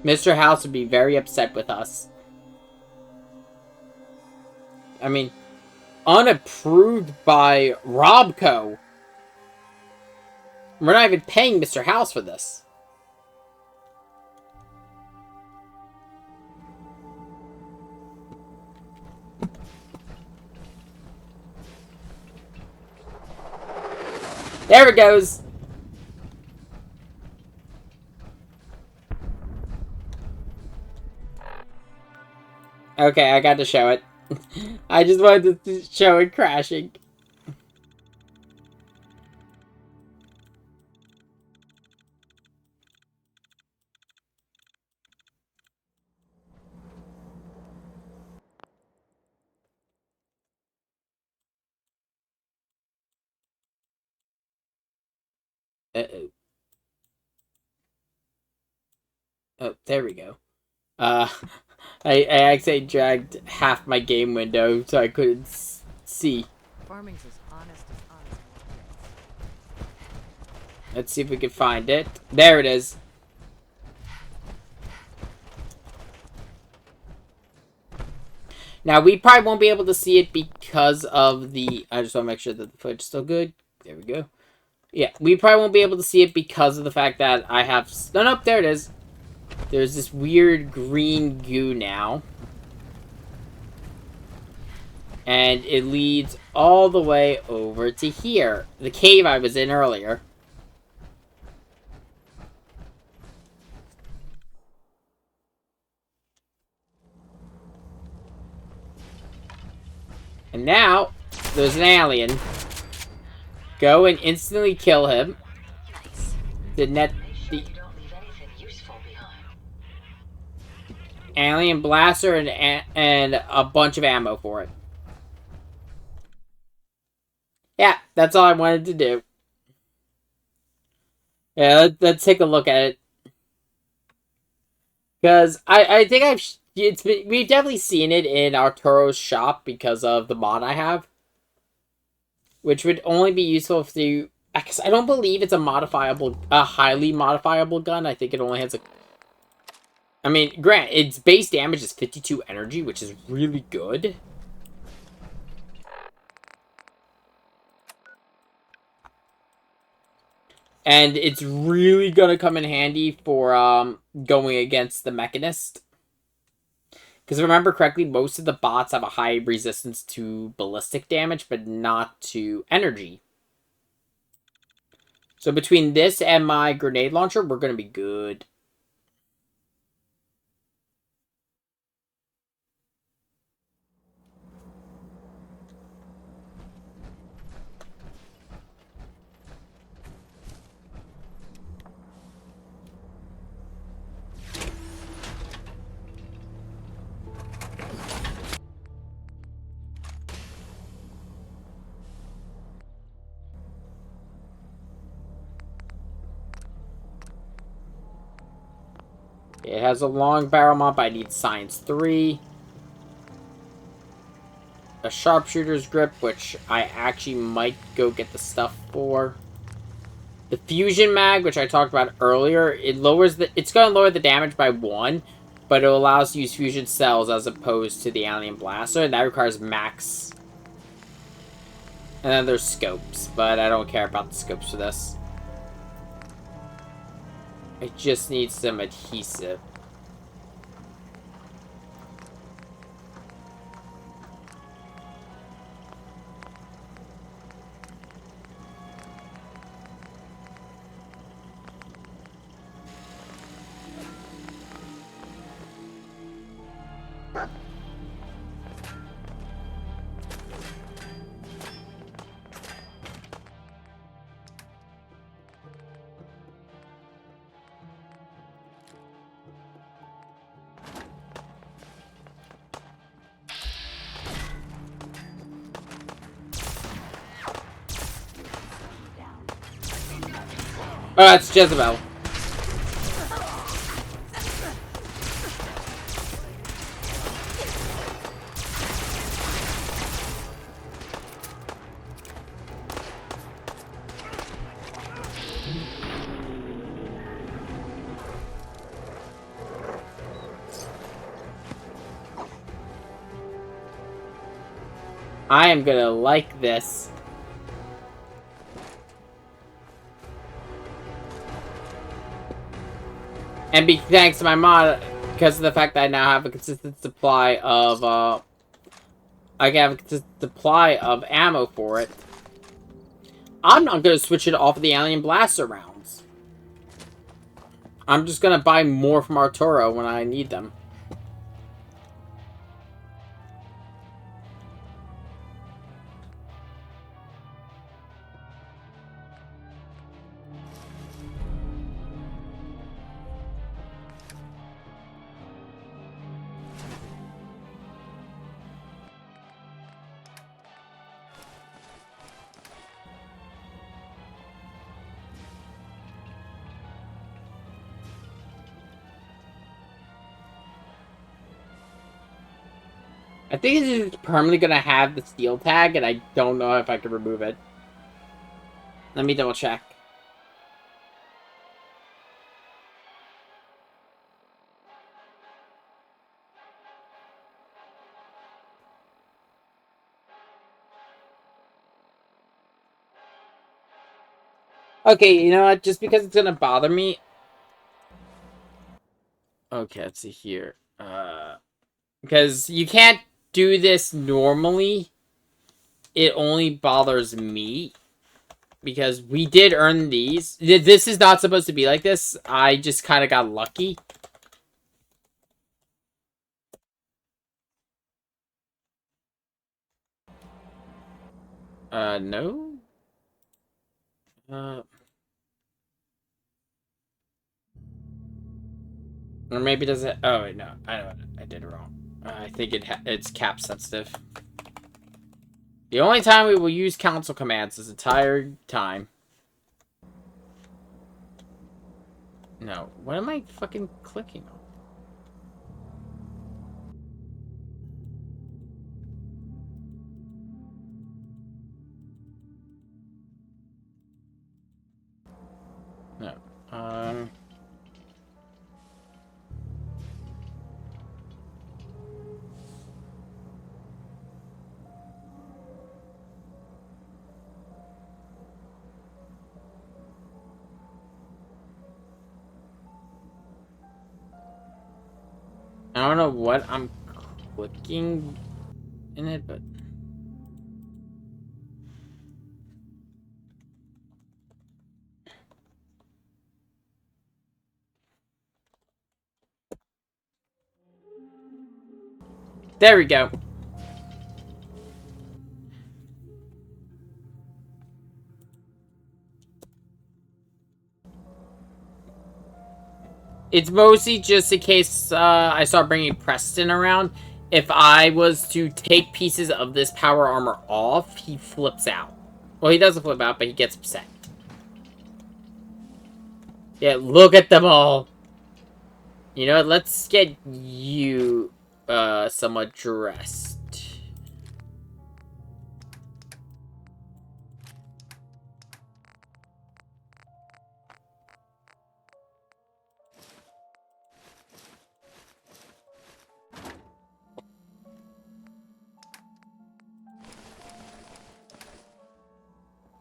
Mr. House would be very upset with us. I mean, unapproved by Robco. We're not even paying Mr. House for this. There it goes. Okay, I got to show it. I just wanted to show it crashing. Uh-oh. Oh, there we go. I actually dragged half my game window so I couldn't see. Farming's as honest. Let's see if we can find it. There it is. Now, we probably won't be able to see it because of the... I just want to make sure that the footage is still good. There we go. Yeah, we probably won't be able to see it because of the fact that I have... No, nope, there it is. There's this weird green goo now. And it leads all the way over to here. The cave I was in earlier. And now, there's an alien. Go and instantly kill him. The alien blaster and a bunch of ammo for it. Yeah, that's all I wanted to do. Yeah, let's take a look at it. Because I think we've definitely seen it in Arturo's shop because of the mod I have. Which would only be useful if you... Because I don't believe it's a highly modifiable gun. I think it only has a... I mean, granted, its base damage is 52 energy, which is really good. And it's really gonna come in handy for going against the Mechanist. Because if I remember correctly, most of the bots have a high resistance to ballistic damage, but not to energy. So between this and my grenade launcher, we're going to be good. It has a long barrel mop. I need science 3. A sharpshooter's grip, which I actually might go get the stuff for. The fusion mag, which I talked about earlier, it's going to lower the damage by 1, but it allows to use fusion cells as opposed to the alien blaster, and that requires max. And then there's scopes, but I don't care about the scopes for this. I just need some adhesive. Oh, that's Jezebel. I am gonna like this. And thanks to my mod, because of the fact that I now have a consistent supply of, I can have a consistent supply of ammo for it. I'm not going to switch it off of the Alien Blaster rounds. I'm just going to buy more from Arturo when I need them. I think it's just permanently going to have the steel tag, and I don't know if I can remove it. Let me double check. Okay, you know what? Just because it's going to bother me... Okay, let's see here. Because you can't do this normally. It only bothers me. Because we did earn these. This is not supposed to be like this. I just kind of got lucky. No? Or maybe does it... Oh, wait, no. I did it wrong. I think it's cap sensitive. The only time we will use console commands this entire time. No. What am I fucking clicking on? No. I don't know what I'm clicking in it, but... There we go. It's mostly just in case I start bringing Preston around. If I was to take pieces of this power armor off, he flips out. Well, he doesn't flip out, but he gets upset. Yeah, look at them all. You know what? Let's get you somewhat dressed.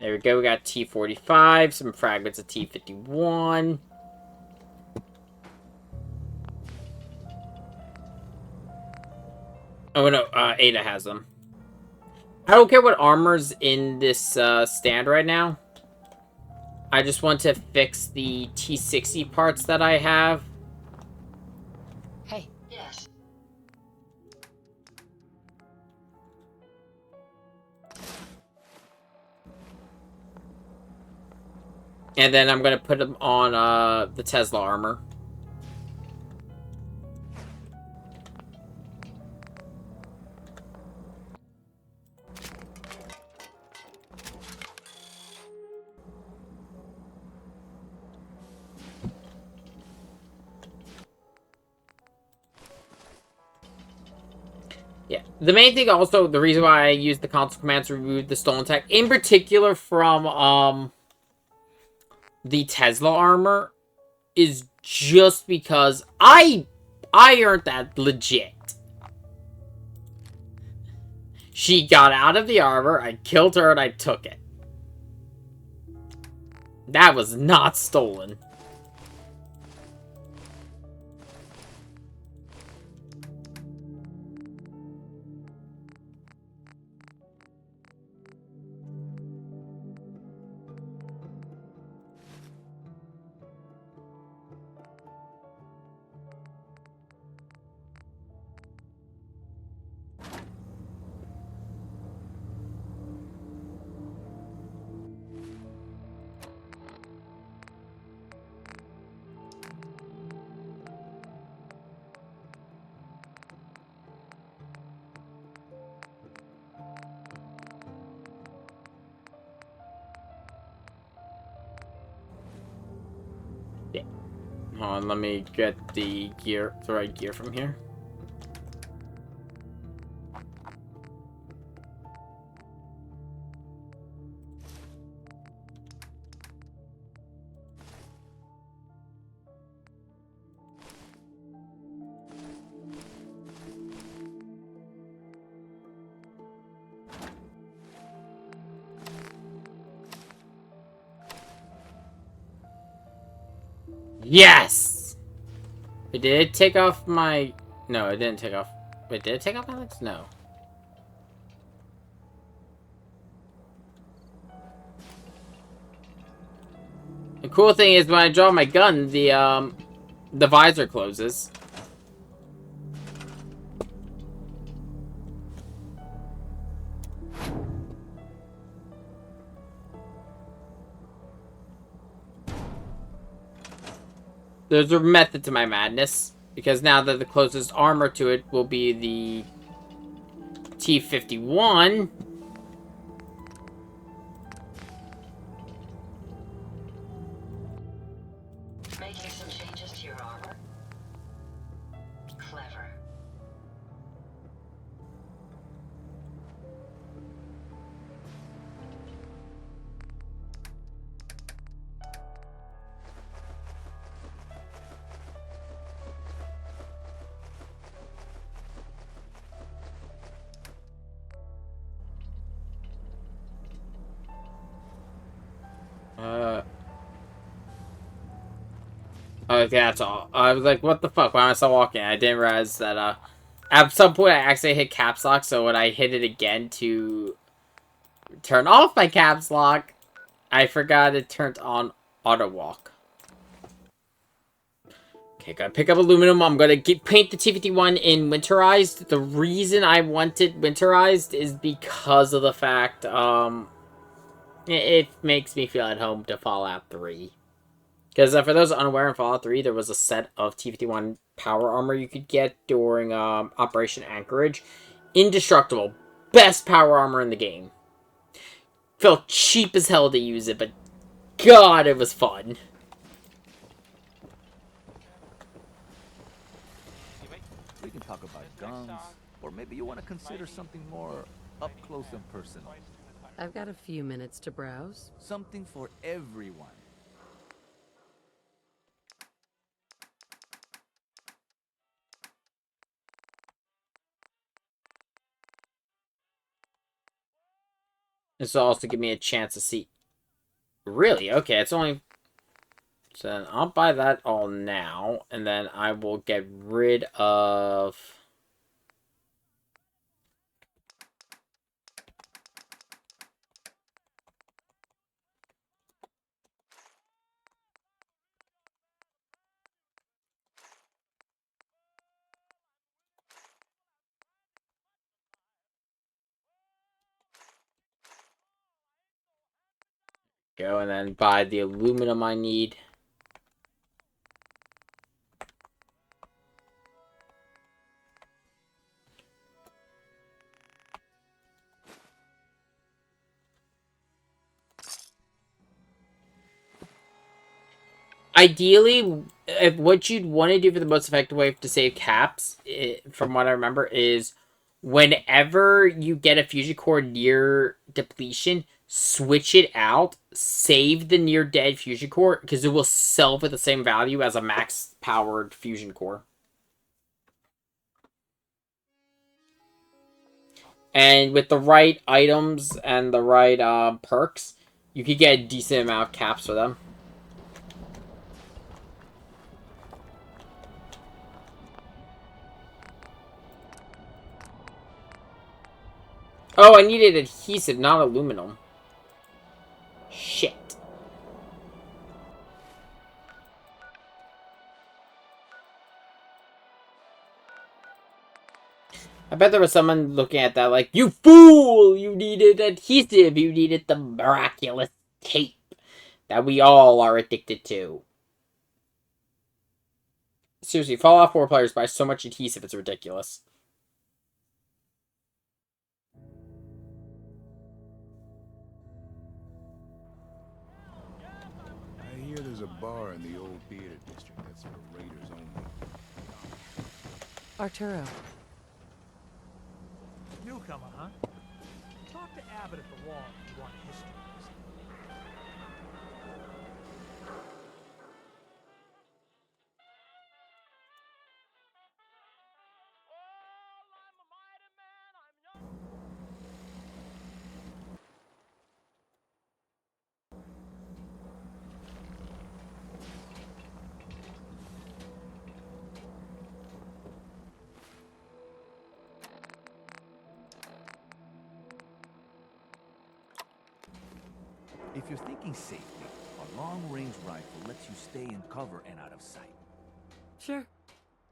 There we go, we got T-45, some fragments of T-51. Oh no, Ada has them. I don't care what armor's in this stand right now. I just want to fix the T-60 parts that I have. Hey. Yes. And then I'm going to put them on the Tesla armor. Yeah. The main thing also, the reason why I used the console commands to remove the stolen tech, in particular from the Tesla armor, is just because I earned that legit. She got out of the armor, I killed her, and I took it. That was not stolen. Hold on, let me get the right gear from here. Yes! Wait, did it take off my... No, it didn't take off... Wait, did it take off my legs? No. The cool thing is when I draw my gun, the visor closes. There's a method to my madness, because now that the closest armor to it will be the T-51. Making some changes to your armor? Clever. Okay, that's all. I was like, what the fuck? Why am I still walking? I didn't realize that, at some point I accidentally hit caps lock, so when I hit it again to turn off my caps lock, I forgot it turned on auto walk. Okay, gotta pick up aluminum. I'm gonna paint the T-51 in winterized. The reason I want it winterized is because of the fact, it makes me feel at home to Fallout 3. Because for those unaware, in Fallout 3, there was a set of T-51 power armor you could get during Operation Anchorage. Indestructible. Best power armor in the game. Felt cheap as hell to use it, but God, it was fun. We can talk about guns, or maybe you want to consider something more up close and personal. I've got a few minutes to browse. Something for everyone. This will also give me a chance to see. Really? Okay, it's only... So then I'll buy that all now, and then I will get rid of... Go, and then buy the aluminum I need. Ideally, what you'd want to do for the most effective way to save caps, from what I remember, is whenever you get a fusion core near depletion, switch it out, save the near dead fusion core, because it will sell for the same value as a max powered fusion core. And with the right items and the right perks, you could get a decent amount of caps for them. Oh, I needed adhesive, not aluminum. Shit. I bet there was someone looking at that like, you fool! You needed adhesive! You needed the miraculous tape that we all are addicted to. Seriously, Fallout 4 players buy so much adhesive, it's ridiculous. I hear there's a bar in the old theater district that's for raiders only. Arturo. Newcomer, huh? Talk to Abbott at the wall if you want history. If you're thinking safely, a long-range rifle lets you stay in cover and out of sight. Sure.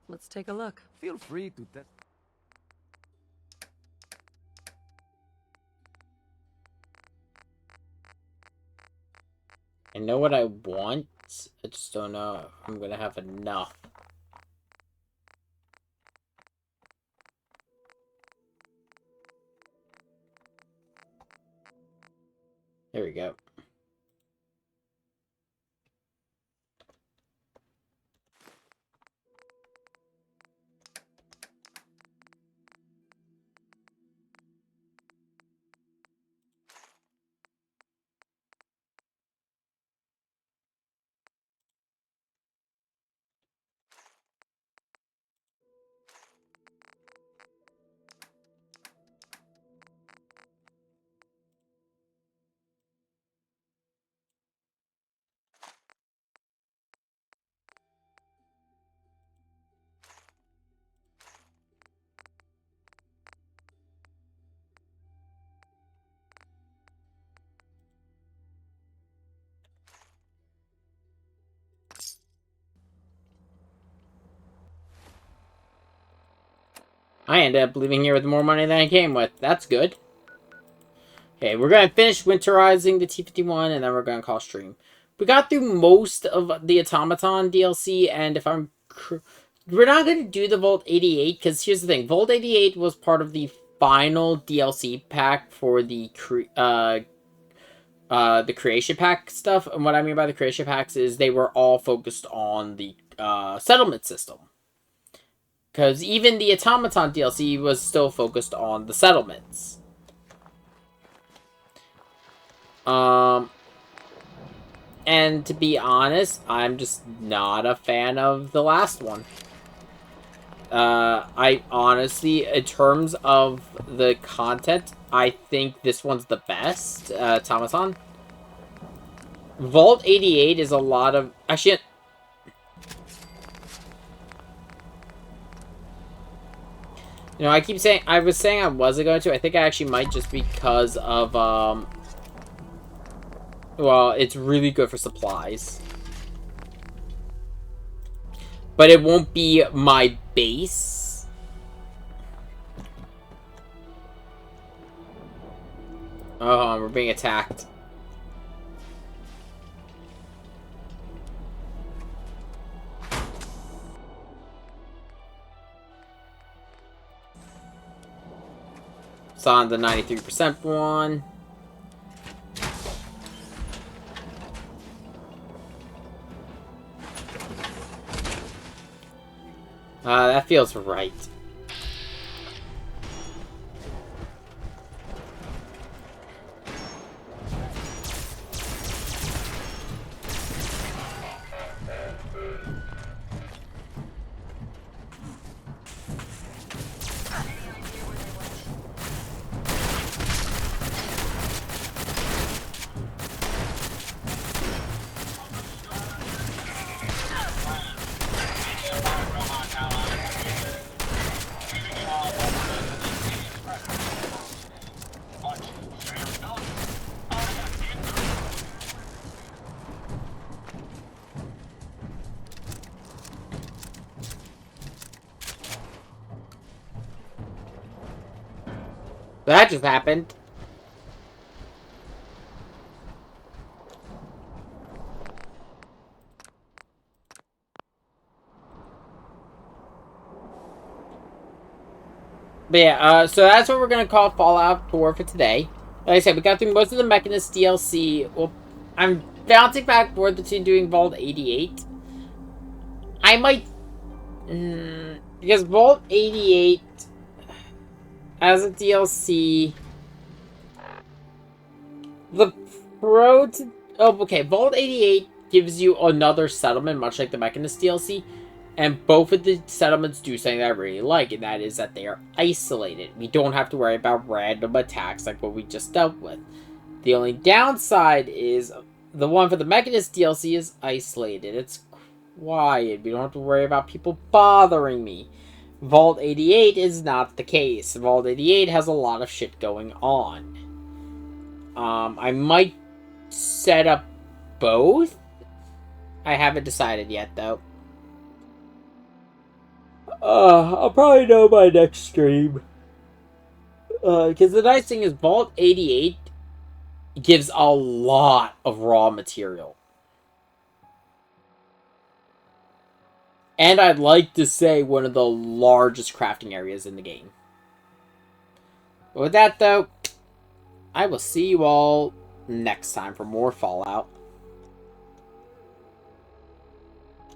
Let's take a look. Feel free to test. I know what I want, I just don't know if I'm gonna have enough. There we go. I ended up leaving here with more money than I came with. That's good. Okay, we're going to finish winterizing the T-51, and then we're going to call stream. We got through most of the Automaton DLC, and if I'm... We're not going to do the Vault 88, because here's the thing. Vault 88 was part of the final DLC pack for the Creation Pack stuff. And what I mean by the Creation Packs is they were all focused on the settlement system. Because even the Automaton DLC was still focused on the settlements. And to be honest, I'm just not a fan of the last one. I honestly, in terms of the content, I think this one's the best, Automaton. Vault 88 is a lot of... Actually... You know, I keep saying... I was saying I wasn't going to. I think I actually might just because of, well, it's really good for supplies. But it won't be my base. Oh, we're being attacked. It's on the 93% one. That feels right. That just happened. But yeah, so that's what we're gonna call Fallout 4 for today. Like I said, we got through most of the Mechanist DLC. Well, I'm bouncing back and forth between doing Vault 88. I might... because Vault 88... as a DLC... The pro to... Oh, okay. Vault 88 gives you another settlement, much like the Mechanist DLC. And both of the settlements do something that I really like, and that is that they are isolated. We don't have to worry about random attacks like what we just dealt with. The only downside is the one for the Mechanist DLC is isolated. It's quiet. We don't have to worry about people bothering me. Vault 88 is not the case. Vault 88 has a lot of shit going on. I might set up both. I haven't decided yet, though. I'll probably know by next stream. Because the nice thing is Vault 88 gives a lot of raw material. And I'd like to say one of the largest crafting areas in the game. But with that, though, I will see you all next time for more Fallout.